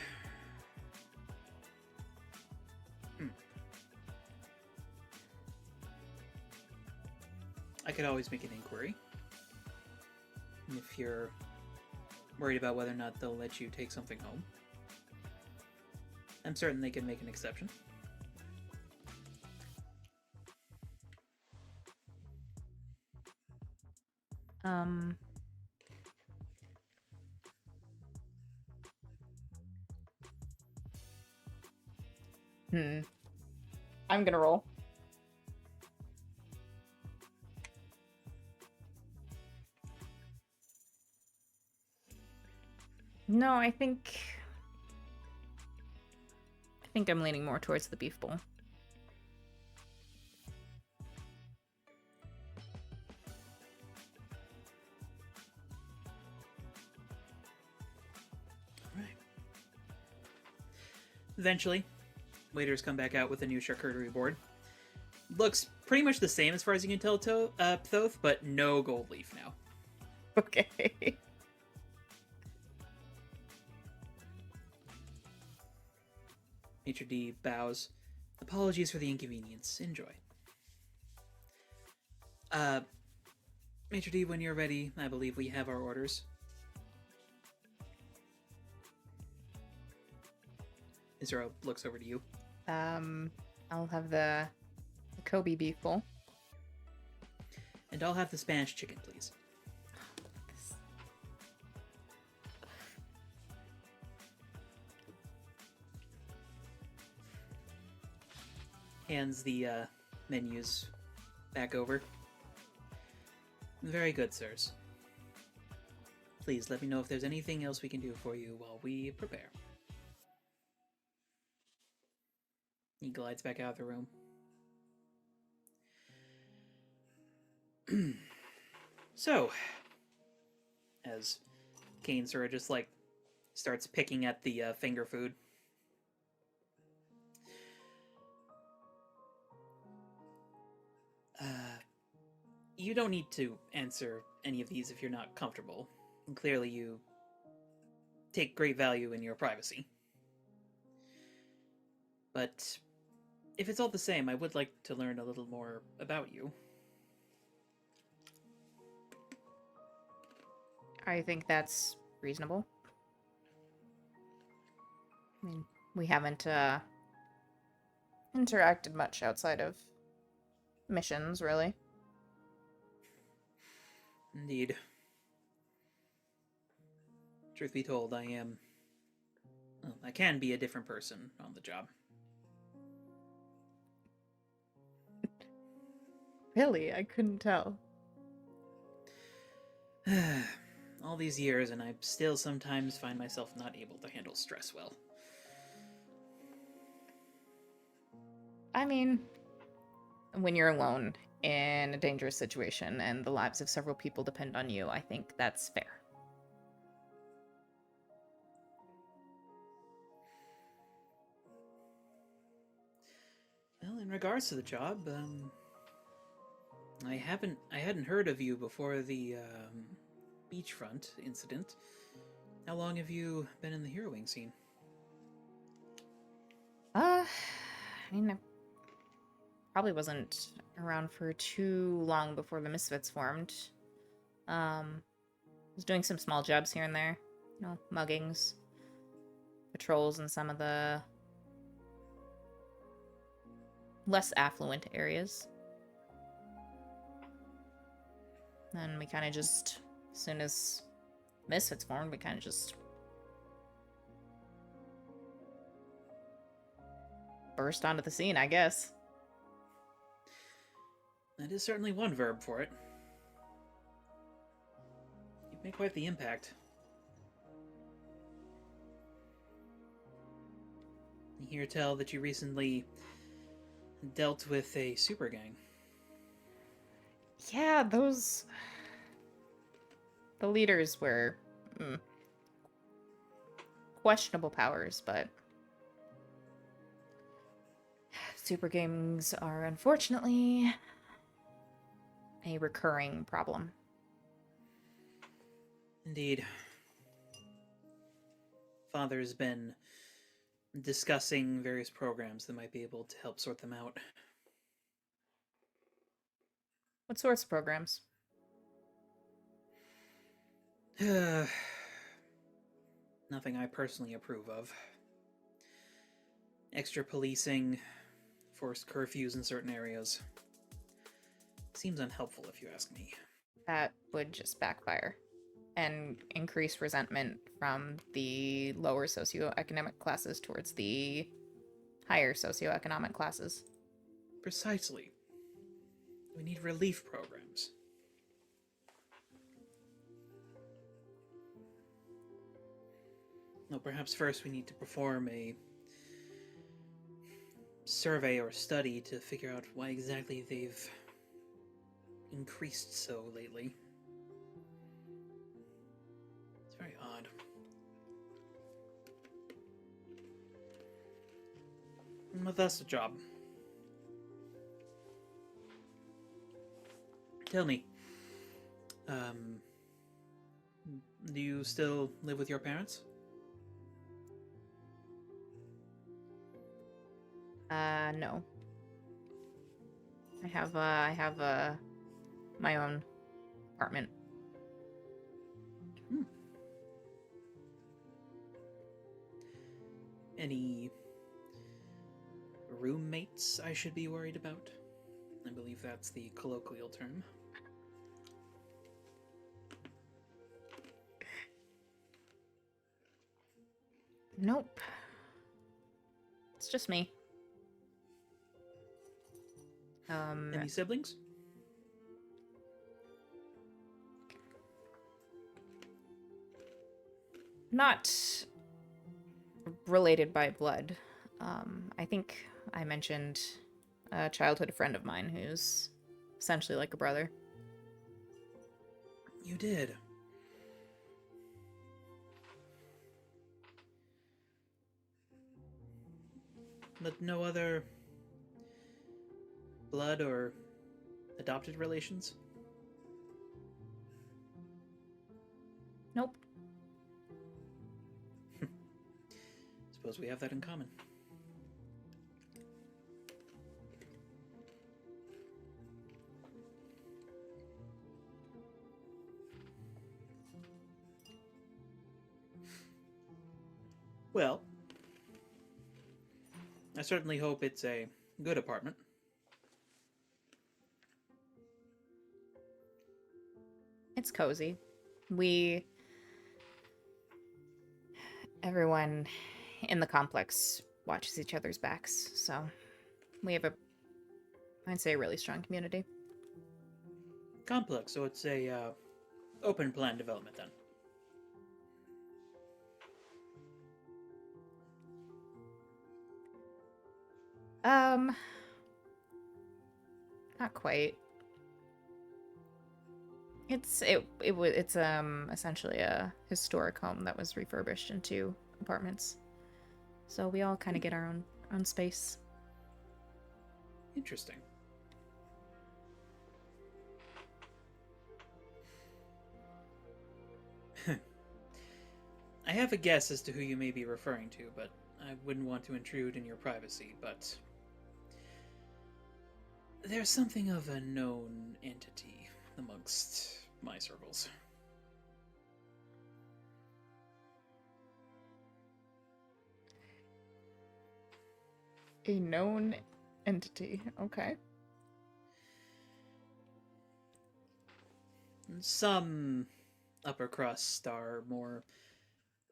[SPEAKER 5] I could always make an inquiry. And if you're worried about whether or not they'll let you take something home, I'm certain they can make an exception.
[SPEAKER 4] I'm gonna roll. No, I think I'm leaning more towards the beef bowl.
[SPEAKER 5] Right. Eventually, waiters come back out with a new charcuterie board. Looks pretty much the same as far as you can tell, Thoth, but no gold leaf now.
[SPEAKER 4] Okay.
[SPEAKER 5] Maitre D bows. Apologies for the inconvenience. Enjoy. Maitre D, when you're ready, I believe we have our orders. Isra looks over to you.
[SPEAKER 4] I'll have the Kobe beef bowl.
[SPEAKER 5] And I'll have the Spanish chicken, please. Hands the menus back over. Very good, sirs. Please let me know if there's anything else we can do for you while we prepare. He glides back out of the room. So, as Kane sort of just like Starts picking at the finger food. You don't need to answer any of these if you're not comfortable. And clearly you take great value in your privacy. But if it's all the same, I would like to learn a little more about you.
[SPEAKER 4] I think that's reasonable. I mean, we haven't interacted much outside of missions, really.
[SPEAKER 5] Indeed. Truth be told, I can be a different person on the job.
[SPEAKER 4] Really? I couldn't tell.
[SPEAKER 5] All these years, and I still sometimes find myself not able to handle stress well.
[SPEAKER 4] I mean, when you're alone in a dangerous situation and the lives of several people depend on you, I think that's fair.
[SPEAKER 5] Well, in regards to the job, I hadn't heard of you before the beachfront incident. How long have you been in the heroing scene?
[SPEAKER 4] I mean, I probably wasn't around for too long before the Misfits formed. Was doing some small jobs here and there, you know, muggings, patrols in some of the less affluent areas. And we kind of just, as soon as Misfits formed, we kind of just burst onto the scene, I guess.
[SPEAKER 5] That is certainly one verb for it. You've made quite the impact. I hear tell that you recently dealt with a super gang.
[SPEAKER 4] Yeah, the leaders were questionable powers, but super gangs are unfortunately a recurring problem.
[SPEAKER 5] Indeed. Father's been discussing various programs that might be able to help sort them out.
[SPEAKER 4] What sorts of programs?
[SPEAKER 5] Nothing I personally approve of. Extra policing, forced curfews in certain areas. Seems unhelpful if you ask me.
[SPEAKER 4] That would just backfire and increase resentment from the lower socioeconomic classes towards the higher socioeconomic classes.
[SPEAKER 5] Precisely. We need relief programs. Well, perhaps first we need to perform a survey or study to figure out why exactly they've increased so lately. It's very odd. But that's the job. Tell me, do you still live with your parents?
[SPEAKER 4] No. I have my own apartment.
[SPEAKER 5] Any roommates I should be worried about? I believe that's the colloquial term.
[SPEAKER 4] Nope. It's just me.
[SPEAKER 5] Any siblings?
[SPEAKER 4] Not related by blood. I think I mentioned a childhood friend of mine who's essentially like a brother.
[SPEAKER 5] You did. But no other blood or adopted relations?
[SPEAKER 1] Nope.
[SPEAKER 5] Suppose we have that in common. Well, I certainly hope it's a good apartment.
[SPEAKER 4] It's cozy. Everyone in the complex watches each other's backs, so we have I'd say, a really strong community.
[SPEAKER 5] Complex, so it's a open plan development then.
[SPEAKER 4] Not quite. It's essentially a historic home that was refurbished into apartments. So we all kind of get our own space.
[SPEAKER 5] Interesting. I have a guess as to who you may be referring to, but I wouldn't want to intrude in your privacy, but there's something of a known entity amongst my circles.
[SPEAKER 4] A known entity. Okay.
[SPEAKER 5] Some upper crust are more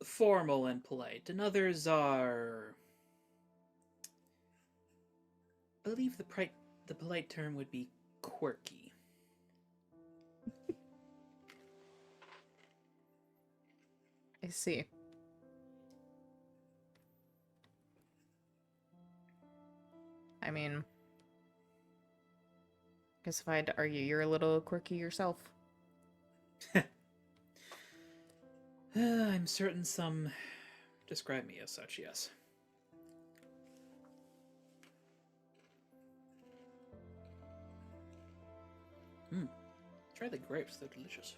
[SPEAKER 5] formal and polite, and others are... I believe the polite term would be quirky.
[SPEAKER 4] I see. I mean, guess if I had to argue, you're a little quirky yourself.
[SPEAKER 5] I'm certain some describe me as such, yes. Try the grapes, they're delicious.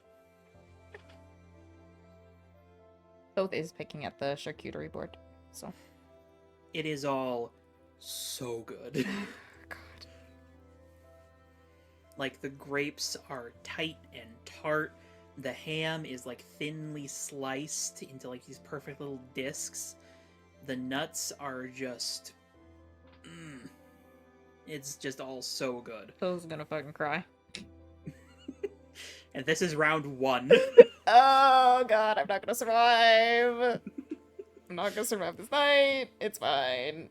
[SPEAKER 4] Both is picking at the charcuterie board, so.
[SPEAKER 5] It is all so good.
[SPEAKER 4] God.
[SPEAKER 5] Like, the grapes are tight and tart. The ham is, like, thinly sliced into, like, these perfect little discs. The nuts are just... It's just all so good.
[SPEAKER 4] Phil's gonna fucking cry.
[SPEAKER 5] And this is round 1.
[SPEAKER 4] Oh god, I'm not gonna survive. I'm not gonna survive this night. It's fine.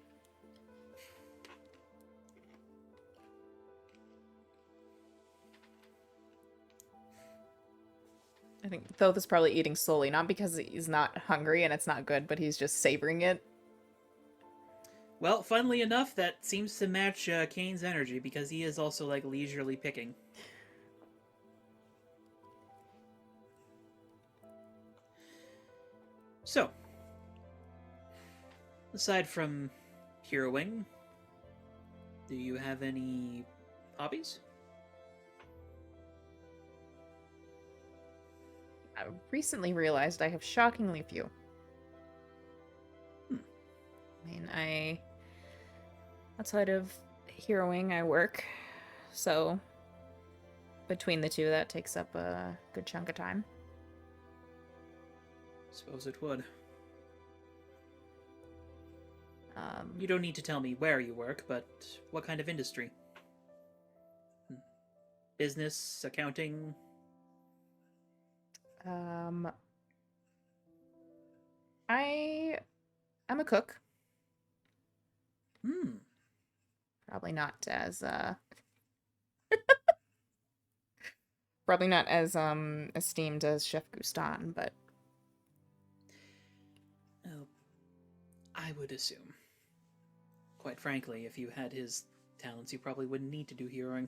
[SPEAKER 4] I think Thoth is probably eating slowly, not because he's not hungry and it's not good, but he's just savoring it.
[SPEAKER 5] Well, funnily enough, that seems to match Kane's energy, because he is also, like, leisurely picking. So, aside from heroing, do you have any hobbies?
[SPEAKER 4] I recently realized I have shockingly few. I mean, outside of heroing, I work, so between the two, that takes up a good chunk of time.
[SPEAKER 5] Suppose it would. You don't need to tell me where you work, but what kind of industry? Business, accounting?
[SPEAKER 4] I'm a cook. Probably not as probably not as esteemed as Chef Guston, but
[SPEAKER 5] Well, I would assume. Quite frankly, if you had his talents, you probably wouldn't need to do heroing.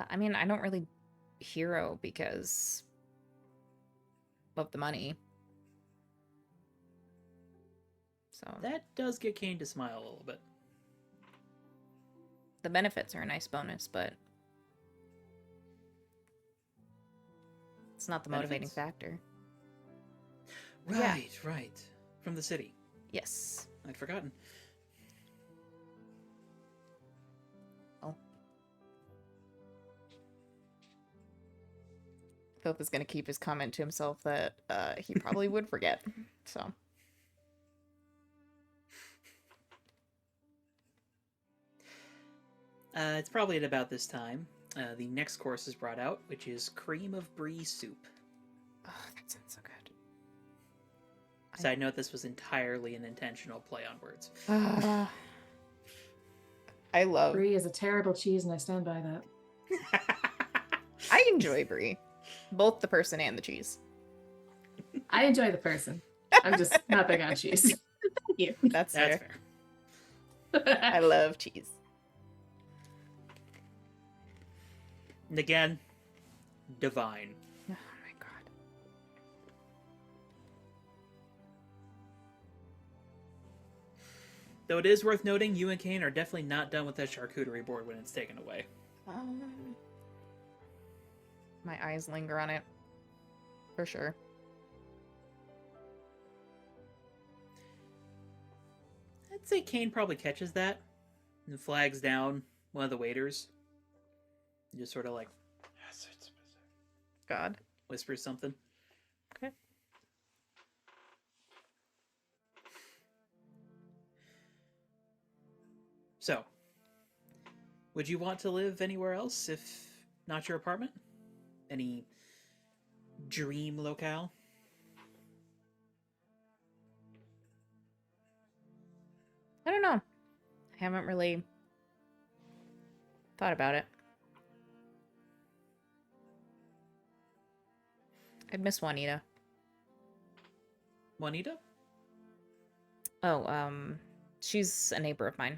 [SPEAKER 4] I mean, I don't really hero because of the money. So
[SPEAKER 5] That does get Kane to smile a little bit.
[SPEAKER 4] the benefits are a nice bonus, but it's not the motivating
[SPEAKER 5] Benefits?
[SPEAKER 4] factor.
[SPEAKER 5] Right,
[SPEAKER 4] Yeah.
[SPEAKER 5] right. From the city.
[SPEAKER 4] Yes.
[SPEAKER 5] I'd forgotten.
[SPEAKER 4] Oh. Philip is going to keep his comment to himself that he probably would forget. So.
[SPEAKER 5] It's probably at about this time. The next course is brought out, which is cream of brie soup.
[SPEAKER 4] Oh, that sounds so good.
[SPEAKER 5] Side note, this was entirely an intentional play on words.
[SPEAKER 4] I love...
[SPEAKER 2] Brie is a terrible cheese, and I stand by that.
[SPEAKER 4] I enjoy brie. Both the person and the cheese.
[SPEAKER 2] I enjoy the person. I'm just not big on cheese. Thank you.
[SPEAKER 4] That's
[SPEAKER 5] That's
[SPEAKER 4] fair.
[SPEAKER 5] fair.
[SPEAKER 4] I love cheese.
[SPEAKER 5] And again, divine.
[SPEAKER 4] Oh my god.
[SPEAKER 5] Though it is worth noting, you and Kane are definitely not done with that charcuterie board when it's taken away.
[SPEAKER 4] My eyes linger on it. For sure.
[SPEAKER 5] I'd say Kane probably catches that and flags down one of the waiters. And just sort of like
[SPEAKER 4] God.
[SPEAKER 5] whispers something.
[SPEAKER 4] Okay.
[SPEAKER 5] So, would you want to live anywhere else if not your apartment? Any dream locale?
[SPEAKER 4] I don't know. I haven't really thought about it. I'd miss Juanita.
[SPEAKER 5] Juanita?
[SPEAKER 4] Oh, she's a neighbor of mine.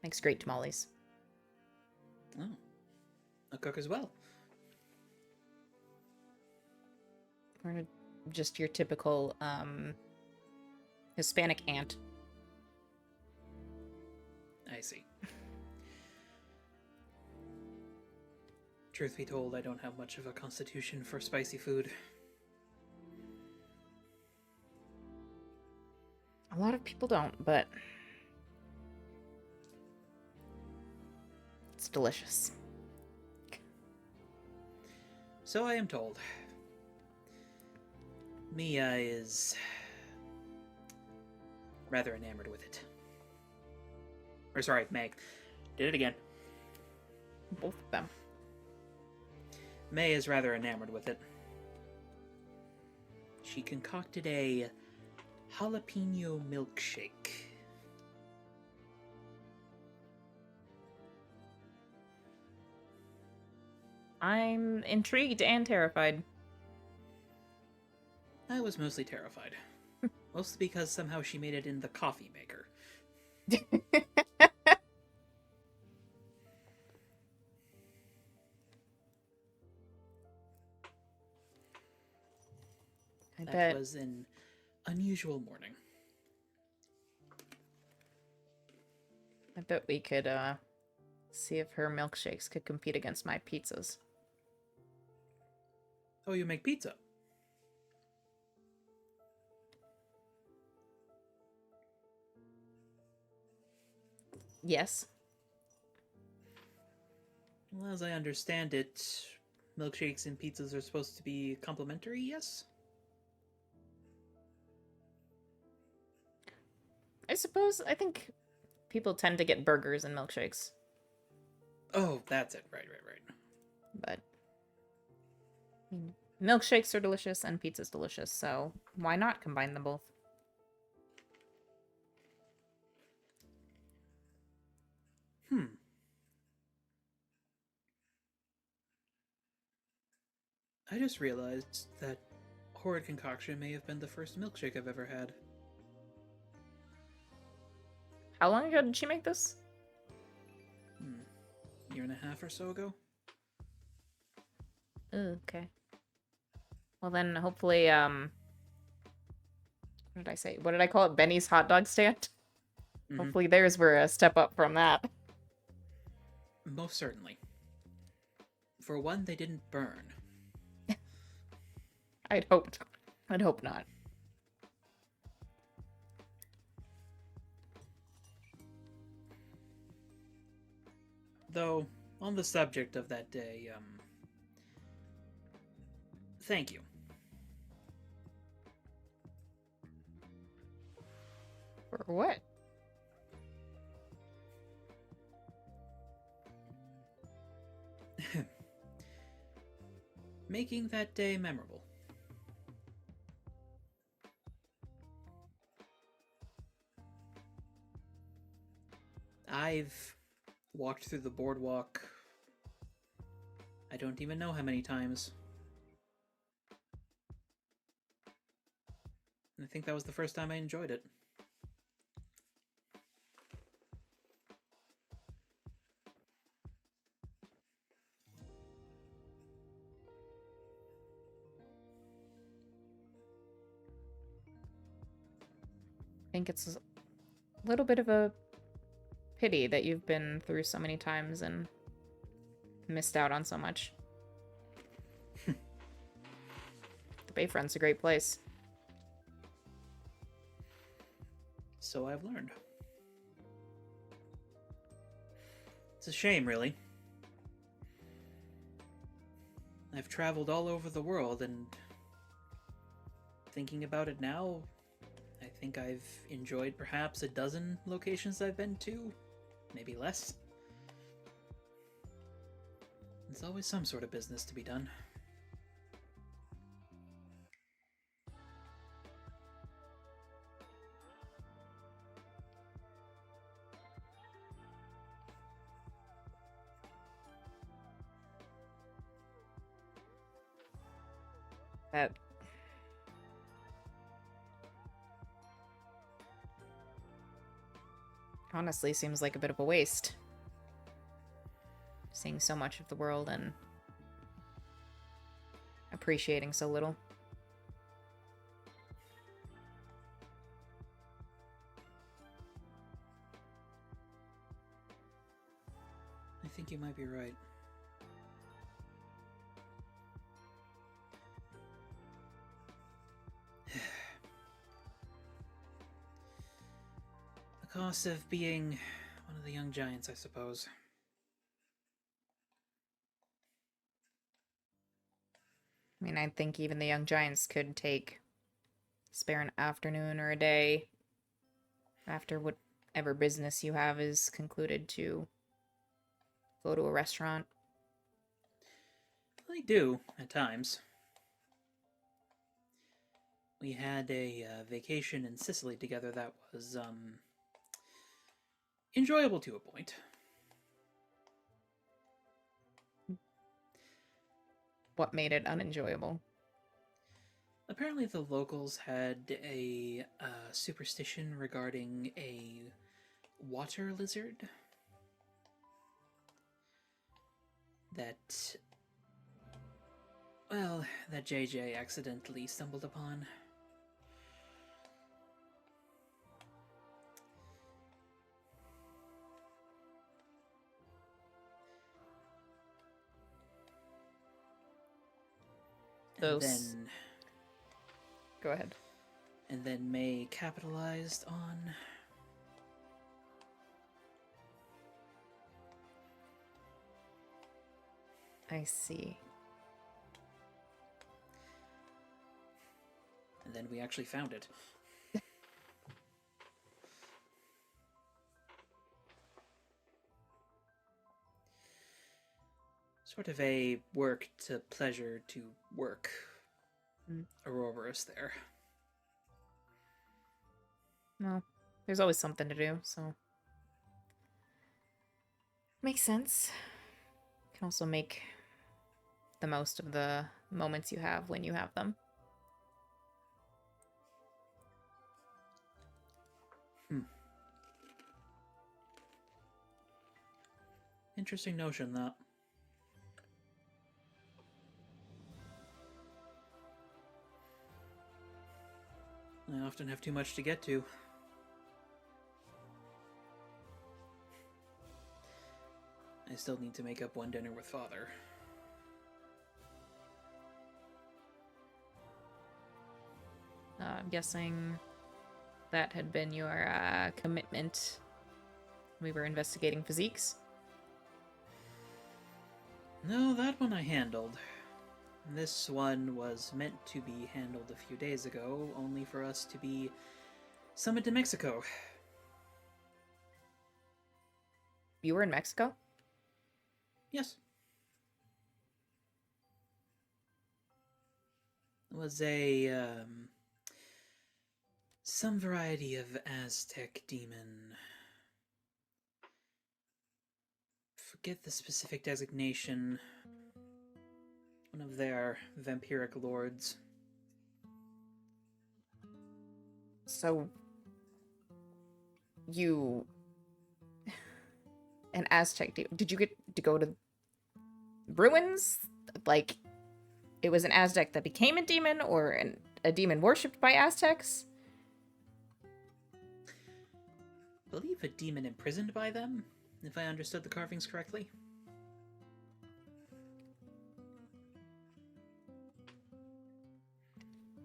[SPEAKER 4] Makes great tamales.
[SPEAKER 5] Oh. A cook as well.
[SPEAKER 4] Or just your typical, Hispanic aunt.
[SPEAKER 5] I see. Truth be told, I don't have much of a constitution for spicy food.
[SPEAKER 4] A lot of people don't, but it's delicious.
[SPEAKER 5] So I am told. Mia is rather enamored with it. Or sorry, Meg. Did it again.
[SPEAKER 4] Both of them.
[SPEAKER 5] May is rather enamored with it. She concocted a jalapeno milkshake.
[SPEAKER 4] I'm intrigued and terrified.
[SPEAKER 5] I was mostly terrified. Mostly because somehow she made it in the coffee maker. That was an unusual morning.
[SPEAKER 4] I bet we could, see if her milkshakes could compete against my pizzas.
[SPEAKER 5] Oh, you make pizza?
[SPEAKER 4] Yes.
[SPEAKER 5] Well, as I understand it, milkshakes and pizzas are supposed to be complementary, yes?
[SPEAKER 4] I think people tend to get burgers and milkshakes.
[SPEAKER 5] Oh, that's it. Right.
[SPEAKER 4] But milkshakes are delicious and pizza's delicious, so why not combine them both?
[SPEAKER 5] I just realized that horrid concoction may have been the first milkshake I've ever had.
[SPEAKER 4] How long ago did she make this?
[SPEAKER 5] Year and a half or so ago?
[SPEAKER 4] Ooh, okay. Well then, hopefully, What did I say? What did I call it? Benny's hot dog stand?
[SPEAKER 5] Mhm.
[SPEAKER 4] Hopefully theirs were a step up from that.
[SPEAKER 5] Most certainly. For one, they didn't burn.
[SPEAKER 4] I'd hope not.
[SPEAKER 5] Though, on the subject of that day, thank you.
[SPEAKER 4] For what?
[SPEAKER 5] Making that day memorable. I've walked through the boardwalk I don't even know how many times. And I think that was the first time I enjoyed it.
[SPEAKER 4] I think it's a little bit of a pity that you've been through so many times and missed out on so much. The Bayfront's a great place.
[SPEAKER 5] So I've learned. It's a shame, really. I've traveled all over the world, and thinking about it now, I think I've enjoyed perhaps a dozen locations I've been to, maybe less. There's always some sort of business to be done.
[SPEAKER 4] That honestly seems like a bit of a waste. Seeing so much of the world and appreciating so little.
[SPEAKER 5] I think you might be right. The cost of being one of the young giants, I suppose.
[SPEAKER 4] I mean, I think even the young giants could spare an afternoon or a day after whatever business you have is concluded to go to a restaurant.
[SPEAKER 5] They do, at times. We had a vacation in Sicily together that was, enjoyable to a point.
[SPEAKER 4] What made it unenjoyable?
[SPEAKER 5] Apparently the locals had a superstition regarding a water lizard that, well, that JJ accidentally stumbled upon. And then...
[SPEAKER 4] Go ahead.
[SPEAKER 5] And then May capitalized on...
[SPEAKER 4] I see.
[SPEAKER 5] And then we actually found it. Sort of a work to pleasure to work Ouroboros there.
[SPEAKER 4] Well, there's always something to do, so... Makes sense. Can also make the most of the moments you have when you have them.
[SPEAKER 5] Interesting notion, that. often have too much to get to. I still need to make up one dinner with Father.
[SPEAKER 4] I'm guessing that had been your commitment. We were investigating physiques.
[SPEAKER 5] No, that one I handled. This one was meant to be handled a few days ago, only for us to be summoned to Mexico.
[SPEAKER 4] You were in Mexico?
[SPEAKER 5] Yes. It was a, some variety of Aztec demon. Forget the specific designation. One of their vampiric lords.
[SPEAKER 4] So, you... An Aztec demon. Did you get to go to ruins? Like, it was an Aztec that became a demon, or a demon worshipped by Aztecs?
[SPEAKER 5] I believe a demon imprisoned by them, if I understood the carvings correctly.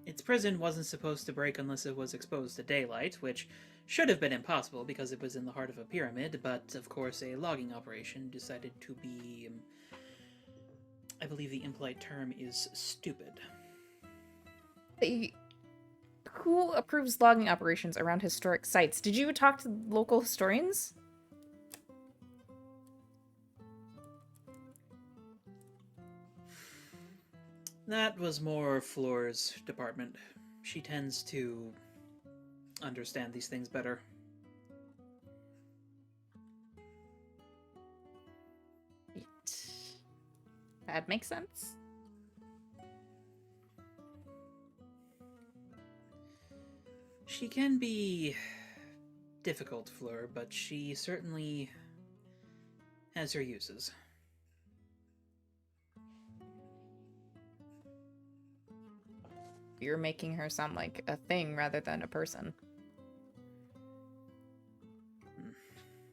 [SPEAKER 5] Its prison wasn't supposed to break unless it was exposed to daylight, which should have been impossible because it was in the heart of a pyramid, but of course a logging operation decided to be... I believe the impolite term is stupid.
[SPEAKER 4] Who approves logging operations around historic sites? Did you talk to local historians?
[SPEAKER 5] That was more Flora's department. She tends to understand these things better.
[SPEAKER 4] That makes sense.
[SPEAKER 5] She can be difficult, Fleur, but she certainly has her uses.
[SPEAKER 4] You're making her sound like a thing rather than a person.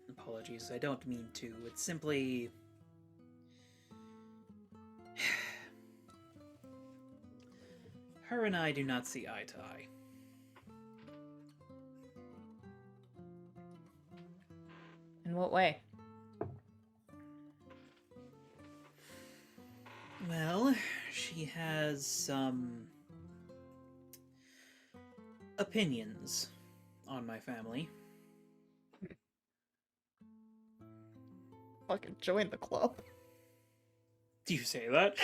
[SPEAKER 5] Apologies, I don't mean to. It's simply... Her and I do not see eye to eye.
[SPEAKER 4] In what way?
[SPEAKER 5] Well, she has some opinions on my family.
[SPEAKER 4] Fucking join the club.
[SPEAKER 5] Do you say that?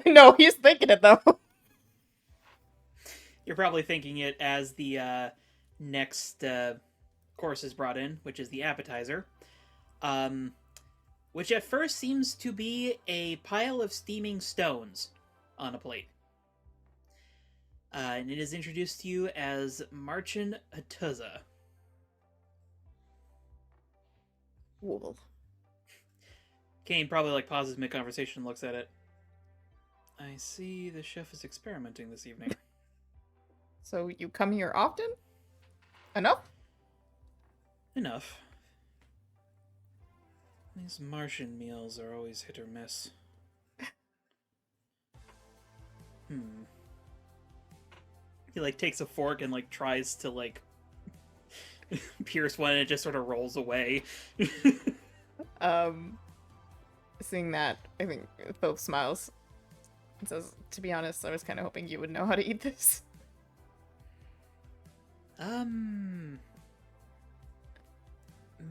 [SPEAKER 4] No, he's thinking it though.
[SPEAKER 5] You're probably thinking it as the next course is brought in, which is the appetizer. Which at first seems to be a pile of steaming stones on a plate. And it is introduced to you as Marchin Atuza.
[SPEAKER 4] Cool.
[SPEAKER 5] Kane probably pauses mid-conversation and looks at it. I see the chef is experimenting this evening.
[SPEAKER 4] So you come here often? Enough?
[SPEAKER 5] Enough. These Martian meals are always hit or miss. He takes a fork and tries to pierce one and it just sort of rolls away.
[SPEAKER 4] Seeing that, I think Thoth smiles and says, to be honest, I was kind of hoping you would know how to eat this.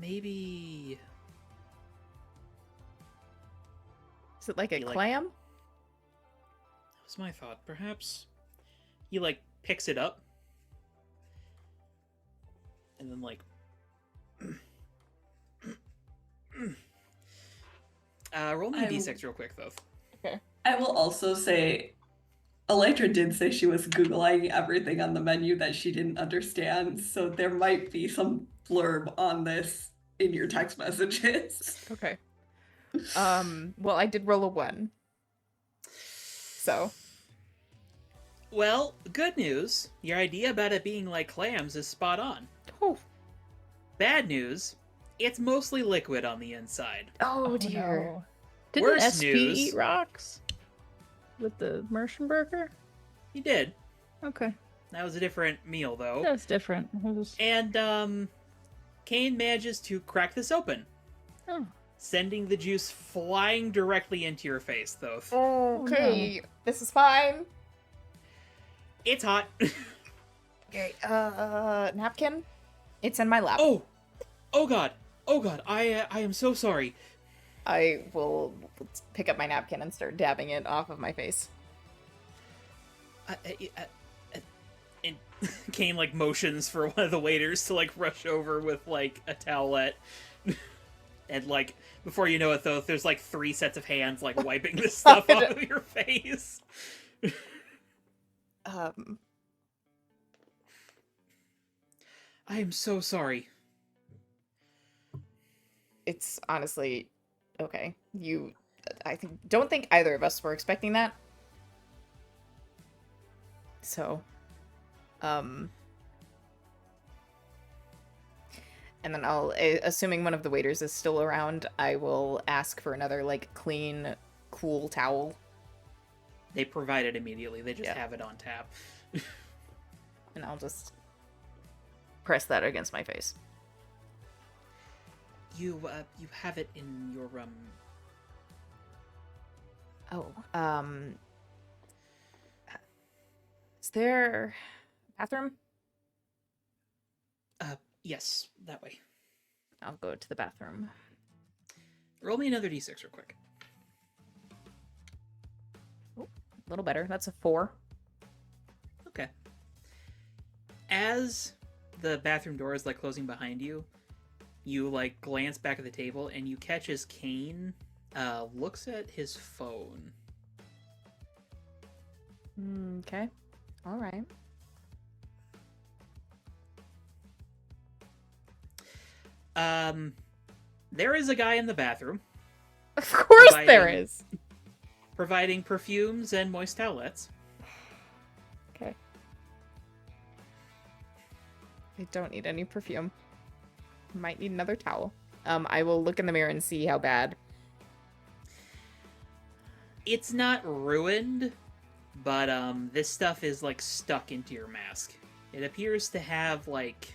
[SPEAKER 5] Maybe...
[SPEAKER 4] Is it like a clam?
[SPEAKER 5] That was my thought. Perhaps he picks it up and then roll me a d6 real quick though.
[SPEAKER 4] Okay.
[SPEAKER 3] I will also say Elytra did say she was Googling everything on the menu that she didn't understand, so there might be some blurb on this in your text messages.
[SPEAKER 4] Okay. Well, I did roll a 1. So.
[SPEAKER 5] Well, good news. Your idea about it being like clams is spot on.
[SPEAKER 4] Oh,
[SPEAKER 5] Bad news. It's mostly liquid on the inside.
[SPEAKER 4] oh dear.
[SPEAKER 1] No. Didn't
[SPEAKER 5] Worse
[SPEAKER 1] SP
[SPEAKER 5] news.
[SPEAKER 1] eat rocks with the Merchant Burger?
[SPEAKER 5] He did.
[SPEAKER 1] Okay,
[SPEAKER 5] That was a different meal, though.
[SPEAKER 1] that's different. It was-
[SPEAKER 5] And, Kane manages to crack this open,
[SPEAKER 1] Oh.
[SPEAKER 5] sending the juice flying directly into your face, though.
[SPEAKER 4] Okay, this is fine.
[SPEAKER 5] It's hot.
[SPEAKER 4] Okay, napkin? It's in my lap.
[SPEAKER 5] Oh! Oh god! Oh god, I am so sorry.
[SPEAKER 4] I will pick up my napkin and start dabbing it off of my face.
[SPEAKER 5] And Kane, like, motions for one of the waiters to, like, rush over with, like, a towelette. And, like, before you know it, though, there's, like, 3 sets of hands, like, wiping this stuff off of your face. I am so sorry.
[SPEAKER 4] It's honestly okay. Don't think either of us were expecting that. So, and then assuming one of the waiters is still around, I will ask for another, like, clean, cool towel.
[SPEAKER 5] They provide it immediately. They just
[SPEAKER 4] Yeah.
[SPEAKER 5] have it on tap.
[SPEAKER 4] And I'll just press that against my face.
[SPEAKER 5] You have it in your,
[SPEAKER 4] Is there a bathroom?
[SPEAKER 5] Yes, that way.
[SPEAKER 4] I'll go to the bathroom.
[SPEAKER 5] Roll me another d6 real quick.
[SPEAKER 4] A little better. That's a 4.
[SPEAKER 5] Okay. As the bathroom door is, like, closing behind you, you, like, glance back at the table, and you catch as Kane looks at his phone.
[SPEAKER 4] Okay. All right.
[SPEAKER 5] There is a guy in the bathroom
[SPEAKER 4] Of course there
[SPEAKER 5] Providing-
[SPEAKER 4] is.
[SPEAKER 5] providing perfumes and moist towelettes.
[SPEAKER 4] Okay. I don't need any perfume. Might need another towel. I will look in the mirror and see how bad.
[SPEAKER 5] It's not ruined, but this stuff is, like, stuck into your mask. It appears to have, like,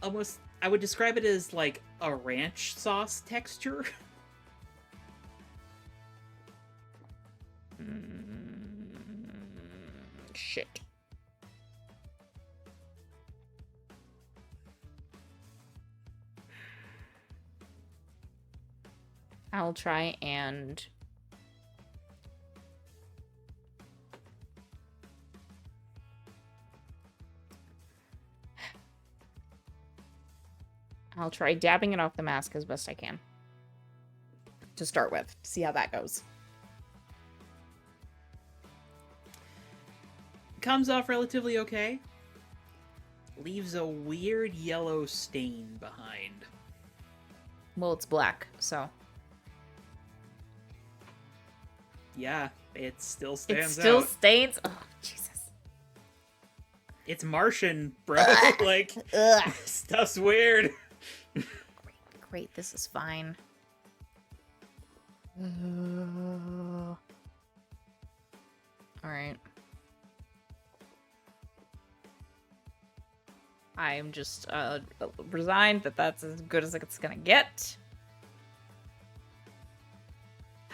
[SPEAKER 5] almost, I would describe it as, like, a ranch sauce texture.
[SPEAKER 4] Shit. I'll try and I'll try dabbing it off the mask as best I can. To start with, see how that goes.
[SPEAKER 5] Comes off relatively okay. Leaves a weird yellow stain behind.
[SPEAKER 4] Well, it's black, so
[SPEAKER 5] Yeah, it still
[SPEAKER 4] it
[SPEAKER 5] stands
[SPEAKER 4] still
[SPEAKER 5] out.
[SPEAKER 4] stains. Oh, Jesus.
[SPEAKER 5] It's Martian, bro. Like,
[SPEAKER 4] Ugh.
[SPEAKER 5] stuff's weird.
[SPEAKER 4] Great, this is fine. Alright. I'm just resigned that that's as good as it's gonna get.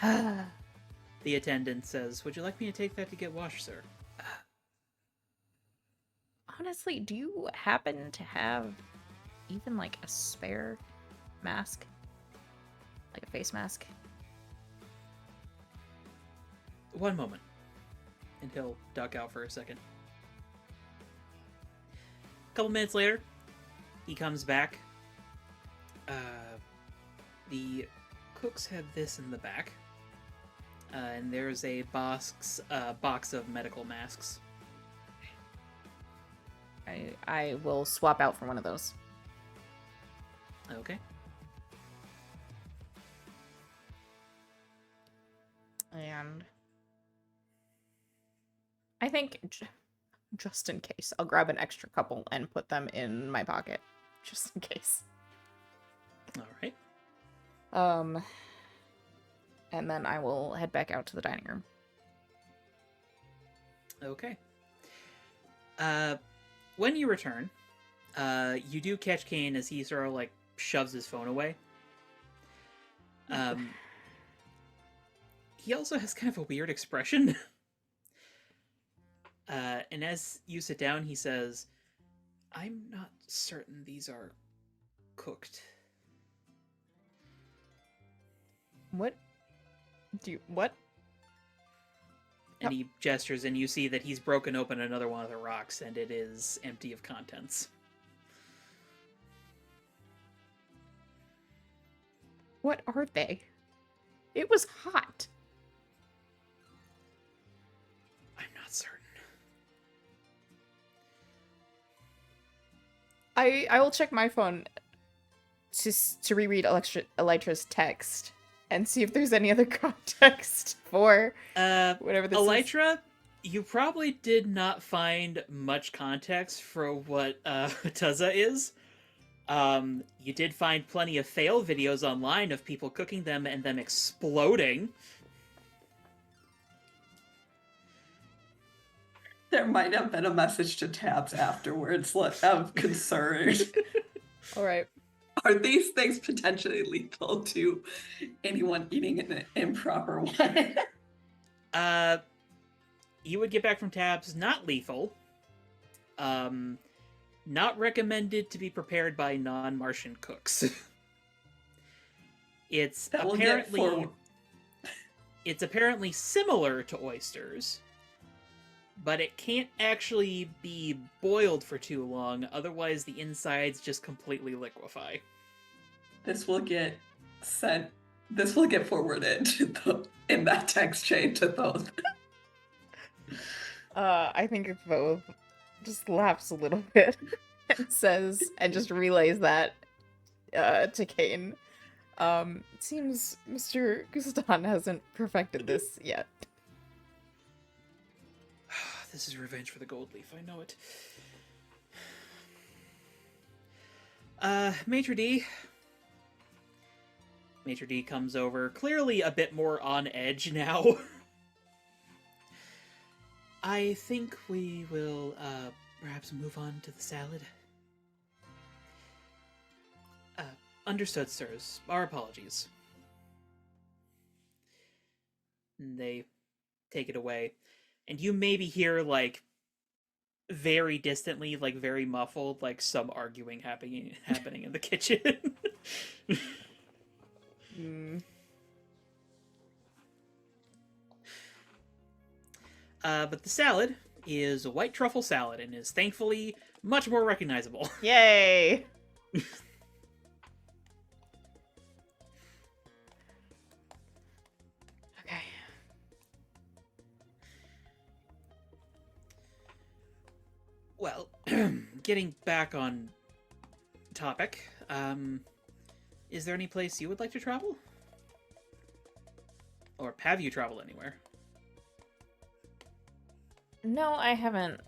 [SPEAKER 5] The attendant says, "Would you like me to take that to get washed, sir?"
[SPEAKER 4] Honestly, do you happen to have even, like, a spare mask? Like a face mask?
[SPEAKER 5] One moment. And he'll duck out for a second. A couple minutes later, he comes back. The cooks had this in the back. And there's a box of medical masks.
[SPEAKER 4] I will swap out for one of those.
[SPEAKER 5] Okay.
[SPEAKER 4] And I think just in case, I'll grab an extra couple and put them in my pocket, just in case.
[SPEAKER 5] All right.
[SPEAKER 4] And then I will head back out to the dining room.
[SPEAKER 5] Okay. When you return, you do catch Kane as he sort of like shoves his phone away. He also has kind of a weird expression. And as you sit down, he says, "I'm not certain these are cooked."
[SPEAKER 4] What? What?
[SPEAKER 5] And he gestures, and you see that he's broken open another one of the rocks, and it is empty of contents.
[SPEAKER 4] What are they? It was hot.
[SPEAKER 5] I'm not certain.
[SPEAKER 4] I will check my phone to reread Elytra's text and see if there's any other context for whatever this is.
[SPEAKER 5] Elytra, you probably did not find much context for what Tuzza is. You did find plenty of fail videos online of people cooking them and them exploding.
[SPEAKER 3] There might have been a message to Tabs afterwards of concern.
[SPEAKER 4] All right.
[SPEAKER 3] Are these things potentially lethal to anyone eating in an improper way?
[SPEAKER 5] You would get back from Tabs, not lethal. Not recommended to be prepared by non-Martian cooks. It's apparently similar to oysters, but it can't actually be boiled for too long, otherwise the insides just completely liquefy.
[SPEAKER 3] This will get forwarded in that text chain to Thoth.
[SPEAKER 4] I think it's both. Just laughs a little bit and says, and just relays that to Kane. It seems Mr. Guston hasn't perfected this yet.
[SPEAKER 5] This is revenge for the gold leaf, I know it. Maitre D. Maitre D comes over, clearly a bit more on edge now. I think we will, perhaps move on to the salad. Understood, sirs. Our apologies. And they take it away. And you maybe hear, like, very distantly, like, very muffled, like, some arguing happening in the kitchen. But the salad is a white truffle salad and is thankfully much more recognizable.
[SPEAKER 4] Yay! Okay.
[SPEAKER 5] Well, getting back on topic, is there any place you would like to travel? Or have you traveled anywhere?
[SPEAKER 4] No, I haven't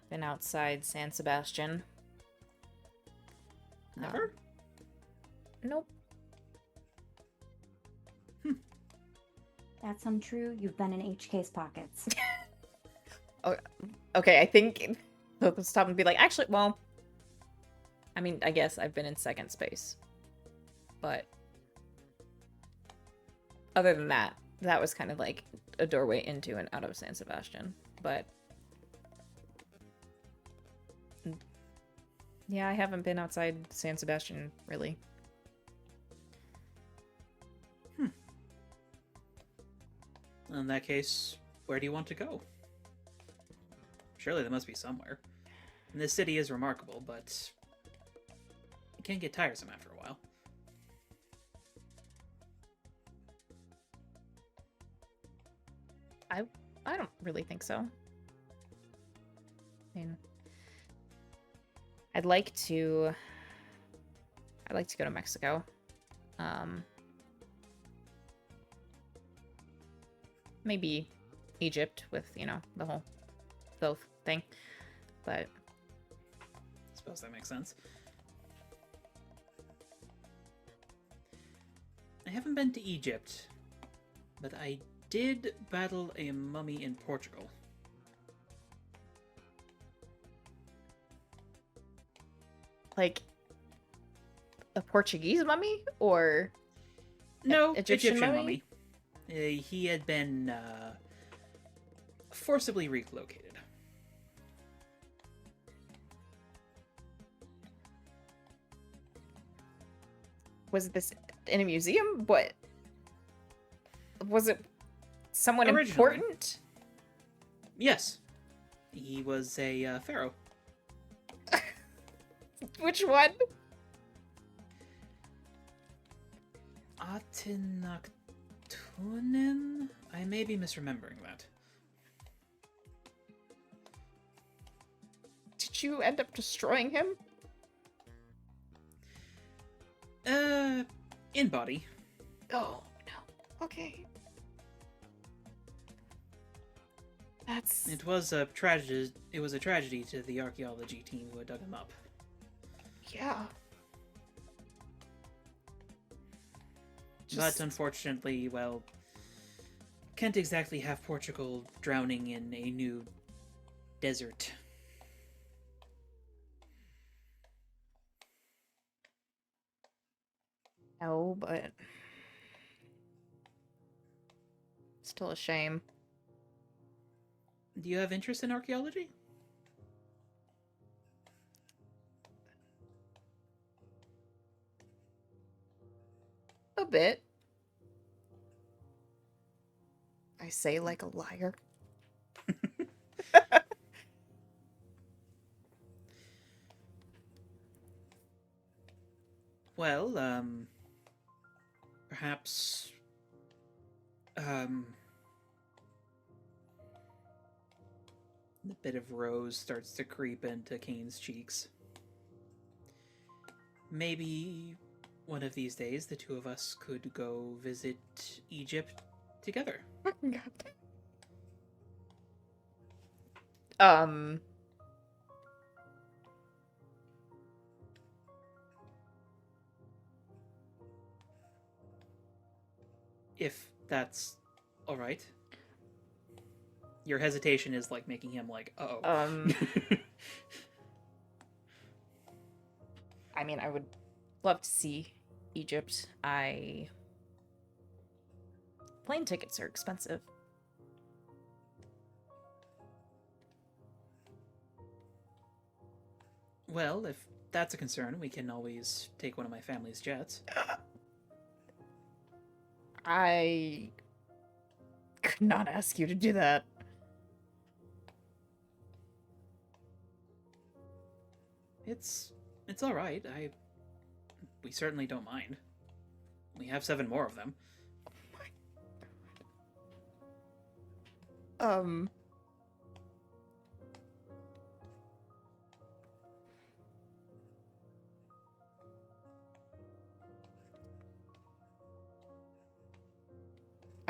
[SPEAKER 4] been outside San Sebastián.
[SPEAKER 5] Never?
[SPEAKER 4] Nope.
[SPEAKER 6] That's untrue. You've been in HK's pockets.
[SPEAKER 4] Okay, I think he'll stop and be like, actually, well, I mean, I guess I've been in second space. But other than that, that was kind of like a doorway into and out of San Sebastián. But yeah, I haven't been outside San Sebastián, really.
[SPEAKER 5] In that case, where do you want to go? Surely there must be somewhere. And this city is remarkable, but it can get tiresome after a while.
[SPEAKER 4] I don't really think so. I mean, I'd like to go to Mexico. Maybe Egypt with, the whole Thoth thing. But
[SPEAKER 5] I suppose that makes sense. I haven't been to Egypt, but I did battle a mummy in Portugal.
[SPEAKER 4] like a Portuguese mummy or
[SPEAKER 5] No,
[SPEAKER 4] Egyptian mummy?
[SPEAKER 5] mummy. He had been forcibly relocated.
[SPEAKER 4] Was this in a museum? What was it? Someone
[SPEAKER 5] Originally.
[SPEAKER 4] important?
[SPEAKER 5] Yes, he was a pharaoh.
[SPEAKER 4] Which one?
[SPEAKER 5] Atenaktunen? I may be misremembering that.
[SPEAKER 4] Did you end up destroying him?
[SPEAKER 5] In body.
[SPEAKER 4] Oh no. Okay. That's
[SPEAKER 5] It was a tragedy. It was a tragedy to the archaeology team who had dug him up.
[SPEAKER 4] yeah.
[SPEAKER 5] But unfortunately, well, can't exactly have Portugal drowning in a new desert.
[SPEAKER 4] No, but still a shame.
[SPEAKER 5] Do you have interest in archaeology?
[SPEAKER 4] A bit. I say like a liar.
[SPEAKER 5] Well, perhaps, a bit of rose starts to creep into Kane's cheeks. Maybe one of these days the two of us could go visit Egypt together.
[SPEAKER 4] Um.
[SPEAKER 5] If that's alright. Your hesitation is like making him like, uh-oh.
[SPEAKER 4] I mean, I would love to see Egypt. Plane tickets are expensive.
[SPEAKER 5] Well, if that's a concern, we can always take one of my family's jets.
[SPEAKER 4] I could not ask you to do that.
[SPEAKER 5] It's all right. We certainly don't mind. We have 7 more of them.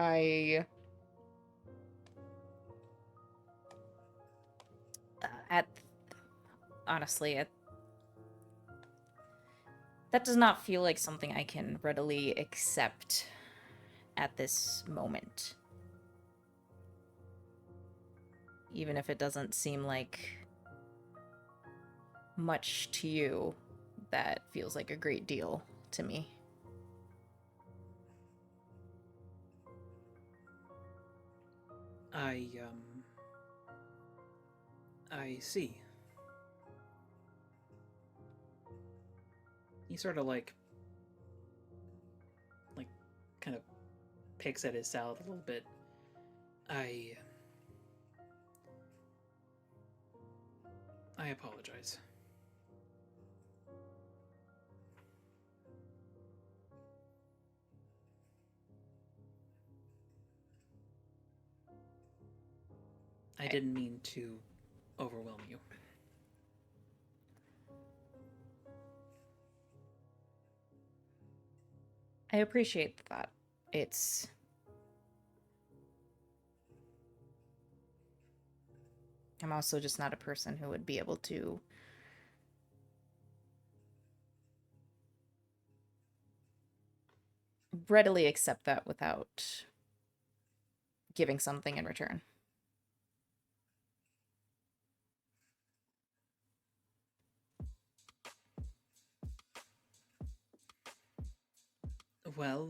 [SPEAKER 4] I honestly, that does not feel like something I can readily accept at this moment. Even if it doesn't seem like much to you, that feels like a great deal to me.
[SPEAKER 5] I see. He sort of like kind of picks at his salad a little bit. I apologize. I didn't mean to overwhelm you.
[SPEAKER 4] I appreciate that. It's I'm also just not a person who would be able to readily accept that without giving something in return.
[SPEAKER 5] Well,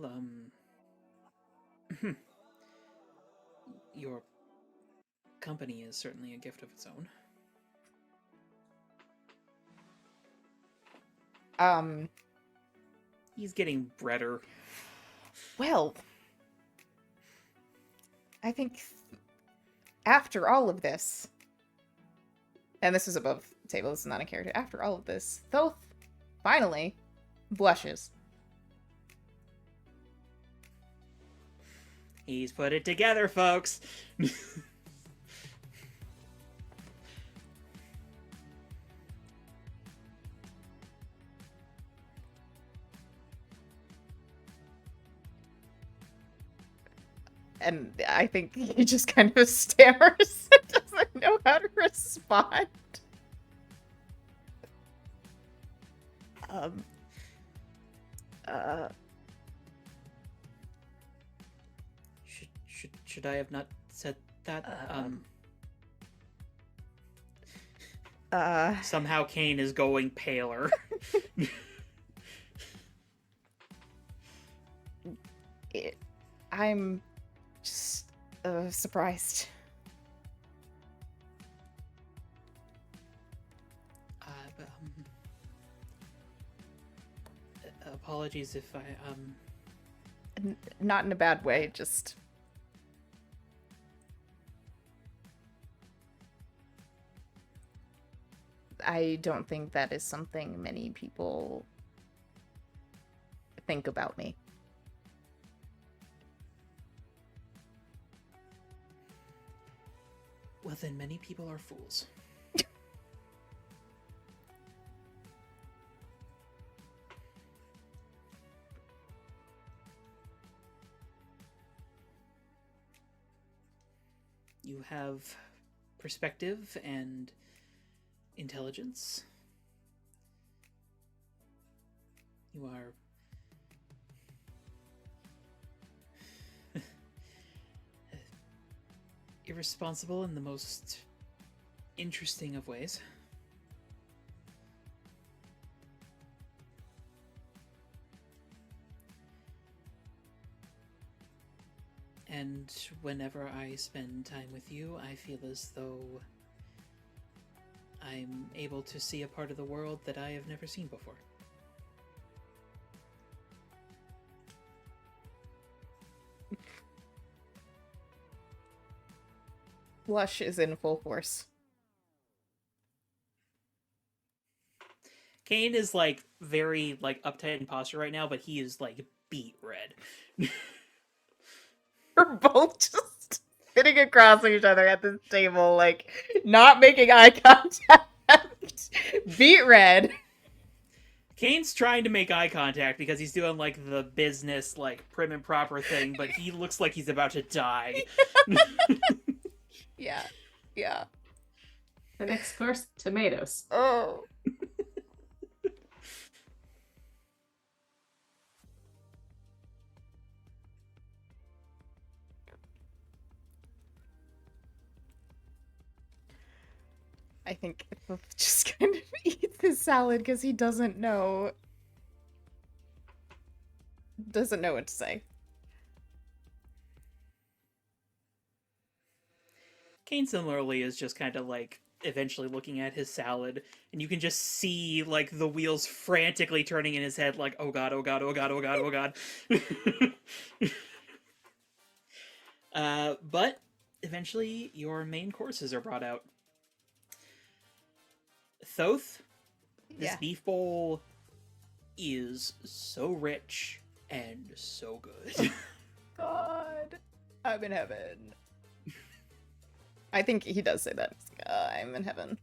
[SPEAKER 5] your company is certainly a gift of its own. He's getting redder.
[SPEAKER 4] Well, I think after all of this, and this is above the table, this is not a character, after all of this, Thoth finally blushes.
[SPEAKER 5] He's put it together, folks.
[SPEAKER 4] And I think he just kind of stammers and doesn't know how to respond.
[SPEAKER 5] Should I have not said that? Somehow Kane is going paler.
[SPEAKER 4] I'm just surprised.
[SPEAKER 5] Apologies if I
[SPEAKER 4] Not in a bad way, just I don't think that is something many people think about me.
[SPEAKER 5] Well, then many people are fools. You have perspective and intelligence. You are irresponsible in the most interesting of ways. And whenever I spend time with you, I feel as though I'm able to see a part of the world that I have never seen before.
[SPEAKER 4] Blush is in full force.
[SPEAKER 5] Kane is like very like uptight in posture right now, but he is like beet red.
[SPEAKER 4] We're both just sitting across each other at this table, like not making eye contact. Beet red.
[SPEAKER 5] Kane's trying to make eye contact because he's doing like the business, like prim and proper thing, but he looks like he's about to die.
[SPEAKER 4] Yeah. Yeah.
[SPEAKER 2] The next course, tomatoes.
[SPEAKER 4] Oh. I think Thoth just kind of eats his salad because he doesn't know what to say.
[SPEAKER 5] Kane similarly is just kind of like eventually looking at his salad, and you can just see like the wheels frantically turning in his head, like, oh god, oh god, oh god, oh god, oh god. But eventually your main courses are brought out. Thoth, this beef bowl is so rich and so good.
[SPEAKER 4] God, I'm in heaven. I think he does say that. He's like, I'm in heaven.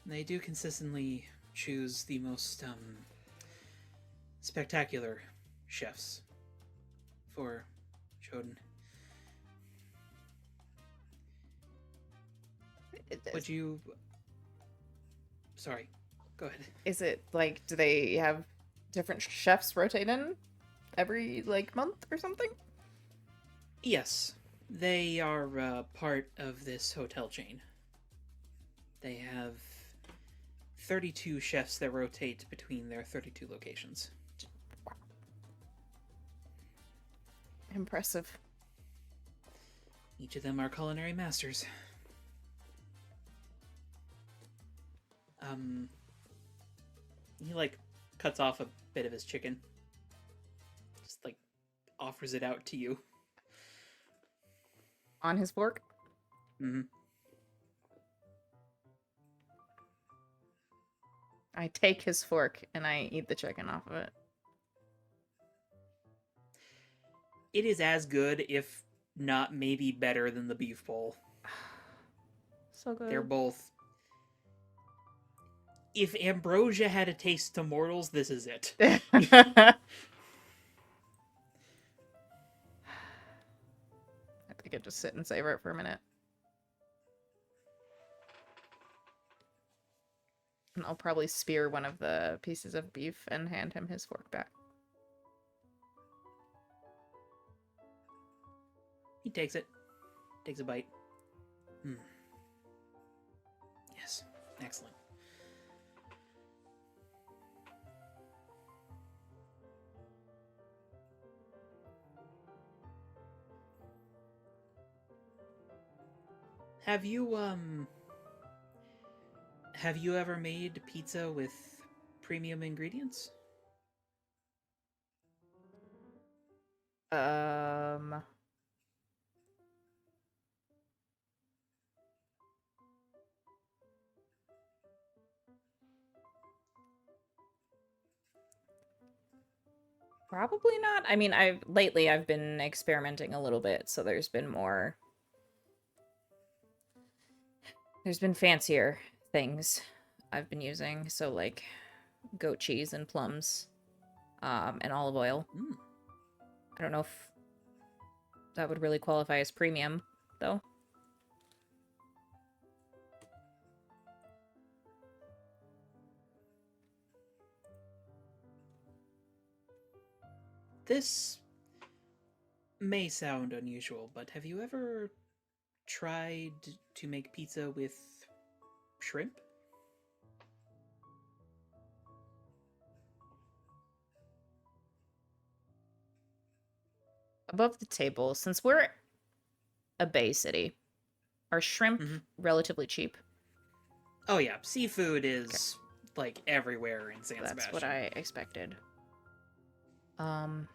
[SPEAKER 5] They do consistently choose the most spectacular chefs for Shoden. Would you... Sorry, go ahead.
[SPEAKER 4] Is it like, do they have different chefs rotate in every like month or something?
[SPEAKER 5] Yes, they are part of this hotel chain. They have 32 chefs that rotate between their 32 locations.
[SPEAKER 4] Impressive.
[SPEAKER 5] Each of them are culinary masters. He like cuts off a bit of his chicken. Just like offers it out to you.
[SPEAKER 4] On his fork?
[SPEAKER 5] Mm-hmm.
[SPEAKER 4] I take his fork and I eat the chicken off of it.
[SPEAKER 5] It is as good, if not maybe better than the beef bowl.
[SPEAKER 4] So good.
[SPEAKER 5] They're both... If ambrosia had a taste to mortals, this is it.
[SPEAKER 4] I think I just sit and savor it for a minute. And I'll probably spear one of the pieces of beef and hand him his fork back.
[SPEAKER 5] He takes it. Takes a bite. Yes. Excellent. Have you ever made pizza with premium ingredients?
[SPEAKER 4] Probably not. I mean, lately I've been experimenting a little bit, so there's been fancier things I've been using, so like goat cheese and plums, and olive oil. I don't know if that would really qualify as premium, though.
[SPEAKER 5] This may sound unusual, but have you ever tried to make pizza with shrimp?
[SPEAKER 4] Above the table, since we're a bay city, are shrimp relatively cheap?
[SPEAKER 5] Oh yeah, seafood is like everywhere in San Sebastián.
[SPEAKER 4] That's what I expected. Okay.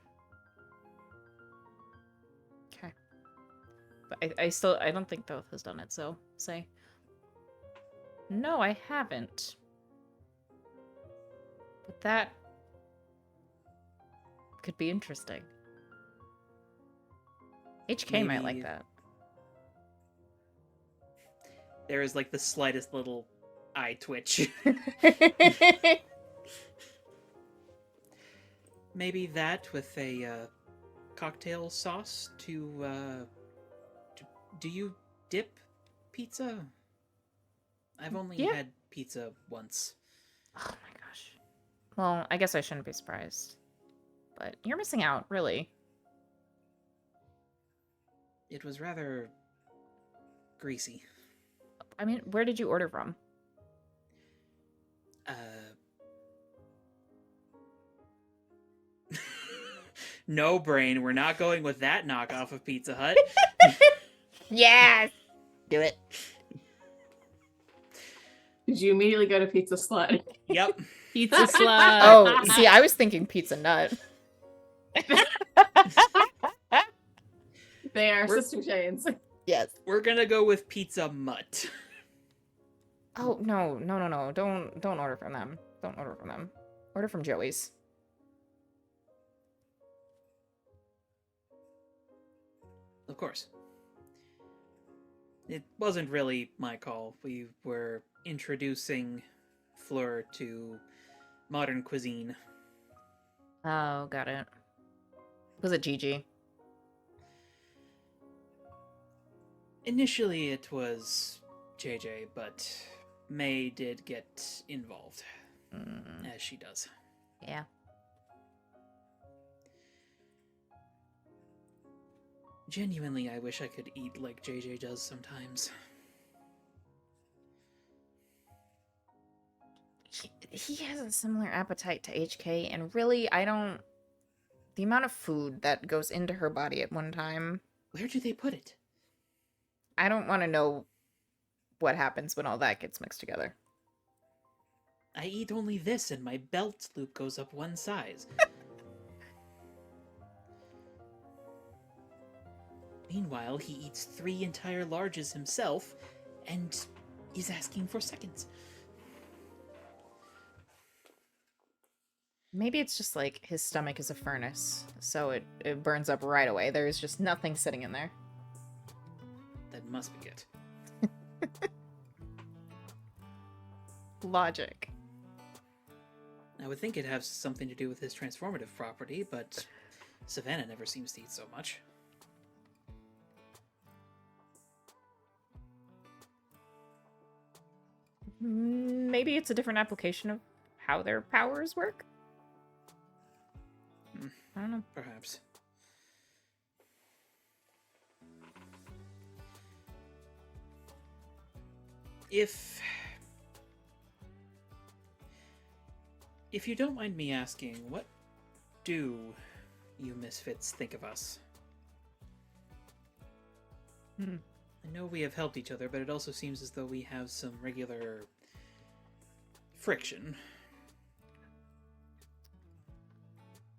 [SPEAKER 4] But I don't think Thoth has done it, so say. No, I haven't. But that could be interesting. HK might like
[SPEAKER 5] Maybe-
[SPEAKER 4] that.
[SPEAKER 5] There is like the slightest little eye twitch. Maybe that with a cocktail sauce to do you dip pizza? I've only
[SPEAKER 4] Yeah.
[SPEAKER 5] had pizza once.
[SPEAKER 4] Oh my gosh. Well, I guess I shouldn't be surprised. But you're missing out, really.
[SPEAKER 5] It was rather greasy.
[SPEAKER 4] I mean, where did you order from?
[SPEAKER 5] No, Brain, we're not going with that knockoff of Pizza Hut.
[SPEAKER 4] Yes! Do it.
[SPEAKER 2] Did you immediately go to Pizza Slut?
[SPEAKER 5] Yep.
[SPEAKER 1] Pizza slut.
[SPEAKER 4] Oh, see, I was thinking Pizza Nut.
[SPEAKER 2] They are
[SPEAKER 5] We're-
[SPEAKER 2] sister chains.
[SPEAKER 4] Yes.
[SPEAKER 5] We're gonna go with Pizza Mutt.
[SPEAKER 4] Oh, no. Don't order from them. Don't order from them. Order from Joey's.
[SPEAKER 5] Of course. It wasn't really my call. We were introducing Fleur to modern cuisine.
[SPEAKER 4] Oh, got it. Was it Gigi?
[SPEAKER 5] Initially it was JJ, but May did get involved, as she does.
[SPEAKER 4] Yeah.
[SPEAKER 5] Genuinely, I wish I could eat like JJ does sometimes.
[SPEAKER 4] He has a similar appetite to HK, and really, I don't... The amount of food that goes into her body at one time,
[SPEAKER 5] Where do they put it?
[SPEAKER 4] I don't want to know what happens when all that gets mixed together.
[SPEAKER 5] I eat only this and my belt loop goes up one size. Meanwhile, he eats 3 entire larges himself and is asking for seconds.
[SPEAKER 4] Maybe it's just like his stomach is a furnace, so it burns up right away. There's just nothing sitting in there.
[SPEAKER 5] That must be it.
[SPEAKER 4] Logic.
[SPEAKER 5] I would think it has something to do with his transformative property, but Savannah never seems to eat so much.
[SPEAKER 4] Maybe it's a different application of how their powers work? I don't know.
[SPEAKER 5] Perhaps. If you don't mind me asking, what do you misfits think of us? I know we have helped each other, but it also seems as though we have some regular friction.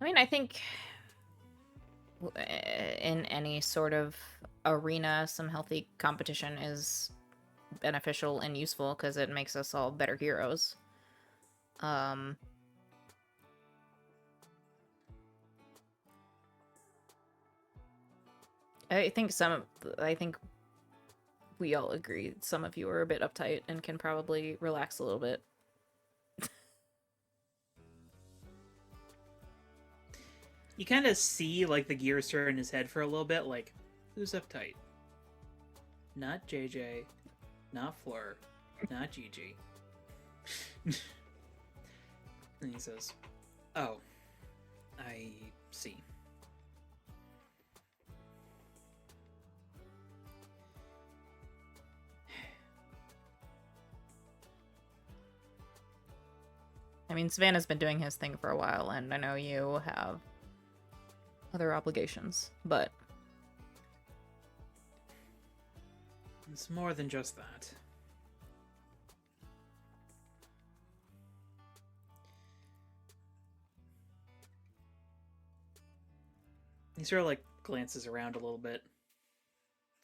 [SPEAKER 4] I mean, I think in any sort of arena, some healthy competition is beneficial and useful because it makes us all better heroes. I think we all agree some of you are a bit uptight and can probably relax a little bit.
[SPEAKER 5] You kind of see, like, the gears turn in his head for a little bit, like, who's uptight? Not JJ, not Fleur, not Gigi. And he says, oh, I see.
[SPEAKER 4] I mean, Savannah's been doing his thing for a while, and I know you have other obligations, but...
[SPEAKER 5] It's more than just that. He sort of, like, glances around a little bit.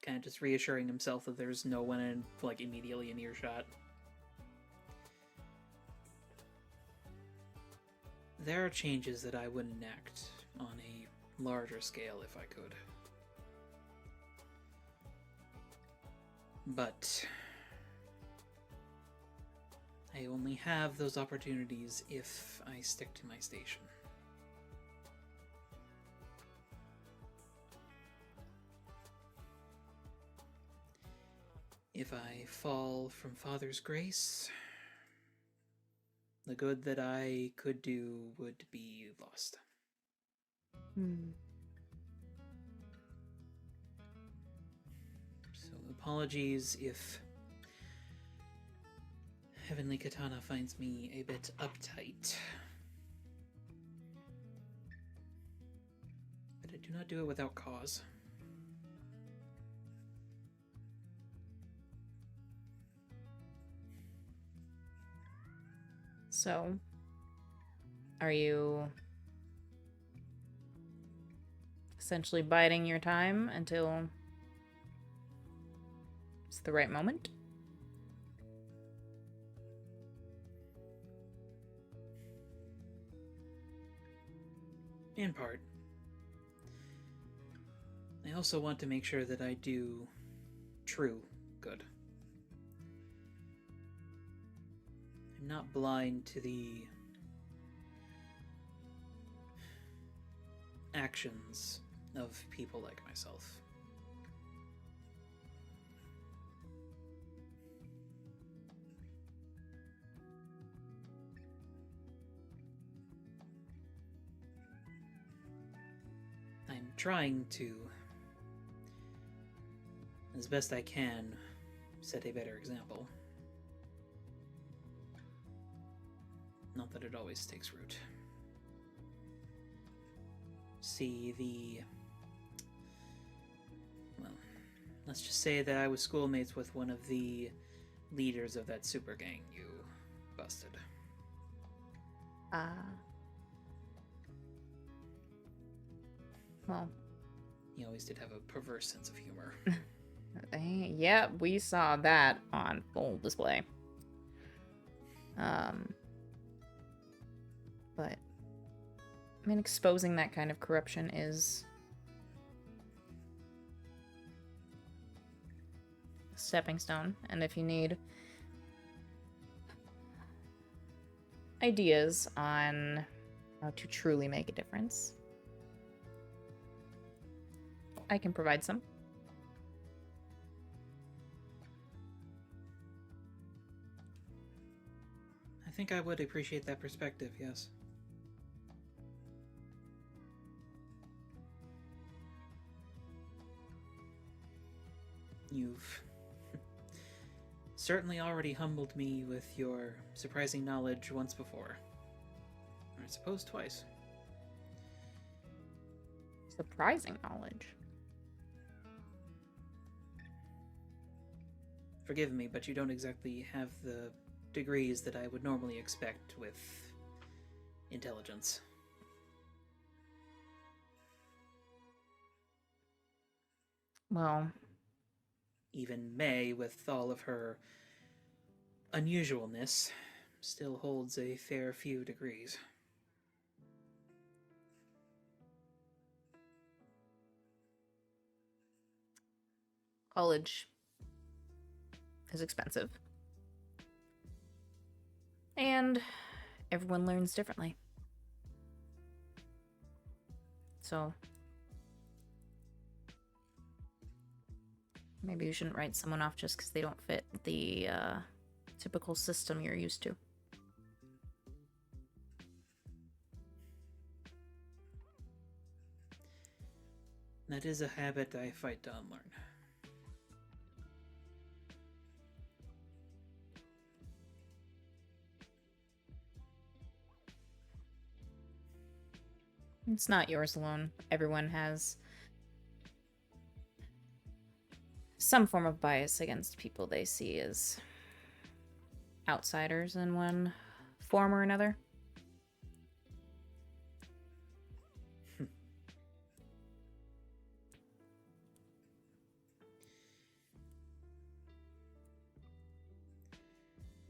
[SPEAKER 5] Kind of just reassuring himself that there's no one in, like, immediately in earshot. There are changes that I would enact on a larger scale if I could. But I only have those opportunities if I stick to my station. If I fall from Father's grace, the good that I could do would be lost. So apologies if Heavenly Katana finds me a bit uptight. But I do not do it without cause.
[SPEAKER 4] So, are you essentially biding your time until it's the right moment?
[SPEAKER 5] In part. I also want to make sure that I do true good. I'm not blind to the actions of people like myself. trying to, as best I can, set a better example. Not that it always takes root. See, well, let's just say that I was schoolmates with one of the leaders of that super gang you busted.
[SPEAKER 4] Well,
[SPEAKER 5] He always did have a perverse sense of humor.
[SPEAKER 4] yeah, we saw that on full display. But I mean, exposing that kind of corruption is a stepping stone, and if you need ideas on how to truly make a difference, I can provide some.
[SPEAKER 5] I think I would appreciate that perspective, yes. You've certainly already humbled me with your surprising knowledge once before. Or I suppose twice.
[SPEAKER 4] Surprising knowledge.
[SPEAKER 5] Forgive me, but you don't exactly have the degrees that I would normally expect with intelligence.
[SPEAKER 4] Well,
[SPEAKER 5] Even May, with all of her unusualness, still holds a fair few degrees.
[SPEAKER 4] college is expensive. And everyone learns differently. So maybe you shouldn't write someone off just because they don't fit the typical system you're used to.
[SPEAKER 5] That is a habit I fight to unlearn.
[SPEAKER 4] It's not yours alone. Everyone has some form of bias against people they see as outsiders in one form or another.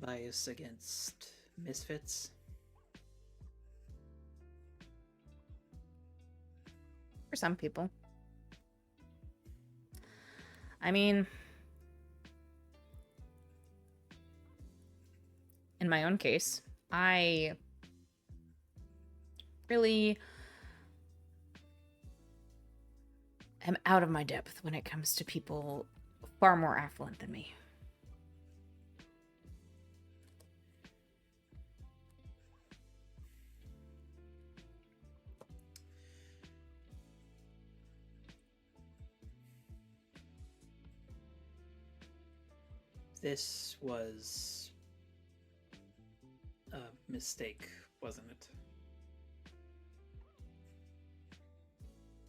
[SPEAKER 5] Bias against misfits.
[SPEAKER 4] For some people. I mean, in my own case, I really am out of my depth when it comes to people far more affluent than me.
[SPEAKER 5] This was a mistake, wasn't it?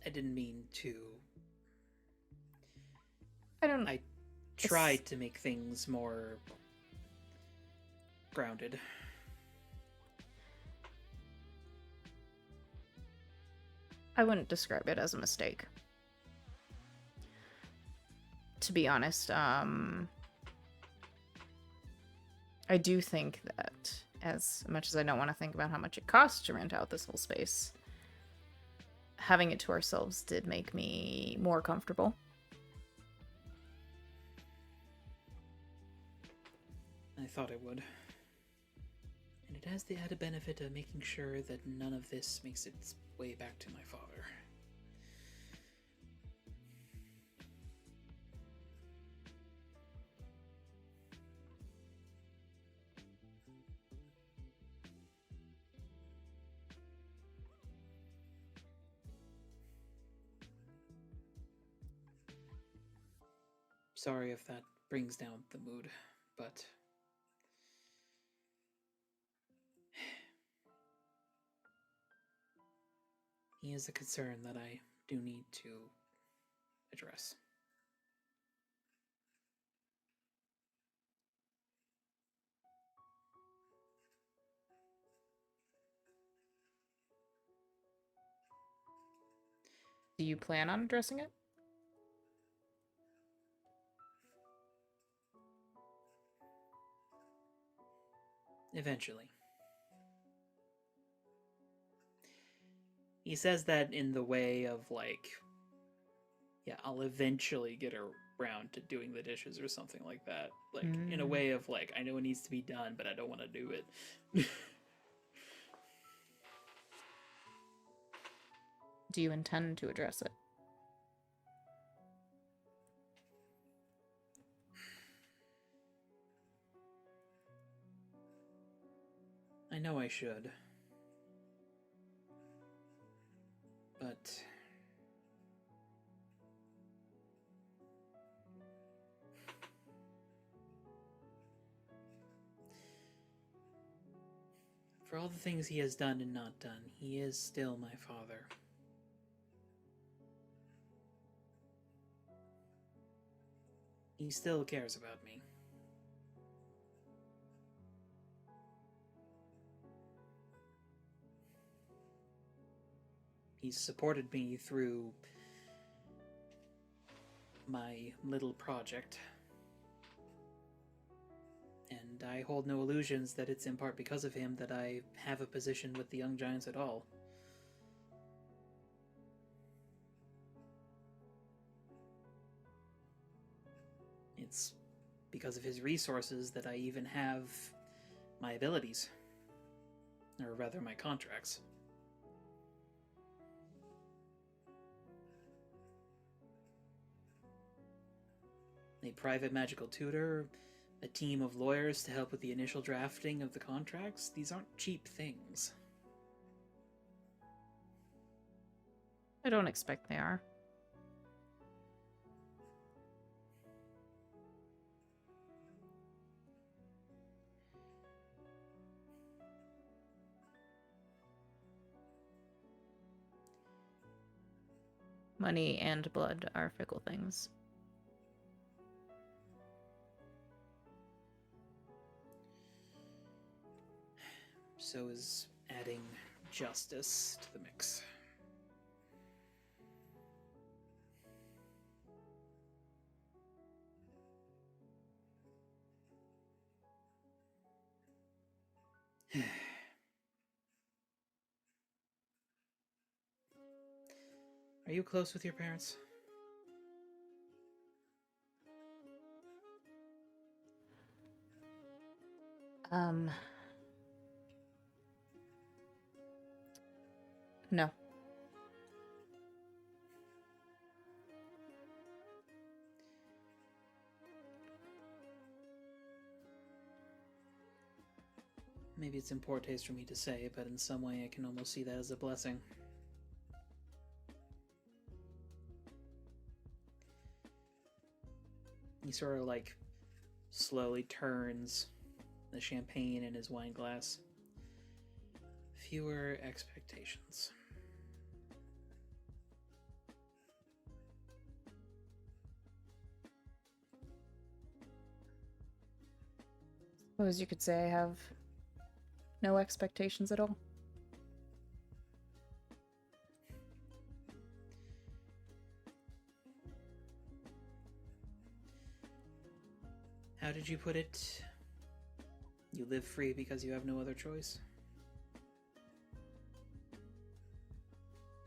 [SPEAKER 5] I didn't mean to. I tried to make things more grounded.
[SPEAKER 4] I wouldn't describe it as a mistake. To be honest, I do think that, as much as I don't want to think about how much it costs to rent out this whole space, having it to ourselves did make me more comfortable.
[SPEAKER 5] I thought it would. And it has the added benefit of making sure that none of this makes its way back to my father. sorry if that brings down the mood, but he is a concern that I do need to address.
[SPEAKER 4] Do you plan on addressing it?
[SPEAKER 5] Eventually. He says that in the way of like, yeah, I'll eventually get around to doing the dishes or something like that. Like, in a way of like, I know it needs to be done, but I don't want to do it.
[SPEAKER 4] Do you intend to address it?
[SPEAKER 5] I know I should. But for all the things he has done and not done, he is still my father. He still cares about me. He's supported me through my little project. And I hold no illusions that it's in part because of him that I have a position with the Young Giants at all. It's because of his resources that I even have my abilities. Or rather, my contracts. A private magical tutor, a team of lawyers to help with the initial drafting of the contracts. These aren't cheap things.
[SPEAKER 4] I don't expect they are. Money and blood are fickle things.
[SPEAKER 5] So is adding justice to the mix. Are you close with your parents?
[SPEAKER 4] No.
[SPEAKER 5] Maybe it's in poor taste for me to say, but in some way I can almost see that as a blessing. He sort of like slowly turns the champagne in his wine glass. Fewer expectations.
[SPEAKER 4] Suppose you could say I have no expectations at all.
[SPEAKER 5] How did you put it? You live free because you have no other choice?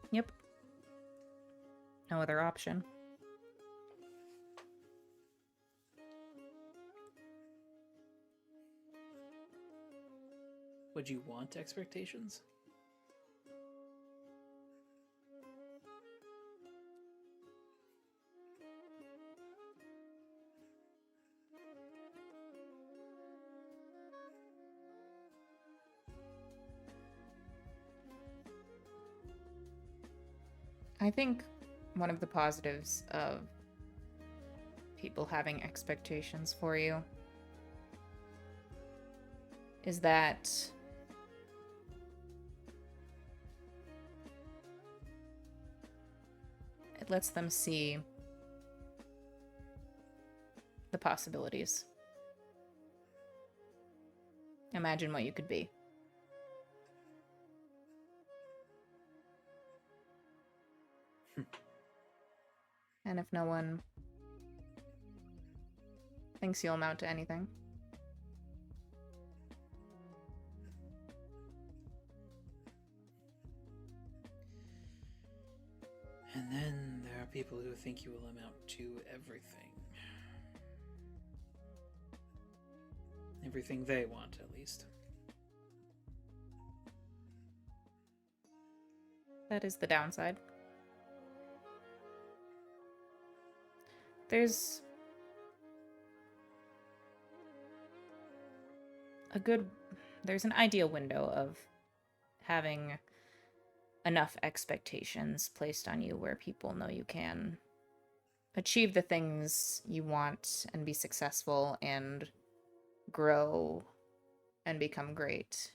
[SPEAKER 4] Yep. No other option.
[SPEAKER 5] Would you want expectations?
[SPEAKER 4] I think one of the positives of people having expectations for you is that it lets them see the possibilities. Imagine what you could be. And if no one thinks you'll amount to anything,
[SPEAKER 5] And then there are people who think you will amount to everything. Everything they want, at least.
[SPEAKER 4] that is the downside. There's an ideal window of having enough expectations placed on you where people know you can achieve the things you want and be successful and grow and become great,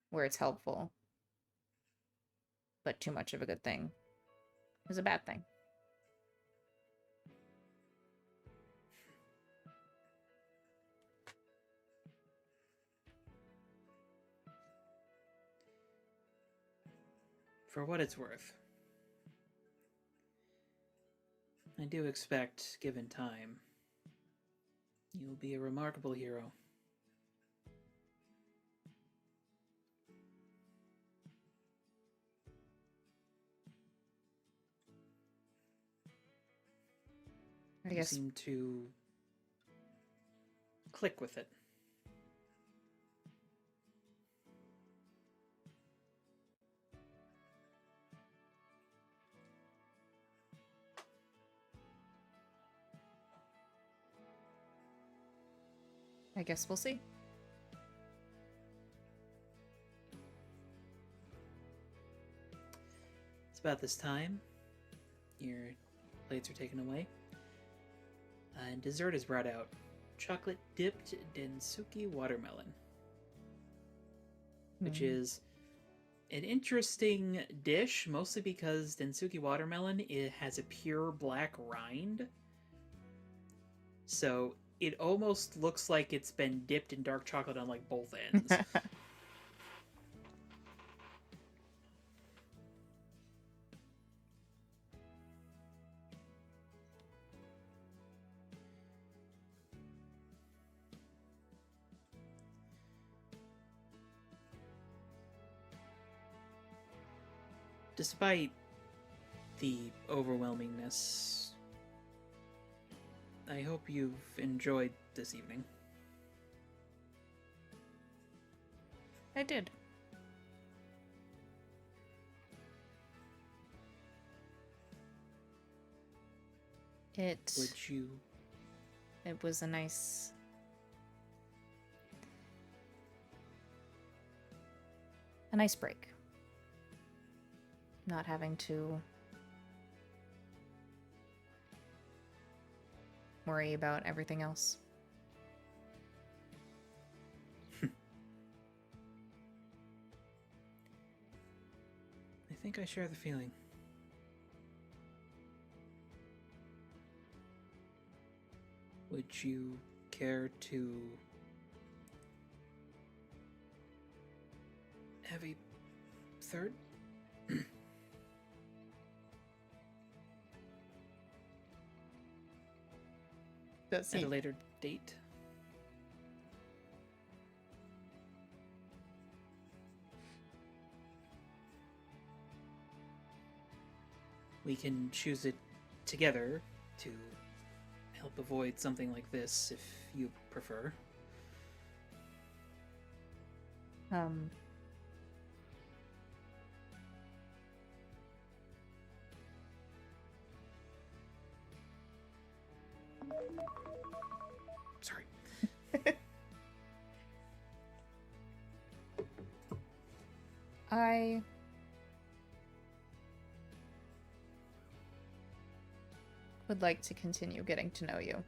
[SPEAKER 4] where it's helpful. But too much of a good thing is a bad thing.
[SPEAKER 5] For what it's worth, I do expect, given time, you'll be a remarkable hero.
[SPEAKER 4] I
[SPEAKER 5] You
[SPEAKER 4] guess
[SPEAKER 5] seem to click with it.
[SPEAKER 4] we'll see.
[SPEAKER 5] It's about this time. Your plates are taken away. And dessert is brought out. Chocolate dipped densuki watermelon. Which is an interesting dish, mostly because densuki watermelon, it has a pure black rind. So it almost looks like it's been dipped in dark chocolate on like both ends. Despite the overwhelmingness, I hope you've enjoyed this evening.
[SPEAKER 4] I did.
[SPEAKER 5] Would you...
[SPEAKER 4] It was a nice break. Not having to worry about everything else.
[SPEAKER 5] I think I share the feeling. Would you care to have a third?
[SPEAKER 4] Does
[SPEAKER 5] At a later date? We can choose it together to help avoid something like this if you prefer. Sorry.
[SPEAKER 4] would like to continue getting to know you.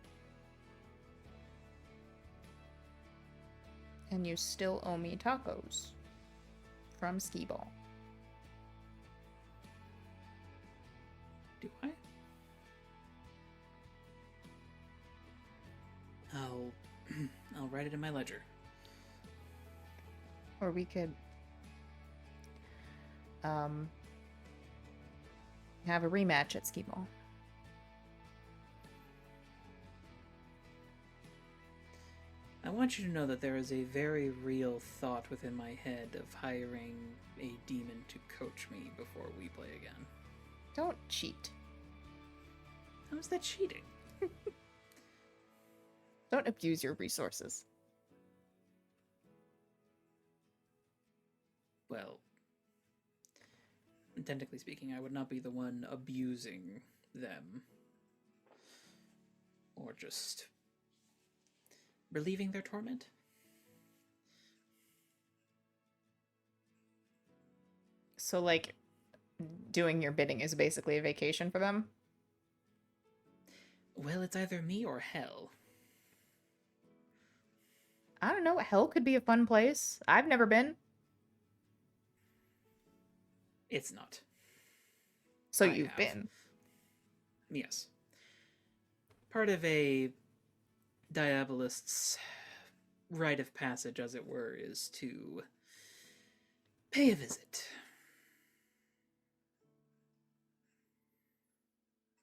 [SPEAKER 4] And you still owe me tacos from Skee Ball.
[SPEAKER 5] Do I? I'll write it in my ledger.
[SPEAKER 4] Or we could have a rematch at Skee Ball.
[SPEAKER 5] I want you to know that there is a very real thought within my head of hiring a demon to coach me before we play again.
[SPEAKER 4] Don't cheat.
[SPEAKER 5] How is that cheating?
[SPEAKER 4] Don't abuse your resources.
[SPEAKER 5] Well, technically speaking, I would not be the one abusing them. Or just relieving their torment.
[SPEAKER 4] So, like, doing your bidding is basically a vacation for them?
[SPEAKER 5] Well, it's either me or hell.
[SPEAKER 4] I don't know. Hell could be a fun place. I've never been.
[SPEAKER 5] It's not.
[SPEAKER 4] So
[SPEAKER 5] I
[SPEAKER 4] you've
[SPEAKER 5] have.
[SPEAKER 4] been.
[SPEAKER 5] Yes. Part of a diabolist's rite of passage, as it were, is to pay a visit.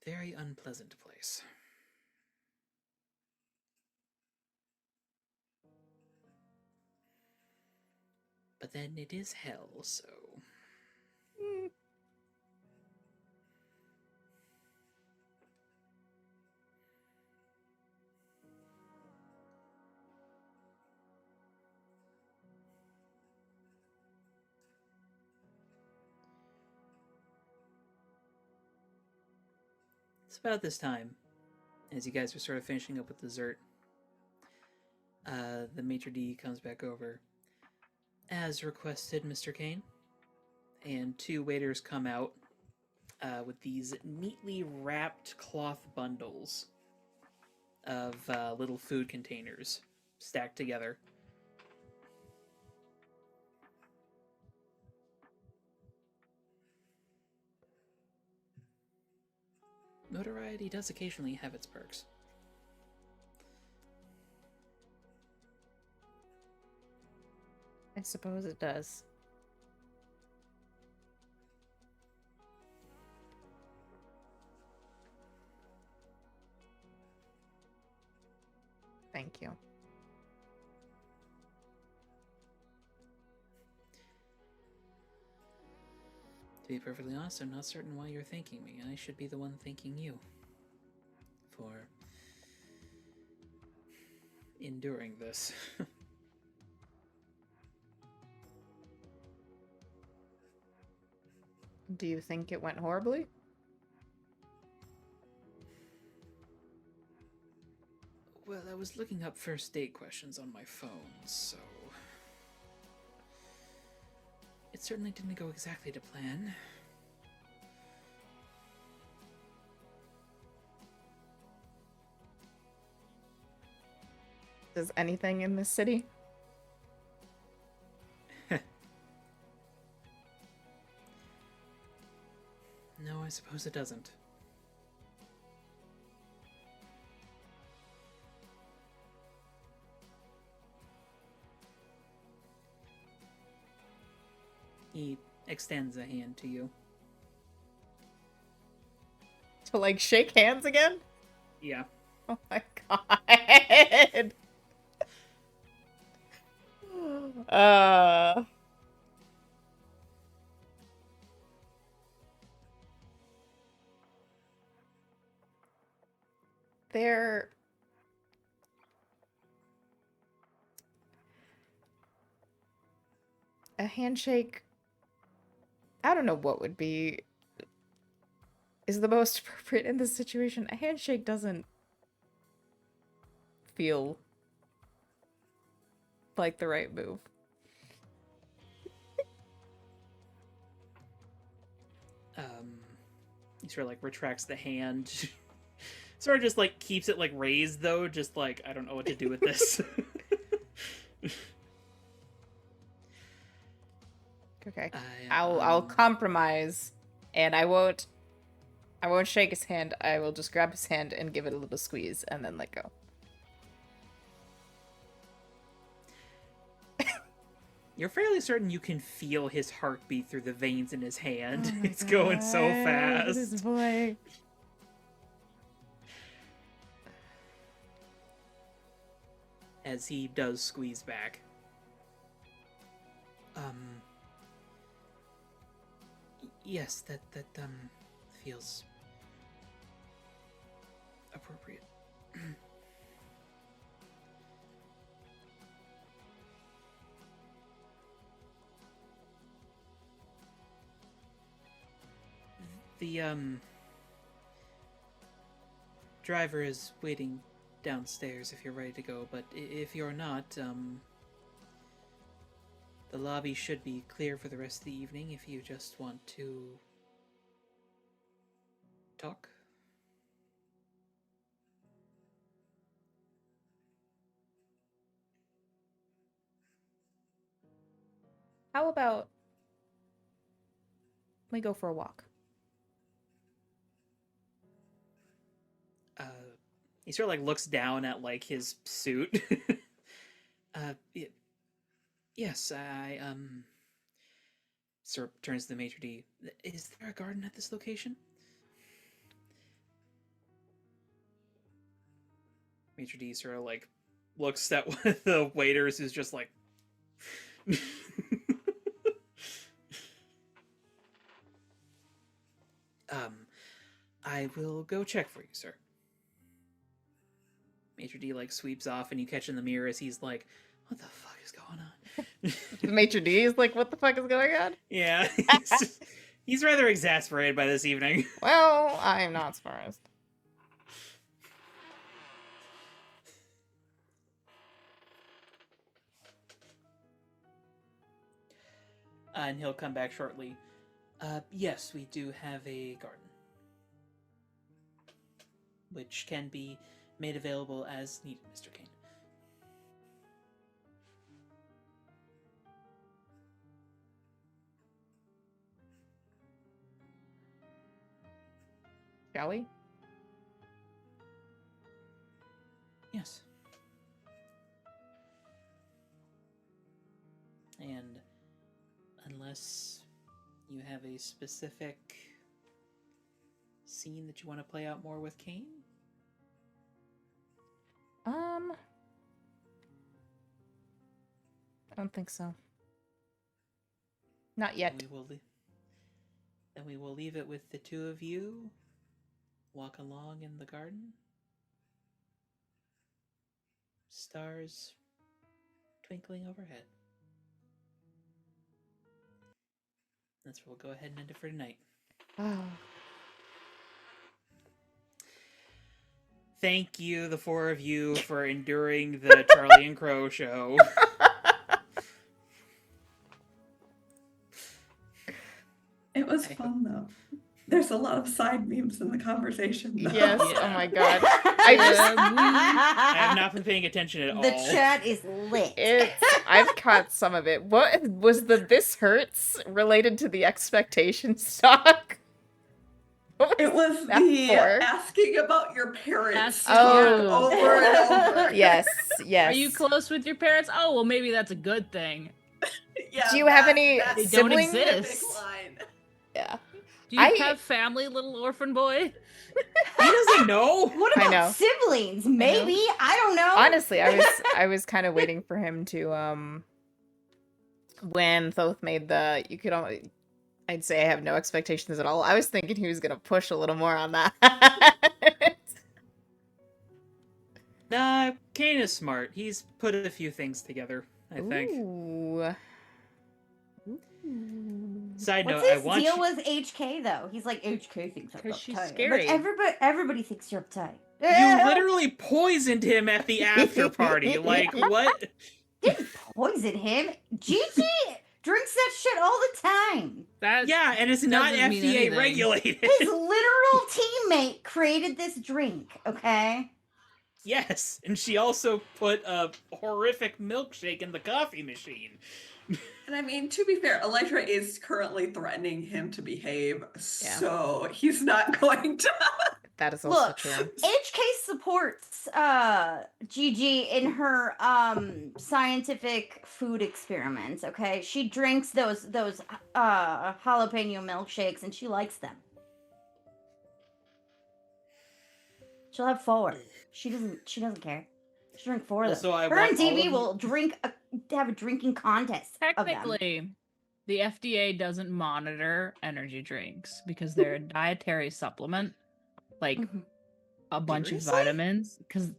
[SPEAKER 5] Very unpleasant place. But then it is hell, so... It's about this time, as you guys are sort of finishing up with dessert. The maitre d' comes back over. As requested, Mr. Kane. And 2 waiters come out with these neatly wrapped cloth bundles of little food containers stacked together. Notoriety does occasionally have its perks.
[SPEAKER 4] I suppose it does. Thank you.
[SPEAKER 5] To be perfectly honest, I'm not certain why you're thanking me. I should be the one thanking you for enduring this.
[SPEAKER 4] Do you think it went horribly?
[SPEAKER 5] Well, I was looking up first date questions on my phone, so... It certainly didn't go exactly to plan.
[SPEAKER 4] Does anything in this city?
[SPEAKER 5] No, I suppose it doesn't. He extends a hand to you.
[SPEAKER 4] To, like, shake hands again?
[SPEAKER 5] Yeah.
[SPEAKER 4] Oh my god. They're... A handshake... I don't know what would be... is the most appropriate in this situation. A handshake doesn't feel like the right move.
[SPEAKER 5] He sort of like retracts the hand, Sort of just like keeps it like raised though, just like I don't know what to do with this.
[SPEAKER 4] Okay.
[SPEAKER 5] I,
[SPEAKER 4] I'll compromise, and I won't shake his hand. I will just grab his hand and give it a little squeeze, and then let go.
[SPEAKER 5] You're fairly certain you can feel his heartbeat through the veins in his hand.
[SPEAKER 4] Oh my
[SPEAKER 5] It's going so
[SPEAKER 4] God,
[SPEAKER 5] fast.
[SPEAKER 4] this boy.
[SPEAKER 5] As he does squeeze back. Yes, that feels appropriate. The driver is waiting downstairs if you're ready to go, but if you're not, the lobby should be clear for the rest of the evening if you just want to talk.
[SPEAKER 4] How about we go for a walk?
[SPEAKER 5] He sort of like looks down at like his suit. Yes, I sort of turns to the maitre d'. Is there a garden at this location? Maitre d' sort of like looks at one of the waiters who's just like I will go check for you, sir. Maitre d' like sweeps off, and you catch in the mirror as he's like, what the fuck is going on?
[SPEAKER 4] The maitre d' is like, what the fuck is going on?
[SPEAKER 5] Yeah, he's rather exasperated by this evening.
[SPEAKER 4] Well, I'm not surprised.
[SPEAKER 5] And he'll come back shortly. Yes, we do have a garden. Which can be made available as needed, Mr. Kane.
[SPEAKER 4] Shall we?
[SPEAKER 5] Yes. And unless you have a specific scene that you want to play out more with Kane?
[SPEAKER 4] I don't think so. Not yet.
[SPEAKER 5] Then we will leave it with the two of you. Walk along in the garden. Stars twinkling overhead. That's where we'll go ahead and end it for tonight.
[SPEAKER 4] Oh.
[SPEAKER 5] Thank you, the four of you, for enduring the Charlie and Crow show.
[SPEAKER 3] It was fun though. There's a lot of side memes in the conversation. Though.
[SPEAKER 4] Yes.
[SPEAKER 5] Yeah.
[SPEAKER 4] Oh my god. I
[SPEAKER 5] I have not been paying attention at all.
[SPEAKER 6] The chat is lit.
[SPEAKER 4] I've caught some of it. What was the "this hurts" related to the expectation stock?
[SPEAKER 3] It was
[SPEAKER 4] that
[SPEAKER 3] the
[SPEAKER 4] for?
[SPEAKER 3] asking about your parents
[SPEAKER 4] Oh.
[SPEAKER 3] over and over.
[SPEAKER 4] Yes. Yes.
[SPEAKER 1] Are you close with your parents? Oh, well, maybe that's a good thing.
[SPEAKER 3] Yeah,
[SPEAKER 4] Do you have any
[SPEAKER 3] that's
[SPEAKER 1] They don't
[SPEAKER 4] siblings?
[SPEAKER 3] the big
[SPEAKER 1] exist.
[SPEAKER 3] line.
[SPEAKER 4] Yeah.
[SPEAKER 1] Do you
[SPEAKER 4] I-
[SPEAKER 1] have family, little orphan boy?
[SPEAKER 5] He doesn't know.
[SPEAKER 6] What
[SPEAKER 4] I
[SPEAKER 6] about
[SPEAKER 4] know.
[SPEAKER 6] siblings? Maybe. I don't know.
[SPEAKER 4] Honestly, I was kind of waiting for him to when Thoth made the you could only I'd say I have no expectations at all. I was thinking he was gonna push a little more on that.
[SPEAKER 5] Nah, Kane is smart. He's put a few things together, I think.
[SPEAKER 4] Ooh.
[SPEAKER 5] Side note,
[SPEAKER 6] What's
[SPEAKER 5] I
[SPEAKER 6] his
[SPEAKER 5] want
[SPEAKER 6] deal
[SPEAKER 5] you...
[SPEAKER 6] with HK though? He's like HK thinks I'm
[SPEAKER 1] 'Cause she's
[SPEAKER 6] uptight.
[SPEAKER 1] scary.
[SPEAKER 6] But everybody thinks you're uptight.
[SPEAKER 5] You literally poisoned him at the after party. Like, what?
[SPEAKER 6] Didn't poison him. Gigi drinks that shit all the time.
[SPEAKER 1] That
[SPEAKER 5] Yeah, and it's not
[SPEAKER 1] doesn't mean
[SPEAKER 5] FDA
[SPEAKER 1] anything.
[SPEAKER 5] regulated.
[SPEAKER 6] His literal teammate created this drink, okay?
[SPEAKER 5] Yes, and she also put a horrific milkshake in the coffee machine.
[SPEAKER 3] And I mean, to be fair, Electra is currently threatening him to behave, so he's not going to.
[SPEAKER 4] That is also
[SPEAKER 6] Look,
[SPEAKER 4] true.
[SPEAKER 6] HK supports Gigi in her scientific food experiments, okay? She drinks those jalapeno milkshakes and she likes them. She'll have 4. She doesn't care. She'll drink 4 of them.
[SPEAKER 5] Also, I
[SPEAKER 6] Her
[SPEAKER 5] want
[SPEAKER 6] and
[SPEAKER 5] all
[SPEAKER 6] DB
[SPEAKER 5] of
[SPEAKER 6] will have a drinking contest of them.
[SPEAKER 1] Technically, the FDA doesn't monitor energy drinks because they're a dietary supplement, like
[SPEAKER 6] Mhm.
[SPEAKER 1] a bunch
[SPEAKER 5] Seriously?
[SPEAKER 1] of vitamins. Because,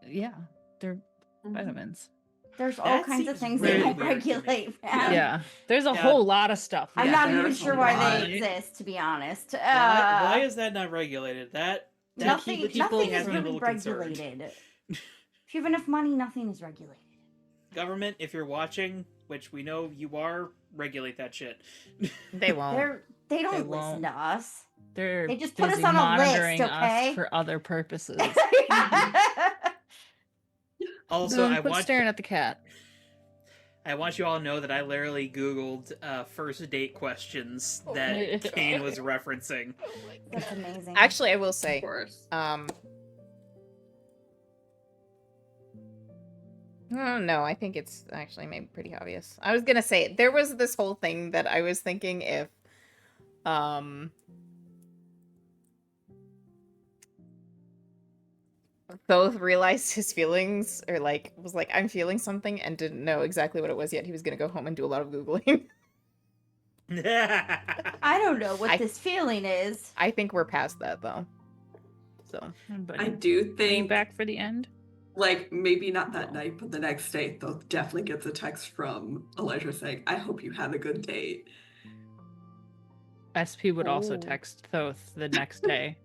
[SPEAKER 1] yeah, they're vitamins.
[SPEAKER 6] There's all
[SPEAKER 5] That
[SPEAKER 6] kinds of
[SPEAKER 5] seems
[SPEAKER 6] things they
[SPEAKER 5] really
[SPEAKER 6] don't
[SPEAKER 5] weird to me.
[SPEAKER 6] regulate,
[SPEAKER 3] Yeah.
[SPEAKER 6] man.
[SPEAKER 1] Yeah, there's a
[SPEAKER 5] Yeah.
[SPEAKER 1] whole lot of stuff.
[SPEAKER 6] I'm
[SPEAKER 3] Yeah,
[SPEAKER 6] not even
[SPEAKER 3] there's a
[SPEAKER 6] sure why
[SPEAKER 3] lot.
[SPEAKER 6] they exist, to be honest.
[SPEAKER 5] Why is that not regulated? That
[SPEAKER 6] nothing
[SPEAKER 5] keeps
[SPEAKER 6] is
[SPEAKER 5] me having a
[SPEAKER 6] really
[SPEAKER 5] little concern.
[SPEAKER 6] regulated. If you have enough money, nothing is regulated.
[SPEAKER 5] Government, if you're watching, which we know you are, regulate that shit.
[SPEAKER 4] They won't.
[SPEAKER 6] They don't
[SPEAKER 1] They
[SPEAKER 6] listen
[SPEAKER 1] won't.
[SPEAKER 6] to us.
[SPEAKER 1] They're
[SPEAKER 6] They just put us
[SPEAKER 1] busy
[SPEAKER 6] on a list,
[SPEAKER 1] monitoring
[SPEAKER 6] okay?
[SPEAKER 1] us for other purposes.
[SPEAKER 5] Also, I
[SPEAKER 1] Quit
[SPEAKER 5] want
[SPEAKER 1] staring at the cat.
[SPEAKER 5] you all to know that I literally Googled first date questions that Kane was referencing.
[SPEAKER 6] That's amazing.
[SPEAKER 4] Actually, I will
[SPEAKER 3] Of
[SPEAKER 4] say,
[SPEAKER 3] course.
[SPEAKER 4] no, I think it's actually maybe pretty obvious. I was gonna say there was this whole thing that I was thinking if both realized his feelings or was like I'm feeling something and didn't know exactly what it was yet, he was gonna go home and do a lot of Googling.
[SPEAKER 6] I don't know what this feeling is.
[SPEAKER 4] I think we're past that though. So
[SPEAKER 3] I do
[SPEAKER 1] Are you
[SPEAKER 3] think,
[SPEAKER 1] back for the end?
[SPEAKER 3] like, maybe not that night, but the next day, they'll definitely get a text from Elijah saying, I hope you had a good date.
[SPEAKER 1] SP would also
[SPEAKER 4] Oh.
[SPEAKER 1] text Thoth the next day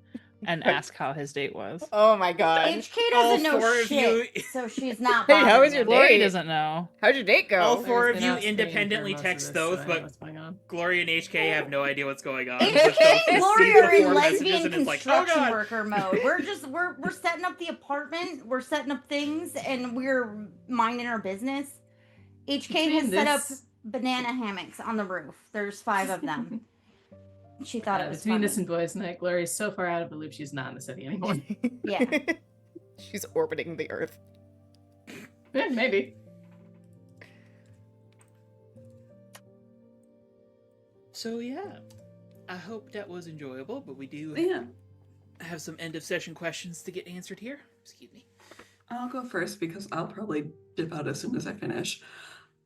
[SPEAKER 1] and ask how his date was.
[SPEAKER 4] oh my god.
[SPEAKER 6] HK doesn't
[SPEAKER 5] All
[SPEAKER 6] know
[SPEAKER 5] 4 of
[SPEAKER 6] shit,
[SPEAKER 5] you-
[SPEAKER 6] so she's not.
[SPEAKER 4] Hey, how was
[SPEAKER 6] bothering
[SPEAKER 4] your
[SPEAKER 6] him.
[SPEAKER 1] Glory
[SPEAKER 4] date?
[SPEAKER 1] doesn't know.
[SPEAKER 4] How'd your date go?
[SPEAKER 5] All 4 of
[SPEAKER 2] Been
[SPEAKER 5] you
[SPEAKER 2] out screening for
[SPEAKER 5] independently
[SPEAKER 2] most of
[SPEAKER 5] text
[SPEAKER 2] this,
[SPEAKER 5] Thoth,
[SPEAKER 2] so I know
[SPEAKER 5] but
[SPEAKER 2] what's going on.
[SPEAKER 5] Glory and HK have no idea what's going on.
[SPEAKER 6] HK
[SPEAKER 5] So Thoth just
[SPEAKER 6] and Glory
[SPEAKER 5] sees the
[SPEAKER 6] are in
[SPEAKER 5] 4 messages
[SPEAKER 6] lesbian
[SPEAKER 5] and it's like, oh
[SPEAKER 6] construction
[SPEAKER 5] god!
[SPEAKER 6] worker mode. We're setting up the apartment, we're setting up things, and we're minding our business. HK has set up banana hammocks on the roof. There's 5 of them. She thought it was
[SPEAKER 2] between
[SPEAKER 6] funny.
[SPEAKER 2] this and Boys Night, Glory's so far out of the loop she's not in the city anymore.
[SPEAKER 6] Yeah.
[SPEAKER 4] She's orbiting the Earth.
[SPEAKER 2] Yeah, maybe.
[SPEAKER 5] So yeah, I hope that was enjoyable, but we do
[SPEAKER 3] Yeah,
[SPEAKER 5] have some end of session questions to get answered here. Excuse me.
[SPEAKER 3] I'll go first because I'll probably dip out as soon as I finish.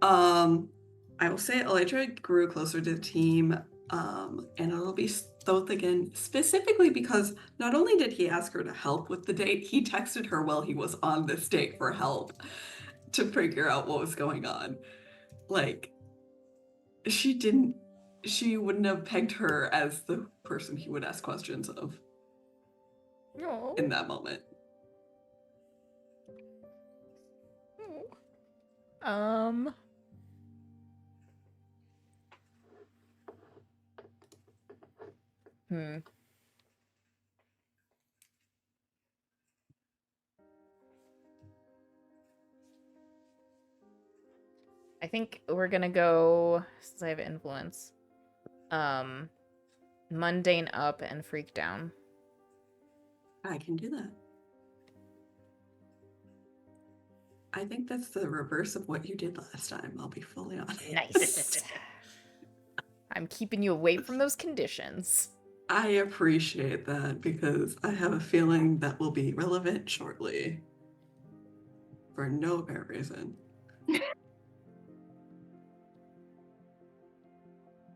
[SPEAKER 3] I will say Elijah grew closer to the team, and it'll be Thoth again, specifically because not only did he ask her to help with the date, he texted her while he was on this date for help to figure out what was going on. Like, she wouldn't have pegged her as the person he would ask questions of
[SPEAKER 4] No.
[SPEAKER 3] in that moment.
[SPEAKER 4] I think we're gonna go, since I have influence, mundane up and freak down.
[SPEAKER 3] I can do that. I think that's the reverse of what you did last time, I'll be fully honest.
[SPEAKER 4] Nice. I'm keeping you away from those conditions.
[SPEAKER 3] I appreciate that because I have a feeling that will be relevant shortly. For no apparent reason.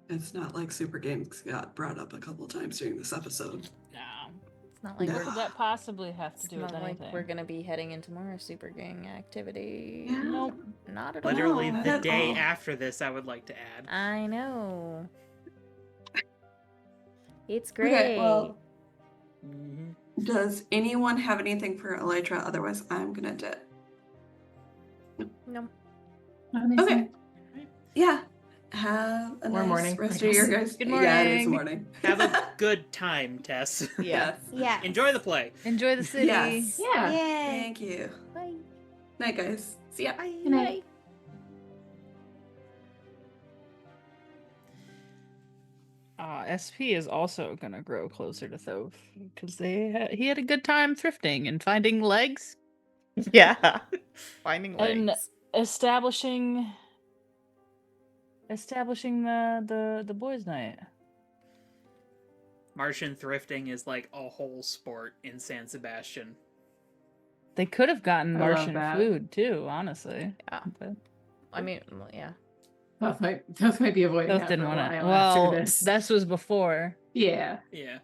[SPEAKER 3] It's not like Super Games got brought up a couple times during this episode.
[SPEAKER 1] No.
[SPEAKER 4] It's not like
[SPEAKER 3] No.
[SPEAKER 1] What could that possibly have to
[SPEAKER 4] it's
[SPEAKER 1] do with
[SPEAKER 4] not like
[SPEAKER 1] anything?
[SPEAKER 4] we're gonna be heading into more super gang activity.
[SPEAKER 3] Yeah.
[SPEAKER 1] Nope.
[SPEAKER 4] Not at all.
[SPEAKER 5] Literally
[SPEAKER 3] No,
[SPEAKER 5] the
[SPEAKER 3] at
[SPEAKER 5] day
[SPEAKER 3] all.
[SPEAKER 5] after this, I would like to add.
[SPEAKER 4] I know. It's great.
[SPEAKER 3] Okay, well,
[SPEAKER 5] Mhm.
[SPEAKER 3] does anyone have anything for Elytra? Otherwise, I'm gonna dip.
[SPEAKER 4] No.
[SPEAKER 3] Okay. Yeah. Have a
[SPEAKER 2] Or
[SPEAKER 3] nice
[SPEAKER 2] morning,
[SPEAKER 3] rest
[SPEAKER 2] I
[SPEAKER 3] of your
[SPEAKER 2] guess.
[SPEAKER 3] guys.
[SPEAKER 1] Good
[SPEAKER 3] Yeah, it is
[SPEAKER 1] morning.
[SPEAKER 3] morning.
[SPEAKER 5] Have a good time, Tess.
[SPEAKER 4] Yeah.
[SPEAKER 3] Yes.
[SPEAKER 6] Yeah.
[SPEAKER 5] Enjoy the play.
[SPEAKER 1] Enjoy the city.
[SPEAKER 3] Yes.
[SPEAKER 2] Yeah.
[SPEAKER 6] Yay.
[SPEAKER 3] Thank you.
[SPEAKER 4] Bye.
[SPEAKER 3] Night, guys. See ya.
[SPEAKER 4] Bye.
[SPEAKER 2] Good night.
[SPEAKER 1] SP is also gonna grow closer to Thove because he had a good time thrifting and finding legs
[SPEAKER 4] Yeah. Finding
[SPEAKER 1] and
[SPEAKER 4] legs.
[SPEAKER 1] establishing the boys' night.
[SPEAKER 5] Martian thrifting is like a whole sport in San Sebastian.
[SPEAKER 1] They could have gotten
[SPEAKER 2] I love
[SPEAKER 1] Martian
[SPEAKER 2] that.
[SPEAKER 1] food too, honestly.
[SPEAKER 4] Yeah.
[SPEAKER 1] But
[SPEAKER 4] I mean, well, yeah.
[SPEAKER 2] Those might be avoiding
[SPEAKER 1] Thove
[SPEAKER 2] that
[SPEAKER 1] didn't
[SPEAKER 2] for a
[SPEAKER 1] want to.
[SPEAKER 2] while
[SPEAKER 1] Well,
[SPEAKER 2] after this.
[SPEAKER 1] this was before.
[SPEAKER 2] Yeah.
[SPEAKER 5] Yeah.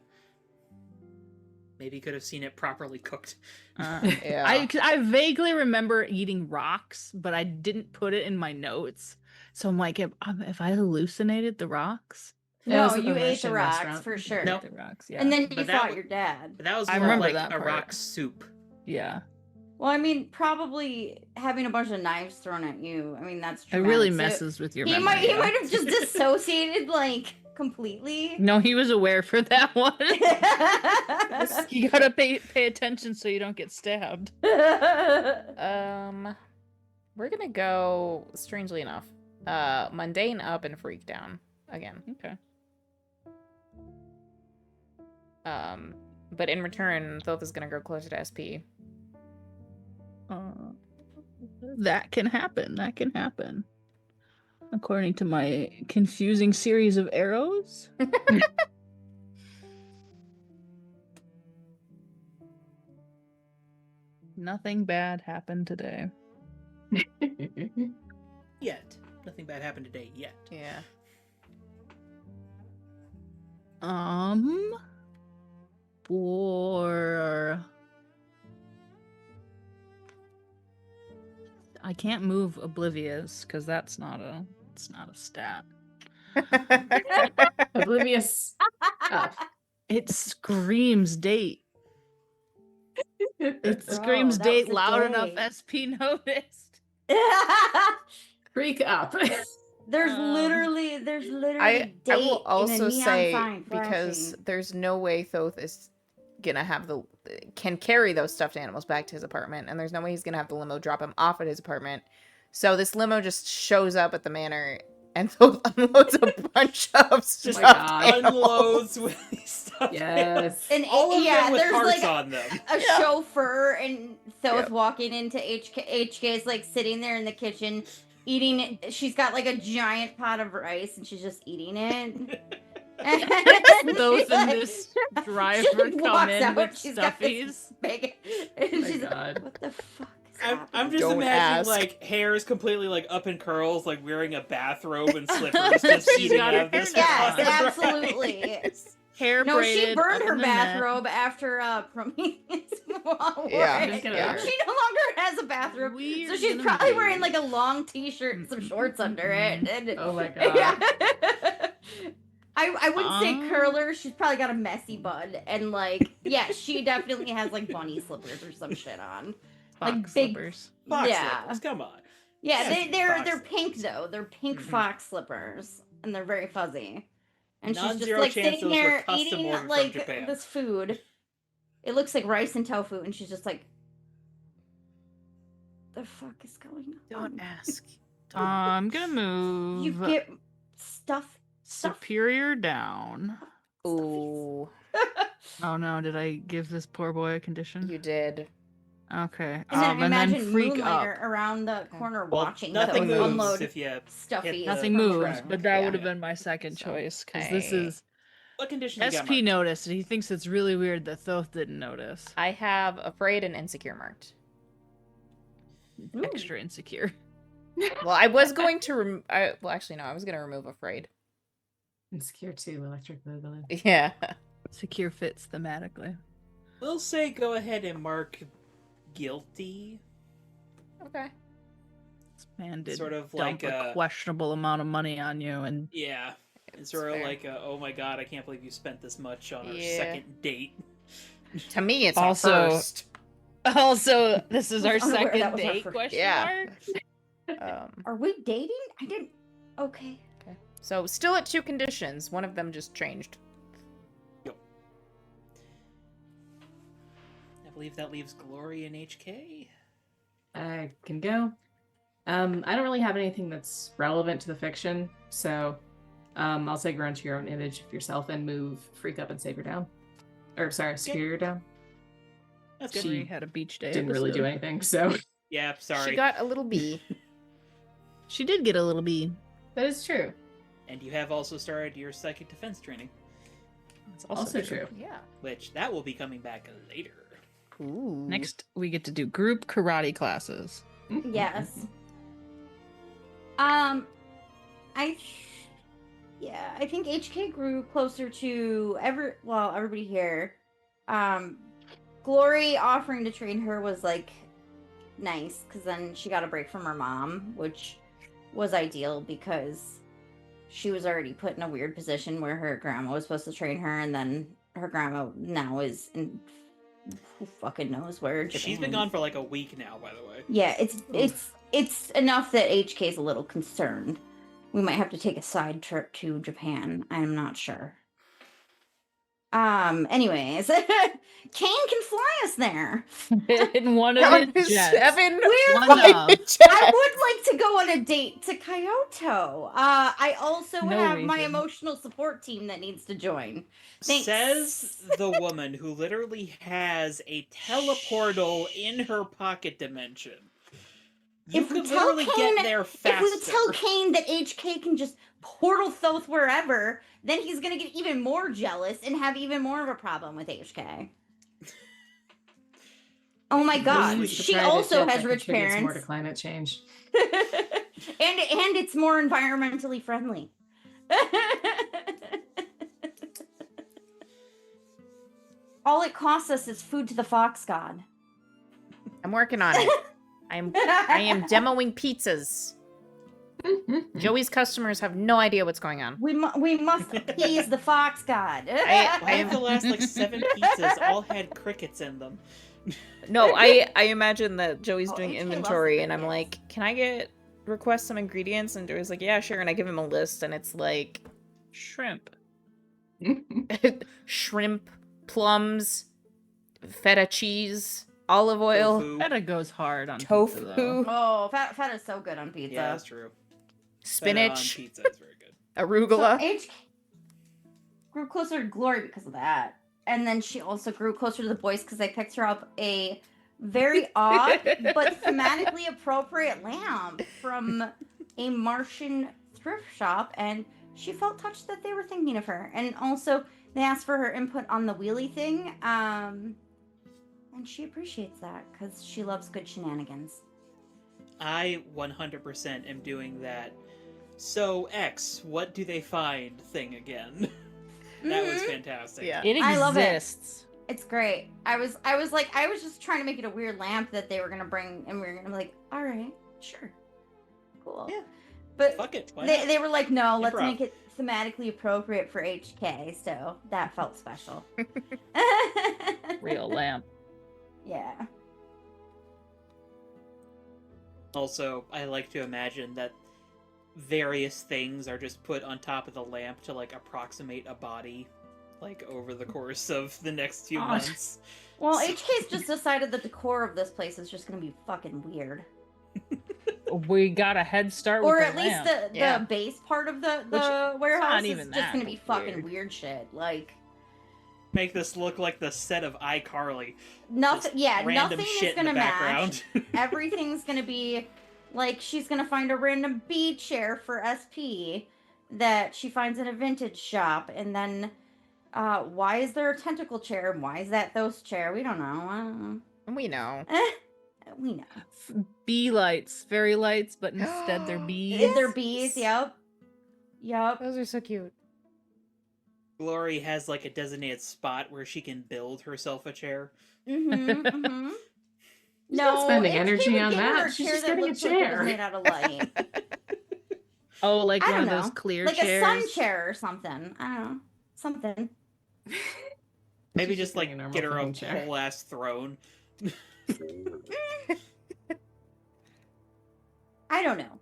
[SPEAKER 5] Maybe could have seen it properly cooked.
[SPEAKER 4] Yeah.
[SPEAKER 1] I vaguely remember eating rocks, but I didn't put it in my notes. So I'm like, if I hallucinated the rocks,
[SPEAKER 2] It
[SPEAKER 6] No,
[SPEAKER 2] was at the
[SPEAKER 6] you ate the
[SPEAKER 2] Russian
[SPEAKER 6] rocks
[SPEAKER 2] restaurant.
[SPEAKER 6] for sure.
[SPEAKER 5] No.
[SPEAKER 1] the rocks, yeah.
[SPEAKER 6] And then
[SPEAKER 5] But
[SPEAKER 6] you
[SPEAKER 5] that
[SPEAKER 6] fought
[SPEAKER 5] wa-
[SPEAKER 6] your dad.
[SPEAKER 5] But that was
[SPEAKER 1] I
[SPEAKER 5] more
[SPEAKER 1] remember
[SPEAKER 5] like
[SPEAKER 1] that
[SPEAKER 5] a
[SPEAKER 1] part.
[SPEAKER 5] rock soup.
[SPEAKER 1] Yeah,
[SPEAKER 6] Well, I mean, probably having a bunch of knives thrown at you. I mean, that's
[SPEAKER 1] it really
[SPEAKER 6] traumatic. So
[SPEAKER 1] messes with your
[SPEAKER 6] he
[SPEAKER 1] memory.
[SPEAKER 6] might
[SPEAKER 1] yeah.
[SPEAKER 6] have just dissociated like completely.
[SPEAKER 1] No, he was aware for that one. You gotta pay attention so you don't get stabbed.
[SPEAKER 4] We're gonna go, strangely enough, mundane up and freak down again.
[SPEAKER 1] Okay.
[SPEAKER 4] But in return, Thoth is gonna grow closer to SP.
[SPEAKER 1] That can happen. That can happen. According to my confusing series of arrows. Nothing bad happened today.
[SPEAKER 5] Yet. Nothing bad happened today yet.
[SPEAKER 4] Yeah.
[SPEAKER 1] For I can't move oblivious because it's not a stat.
[SPEAKER 2] Oblivious. Up.
[SPEAKER 1] It screams date. It
[SPEAKER 6] Oh,
[SPEAKER 1] screams
[SPEAKER 6] that
[SPEAKER 1] date
[SPEAKER 6] was a
[SPEAKER 1] loud enough
[SPEAKER 6] day.
[SPEAKER 1] SP noticed.
[SPEAKER 2] Freak up.
[SPEAKER 6] There's
[SPEAKER 1] Um,
[SPEAKER 6] literally
[SPEAKER 4] I
[SPEAKER 6] date
[SPEAKER 4] will
[SPEAKER 6] in a
[SPEAKER 4] also
[SPEAKER 6] neon
[SPEAKER 4] say,
[SPEAKER 6] sign
[SPEAKER 4] because
[SPEAKER 6] flashing.
[SPEAKER 4] there's no way Thoth is gonna have can carry those stuffed animals back to his apartment, and there's no way he's gonna have the limo drop him off at his apartment. So this limo just shows up at the manor, and Thoth unloads a bunch of
[SPEAKER 5] Just
[SPEAKER 4] stuffed
[SPEAKER 2] God.
[SPEAKER 4] animals.
[SPEAKER 5] unloads with these stuff.
[SPEAKER 2] Yes.
[SPEAKER 6] And
[SPEAKER 5] All of
[SPEAKER 6] yeah,
[SPEAKER 5] them with
[SPEAKER 6] there's
[SPEAKER 5] hearts
[SPEAKER 6] like
[SPEAKER 5] on them.
[SPEAKER 6] a
[SPEAKER 4] Yeah.
[SPEAKER 6] chauffeur, and Thoth
[SPEAKER 4] Yep.
[SPEAKER 6] walking into HK. HK is like sitting there in the kitchen eating. She's got like a giant pot of rice, and she's just eating it. And
[SPEAKER 1] Those
[SPEAKER 6] she's
[SPEAKER 1] in
[SPEAKER 6] like-
[SPEAKER 1] this
[SPEAKER 6] she
[SPEAKER 1] driver
[SPEAKER 6] walks
[SPEAKER 1] come in
[SPEAKER 6] out,
[SPEAKER 1] with
[SPEAKER 6] she's got
[SPEAKER 1] stuffies.
[SPEAKER 6] this big, and
[SPEAKER 2] Oh my
[SPEAKER 6] she's
[SPEAKER 2] God.
[SPEAKER 6] like, "What the fuck is
[SPEAKER 5] I'm
[SPEAKER 6] happening?"
[SPEAKER 5] just
[SPEAKER 4] Don't
[SPEAKER 5] imagining
[SPEAKER 4] ask.
[SPEAKER 5] like hair is completely like up in curls, like wearing a bathrobe and slippers, just
[SPEAKER 1] She's
[SPEAKER 5] eating
[SPEAKER 1] got
[SPEAKER 5] out
[SPEAKER 1] her
[SPEAKER 5] of this.
[SPEAKER 1] hair
[SPEAKER 6] Yes,
[SPEAKER 1] down.
[SPEAKER 5] pot of
[SPEAKER 6] absolutely.
[SPEAKER 5] rice.
[SPEAKER 1] Hair
[SPEAKER 6] No, she
[SPEAKER 1] braided
[SPEAKER 6] burned
[SPEAKER 1] up
[SPEAKER 6] her
[SPEAKER 1] in the neck.
[SPEAKER 6] bathrobe after Prometheus wore
[SPEAKER 4] Yeah,
[SPEAKER 6] it.
[SPEAKER 2] just gonna-
[SPEAKER 4] yeah.
[SPEAKER 6] She no longer has a bathrobe,
[SPEAKER 1] Weird
[SPEAKER 6] so she's
[SPEAKER 1] gonna
[SPEAKER 6] probably
[SPEAKER 1] be.
[SPEAKER 6] wearing like a long t-shirt and some shorts under it. And
[SPEAKER 2] Oh my God.
[SPEAKER 6] I wouldn't say
[SPEAKER 1] Um.
[SPEAKER 6] curler. She's probably got a messy bud, and like, yeah, she definitely has like bunny slippers or some shit on. Like
[SPEAKER 1] Fox
[SPEAKER 6] big-
[SPEAKER 1] slippers.
[SPEAKER 5] Fox
[SPEAKER 6] Yeah.
[SPEAKER 5] slippers, come on.
[SPEAKER 6] Yeah,
[SPEAKER 5] Yes,
[SPEAKER 6] they're
[SPEAKER 5] fox
[SPEAKER 6] pink
[SPEAKER 5] slippers.
[SPEAKER 6] though. They're pink
[SPEAKER 5] Mhm.
[SPEAKER 6] fox slippers, and they're very fuzzy. And she's just
[SPEAKER 5] Non-zero
[SPEAKER 6] like
[SPEAKER 5] chance
[SPEAKER 6] sitting
[SPEAKER 5] those were
[SPEAKER 6] there
[SPEAKER 5] custom
[SPEAKER 6] eating
[SPEAKER 5] ordered from
[SPEAKER 6] like
[SPEAKER 5] Japan.
[SPEAKER 6] this food. It looks like rice and tofu, and she's just like, "The fuck is going on?"
[SPEAKER 4] Don't ask.
[SPEAKER 1] I'm gonna move
[SPEAKER 6] You get stuff.
[SPEAKER 1] superior down.
[SPEAKER 4] Ooh,
[SPEAKER 1] Oh no, did I give this poor boy a condition?
[SPEAKER 4] you did.
[SPEAKER 1] Okay.
[SPEAKER 6] And then
[SPEAKER 1] and
[SPEAKER 6] imagine
[SPEAKER 1] then freak
[SPEAKER 6] Moonlighter
[SPEAKER 1] up.
[SPEAKER 6] around the corner
[SPEAKER 5] Well,
[SPEAKER 6] watching
[SPEAKER 5] nothing
[SPEAKER 6] those
[SPEAKER 5] moves
[SPEAKER 6] unload
[SPEAKER 5] if you.
[SPEAKER 6] stuffies.
[SPEAKER 1] Nothing
[SPEAKER 6] from
[SPEAKER 1] moves,
[SPEAKER 6] her.
[SPEAKER 1] but that
[SPEAKER 4] Yeah.
[SPEAKER 1] would have been my second
[SPEAKER 4] So,
[SPEAKER 1] choice because this
[SPEAKER 4] I-
[SPEAKER 1] is
[SPEAKER 5] What condition you got?
[SPEAKER 1] SP
[SPEAKER 5] Mark?
[SPEAKER 1] noticed. And he thinks it's really weird that Thoth didn't notice.
[SPEAKER 4] I have afraid and insecure marked.
[SPEAKER 6] Ooh.
[SPEAKER 1] Extra insecure.
[SPEAKER 4] Well, I was going to well, actually, no, I was going to remove afraid.
[SPEAKER 2] Insecure too, electric boogaloo.
[SPEAKER 4] Yeah.
[SPEAKER 1] Secure fits thematically.
[SPEAKER 5] We'll say go ahead and mark guilty.
[SPEAKER 4] Okay.
[SPEAKER 1] This man did
[SPEAKER 5] Sort of
[SPEAKER 1] dump
[SPEAKER 5] like
[SPEAKER 1] a
[SPEAKER 5] a-
[SPEAKER 1] questionable amount of money on you, and
[SPEAKER 5] Yeah. It's
[SPEAKER 4] It's
[SPEAKER 5] sort of
[SPEAKER 4] fair.
[SPEAKER 5] like oh my god, I can't believe you spent this much on our
[SPEAKER 4] Yeah.
[SPEAKER 5] second date.
[SPEAKER 4] To me, it's
[SPEAKER 1] Also-
[SPEAKER 4] a first.
[SPEAKER 1] also this is our
[SPEAKER 6] I was unaware that
[SPEAKER 1] second
[SPEAKER 6] was our
[SPEAKER 1] date?
[SPEAKER 6] first-
[SPEAKER 1] Question
[SPEAKER 4] Yeah.
[SPEAKER 1] mark.
[SPEAKER 6] Are we dating? I didn't. Okay.
[SPEAKER 4] So still at 2 conditions. One of them just changed.
[SPEAKER 5] Yep. I believe that leaves Glory and HK.
[SPEAKER 2] I can go. I don't really have anything that's relevant to the fiction, so I'll say grow into your own image of yourself and move Freak Up and Save Her down. Or sorry, Superior down.
[SPEAKER 5] That's good.
[SPEAKER 2] She
[SPEAKER 1] had a beach day.
[SPEAKER 2] Didn't really do anything, so
[SPEAKER 5] Yeah, sorry.
[SPEAKER 4] She got a little bee.
[SPEAKER 1] She did get a little bee.
[SPEAKER 2] that is true.
[SPEAKER 5] And you have also started your psychic defense training,
[SPEAKER 1] That's
[SPEAKER 2] Also true.
[SPEAKER 4] Yeah.
[SPEAKER 5] which that will be coming back later.
[SPEAKER 4] Ooh.
[SPEAKER 1] Next, we get to do group karate classes.
[SPEAKER 6] Yes. I think HK grew closer to everybody here. Glory offering to train her was like nice because then she got a break from her mom, which was ideal because she was already put in a weird position where her grandma was supposed to train her, and then her grandma now is in who fucking knows where.
[SPEAKER 5] She's been gone for like a week now, by the way.
[SPEAKER 6] Yeah, it's enough that HK is a little concerned. We might have to take a side trip to Japan. I'm not sure. Anyways, Kane can fly us there.
[SPEAKER 1] In one of his jets.
[SPEAKER 4] 7
[SPEAKER 1] One
[SPEAKER 4] private
[SPEAKER 1] of.
[SPEAKER 4] jets.
[SPEAKER 6] I would like to go on a date to Kyoto. I also
[SPEAKER 1] No
[SPEAKER 6] have my
[SPEAKER 1] reason.
[SPEAKER 6] emotional support team that needs to join. Thanks.
[SPEAKER 5] Says the woman who literally has a teleportal in her pocket dimension. You
[SPEAKER 6] If we
[SPEAKER 5] could
[SPEAKER 6] tell
[SPEAKER 5] literally
[SPEAKER 6] Kane-
[SPEAKER 5] get there
[SPEAKER 6] If
[SPEAKER 5] faster.
[SPEAKER 6] we tell Kane that HK can just portal Thoth wherever, then he's gonna get even more jealous and have even more of a problem with HK. Oh my god,
[SPEAKER 2] Use the
[SPEAKER 6] she
[SPEAKER 2] private
[SPEAKER 6] also
[SPEAKER 2] jet
[SPEAKER 6] has
[SPEAKER 2] that
[SPEAKER 6] rich
[SPEAKER 2] contributes more to
[SPEAKER 6] parents.
[SPEAKER 2] climate change.
[SPEAKER 6] and it's more environmentally friendly. All it costs us is food to the fox god.
[SPEAKER 4] I'm working on it. I am demoing pizzas. Joey's customers have no idea what's going on.
[SPEAKER 6] We must appease the fox god.
[SPEAKER 5] Why have the last like 7 pizzas all had crickets in them?
[SPEAKER 4] No, I imagine that Joey's
[SPEAKER 6] Oh,
[SPEAKER 4] doing
[SPEAKER 6] HK loves
[SPEAKER 4] inventory, and I'm
[SPEAKER 6] crickets.
[SPEAKER 4] like, can I request some ingredients? And Joey's like, yeah, sure. And I give him a list, and it's like
[SPEAKER 1] Shrimp.
[SPEAKER 4] shrimp, plums, feta cheese, olive oil,
[SPEAKER 5] Tofu.
[SPEAKER 1] Feta goes hard on
[SPEAKER 4] tofu,
[SPEAKER 1] pizza, though.
[SPEAKER 6] Oh, feta is so good on pizza.
[SPEAKER 5] Yeah, that's true.
[SPEAKER 4] spinach,
[SPEAKER 5] Feta on pizza is very good.
[SPEAKER 4] arugula.
[SPEAKER 6] So HK grew closer to Glory because of that. And then she also grew closer to the boys because I picked her up a very odd but thematically appropriate lamp from a Martian thrift shop. And she felt touched that they were thinking of her. And also, they asked for her input on the wheelie thing. And she appreciates that because she loves good shenanigans.
[SPEAKER 5] I 100% am doing that. So, X, what do they find thing again? That was
[SPEAKER 6] Mhm.
[SPEAKER 5] fantastic.
[SPEAKER 4] Yeah.
[SPEAKER 1] It
[SPEAKER 6] I love it.
[SPEAKER 1] exists.
[SPEAKER 6] It's great. I was just trying to make it a weird lamp that they were gonna bring, and we were gonna be like, all right, sure, cool.
[SPEAKER 5] Yeah.
[SPEAKER 6] But
[SPEAKER 5] Fuck it. Why
[SPEAKER 6] they
[SPEAKER 5] not?
[SPEAKER 6] they were like, no, let's
[SPEAKER 5] Improv.
[SPEAKER 6] make it thematically appropriate for HK. So that felt special.
[SPEAKER 1] Real lamp.
[SPEAKER 6] Yeah.
[SPEAKER 5] Also, I like to imagine that various things are just put on top of the lamp to like approximate a body like over the course of the next few
[SPEAKER 2] God.
[SPEAKER 5] months.
[SPEAKER 6] Well, HK's just decided that the decor of this place is just gonna be fucking weird,
[SPEAKER 1] We got a head start
[SPEAKER 6] or
[SPEAKER 1] with
[SPEAKER 6] at
[SPEAKER 1] the
[SPEAKER 6] least
[SPEAKER 1] lamp.
[SPEAKER 6] the
[SPEAKER 4] Yeah.
[SPEAKER 6] base part of the
[SPEAKER 1] Which,
[SPEAKER 6] warehouse
[SPEAKER 1] not
[SPEAKER 6] is
[SPEAKER 1] even
[SPEAKER 6] just
[SPEAKER 1] that
[SPEAKER 6] gonna be fucking
[SPEAKER 1] weird.
[SPEAKER 6] weird shit. Like
[SPEAKER 5] Make this look like the set of iCarly.
[SPEAKER 6] nothing.
[SPEAKER 5] Just
[SPEAKER 6] Yeah,
[SPEAKER 5] random
[SPEAKER 6] nothing
[SPEAKER 5] shit
[SPEAKER 6] is
[SPEAKER 5] in the
[SPEAKER 6] gonna match.
[SPEAKER 5] background.
[SPEAKER 6] Everything's gonna be like she's gonna find a random bee chair for SP that she finds in a vintage shop, and then why is there a tentacle chair and why is that Thoth's chair? We don't know. I don't know.
[SPEAKER 4] We know.
[SPEAKER 6] We know.
[SPEAKER 1] Bee lights, fairy lights, but instead they're bees.
[SPEAKER 6] They're bees. Yep. Yep.
[SPEAKER 4] Those are so cute.
[SPEAKER 5] Glory has like a designated spot where she can build herself a chair.
[SPEAKER 6] Mm-hmm. Mm-hmm.
[SPEAKER 2] She's not spending
[SPEAKER 6] HK
[SPEAKER 2] energy
[SPEAKER 6] would
[SPEAKER 2] on
[SPEAKER 6] give her
[SPEAKER 2] that.
[SPEAKER 6] a
[SPEAKER 2] She's
[SPEAKER 6] chair
[SPEAKER 2] just
[SPEAKER 6] that
[SPEAKER 2] getting a
[SPEAKER 6] looks like it was
[SPEAKER 2] chair.
[SPEAKER 6] made out of light.
[SPEAKER 1] Oh, like
[SPEAKER 6] I
[SPEAKER 1] one of
[SPEAKER 6] don't
[SPEAKER 1] those
[SPEAKER 6] know.
[SPEAKER 1] clear
[SPEAKER 6] Like
[SPEAKER 1] chairs.
[SPEAKER 6] a sun chair or something. I don't know. Something.
[SPEAKER 5] Maybe
[SPEAKER 2] She's
[SPEAKER 5] just
[SPEAKER 2] getting
[SPEAKER 5] like
[SPEAKER 2] a normal
[SPEAKER 5] get her a
[SPEAKER 2] fucking chair.
[SPEAKER 5] whole ass throne.
[SPEAKER 6] I don't know.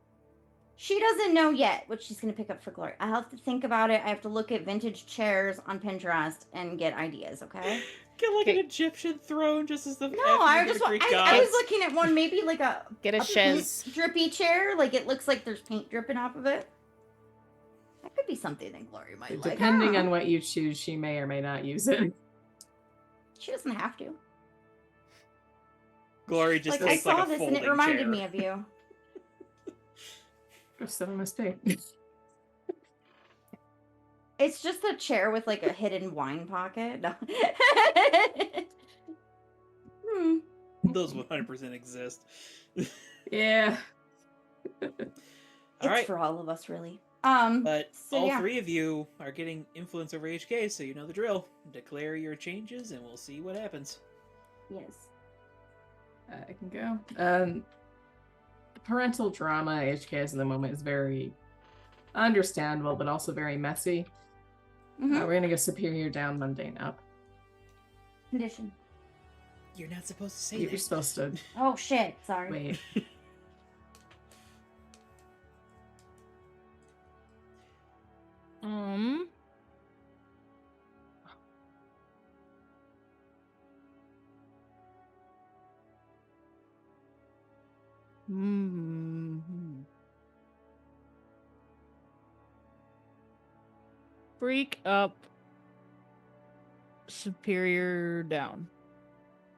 [SPEAKER 6] She doesn't know yet what she's going to pick up for Glory. I have to think about it. I have to look at vintage chairs on Pinterest and get ideas, okay?
[SPEAKER 5] Get like an
[SPEAKER 4] Okay.
[SPEAKER 5] Egyptian throne just as the
[SPEAKER 6] No, I was
[SPEAKER 5] Greek
[SPEAKER 6] I
[SPEAKER 5] gods.
[SPEAKER 6] was looking at one, maybe like a
[SPEAKER 4] Get a
[SPEAKER 6] paint
[SPEAKER 4] chaise.
[SPEAKER 6] drippy chair. Like it looks like there's paint dripping off of it. That could be something that Glory might like.
[SPEAKER 2] Depending on what you choose, she may or may not use it.
[SPEAKER 6] She doesn't have to.
[SPEAKER 5] Glory just
[SPEAKER 6] Like I
[SPEAKER 5] takes
[SPEAKER 6] saw
[SPEAKER 5] like a
[SPEAKER 6] this
[SPEAKER 5] folding
[SPEAKER 6] and it reminded
[SPEAKER 5] chair.
[SPEAKER 6] me of you.
[SPEAKER 2] So mistake.
[SPEAKER 6] It's just a chair with like a hidden wine pocket. No.
[SPEAKER 5] Those 100% exist.
[SPEAKER 2] Yeah.
[SPEAKER 6] It's
[SPEAKER 5] Alright.
[SPEAKER 6] for all of us, really.
[SPEAKER 5] But
[SPEAKER 6] so
[SPEAKER 5] all
[SPEAKER 6] yeah.
[SPEAKER 5] 3 of you are getting influence over HK, so you know the drill. Declare your changes, and we'll see what happens.
[SPEAKER 6] Yes.
[SPEAKER 2] I can go. The parental drama HK has in the moment is very understandable, but also very messy.
[SPEAKER 6] Mhm.
[SPEAKER 2] We're gonna go superior down, mundane up.
[SPEAKER 6] Condition.
[SPEAKER 5] You're not supposed to say
[SPEAKER 2] You're
[SPEAKER 5] that.
[SPEAKER 2] supposed to
[SPEAKER 6] Oh shit! Sorry.
[SPEAKER 2] wait.
[SPEAKER 1] Um. Hmm. Freak up. Superior down.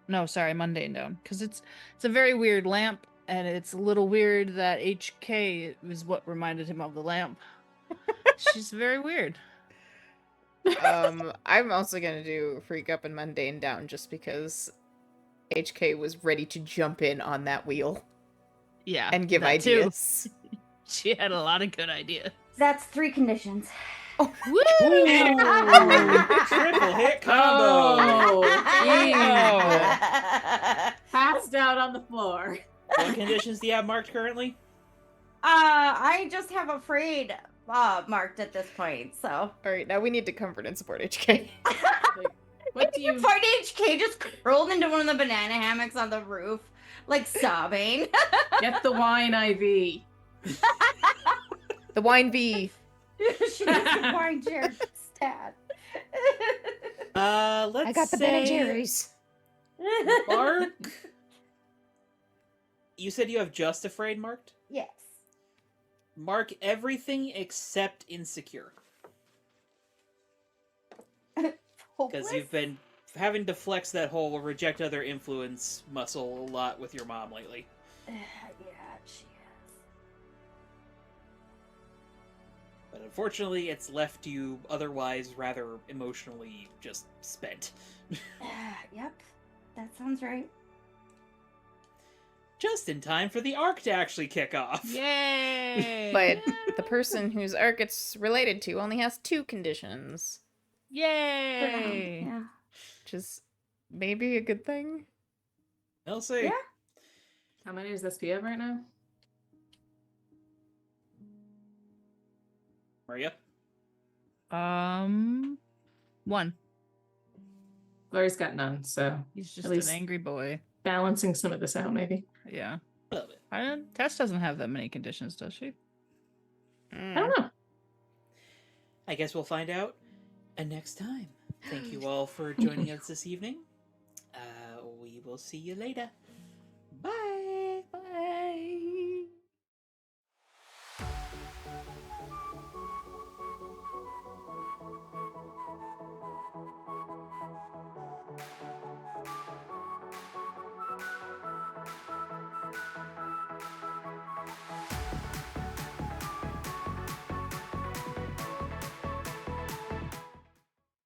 [SPEAKER 1] No, sorry, mundane down. Because it's a very weird lamp, and it's a little weird that HK is what reminded him of the lamp. She's very weird.
[SPEAKER 4] I'm also gonna do freak up and mundane down just because HK was ready to jump in on that wheel
[SPEAKER 1] Yeah.
[SPEAKER 4] and give
[SPEAKER 1] that too.
[SPEAKER 4] ideas.
[SPEAKER 1] She had a lot of good ideas.
[SPEAKER 6] That's 3 conditions.
[SPEAKER 1] Woo!
[SPEAKER 5] Triple hit combo!
[SPEAKER 2] Oh,
[SPEAKER 5] Oh.
[SPEAKER 2] passed out on the floor.
[SPEAKER 5] What conditions do you have marked currently?
[SPEAKER 6] I just have afraid marked at this point, so.
[SPEAKER 4] Alright, now we need to comfort and support HK.
[SPEAKER 2] What do you?
[SPEAKER 6] Find HK just curled into one of the banana hammocks on the roof, like sobbing.
[SPEAKER 2] Get the wine IV.
[SPEAKER 4] The wine V.
[SPEAKER 6] She needs the wine chair stat.
[SPEAKER 5] Let's
[SPEAKER 4] I got the
[SPEAKER 5] say
[SPEAKER 4] Ben and Jerry's.
[SPEAKER 5] Mark. You said you have just afraid marked?
[SPEAKER 6] Yes.
[SPEAKER 5] Mark everything except insecure. Because
[SPEAKER 6] Hopeless?
[SPEAKER 5] you've been having to flex that whole reject other influence muscle a lot with your mom lately.
[SPEAKER 6] Yeah, she is.
[SPEAKER 5] But unfortunately, it's left you otherwise rather emotionally just spent.
[SPEAKER 6] Yep, that sounds right.
[SPEAKER 5] Just in time for the arc to actually kick off.
[SPEAKER 1] Yay!
[SPEAKER 4] But the person whose arc it's related to only has 2 conditions,
[SPEAKER 1] Yay!
[SPEAKER 6] Yeah.
[SPEAKER 4] which is maybe a good thing.
[SPEAKER 5] I'll see.
[SPEAKER 6] Yeah.
[SPEAKER 2] How many does SP have right now?
[SPEAKER 5] Maria?
[SPEAKER 1] 1.
[SPEAKER 2] Glory's got none, so
[SPEAKER 1] He's just
[SPEAKER 2] At
[SPEAKER 1] an
[SPEAKER 2] least-
[SPEAKER 1] angry boy.
[SPEAKER 2] balancing some of this out, maybe.
[SPEAKER 1] Yeah.
[SPEAKER 5] Love it.
[SPEAKER 1] Tess doesn't have that many conditions, does she?
[SPEAKER 2] I don't know.
[SPEAKER 5] I guess we'll find out next time. Thank you all for joining us this evening. We will see you later. Bye.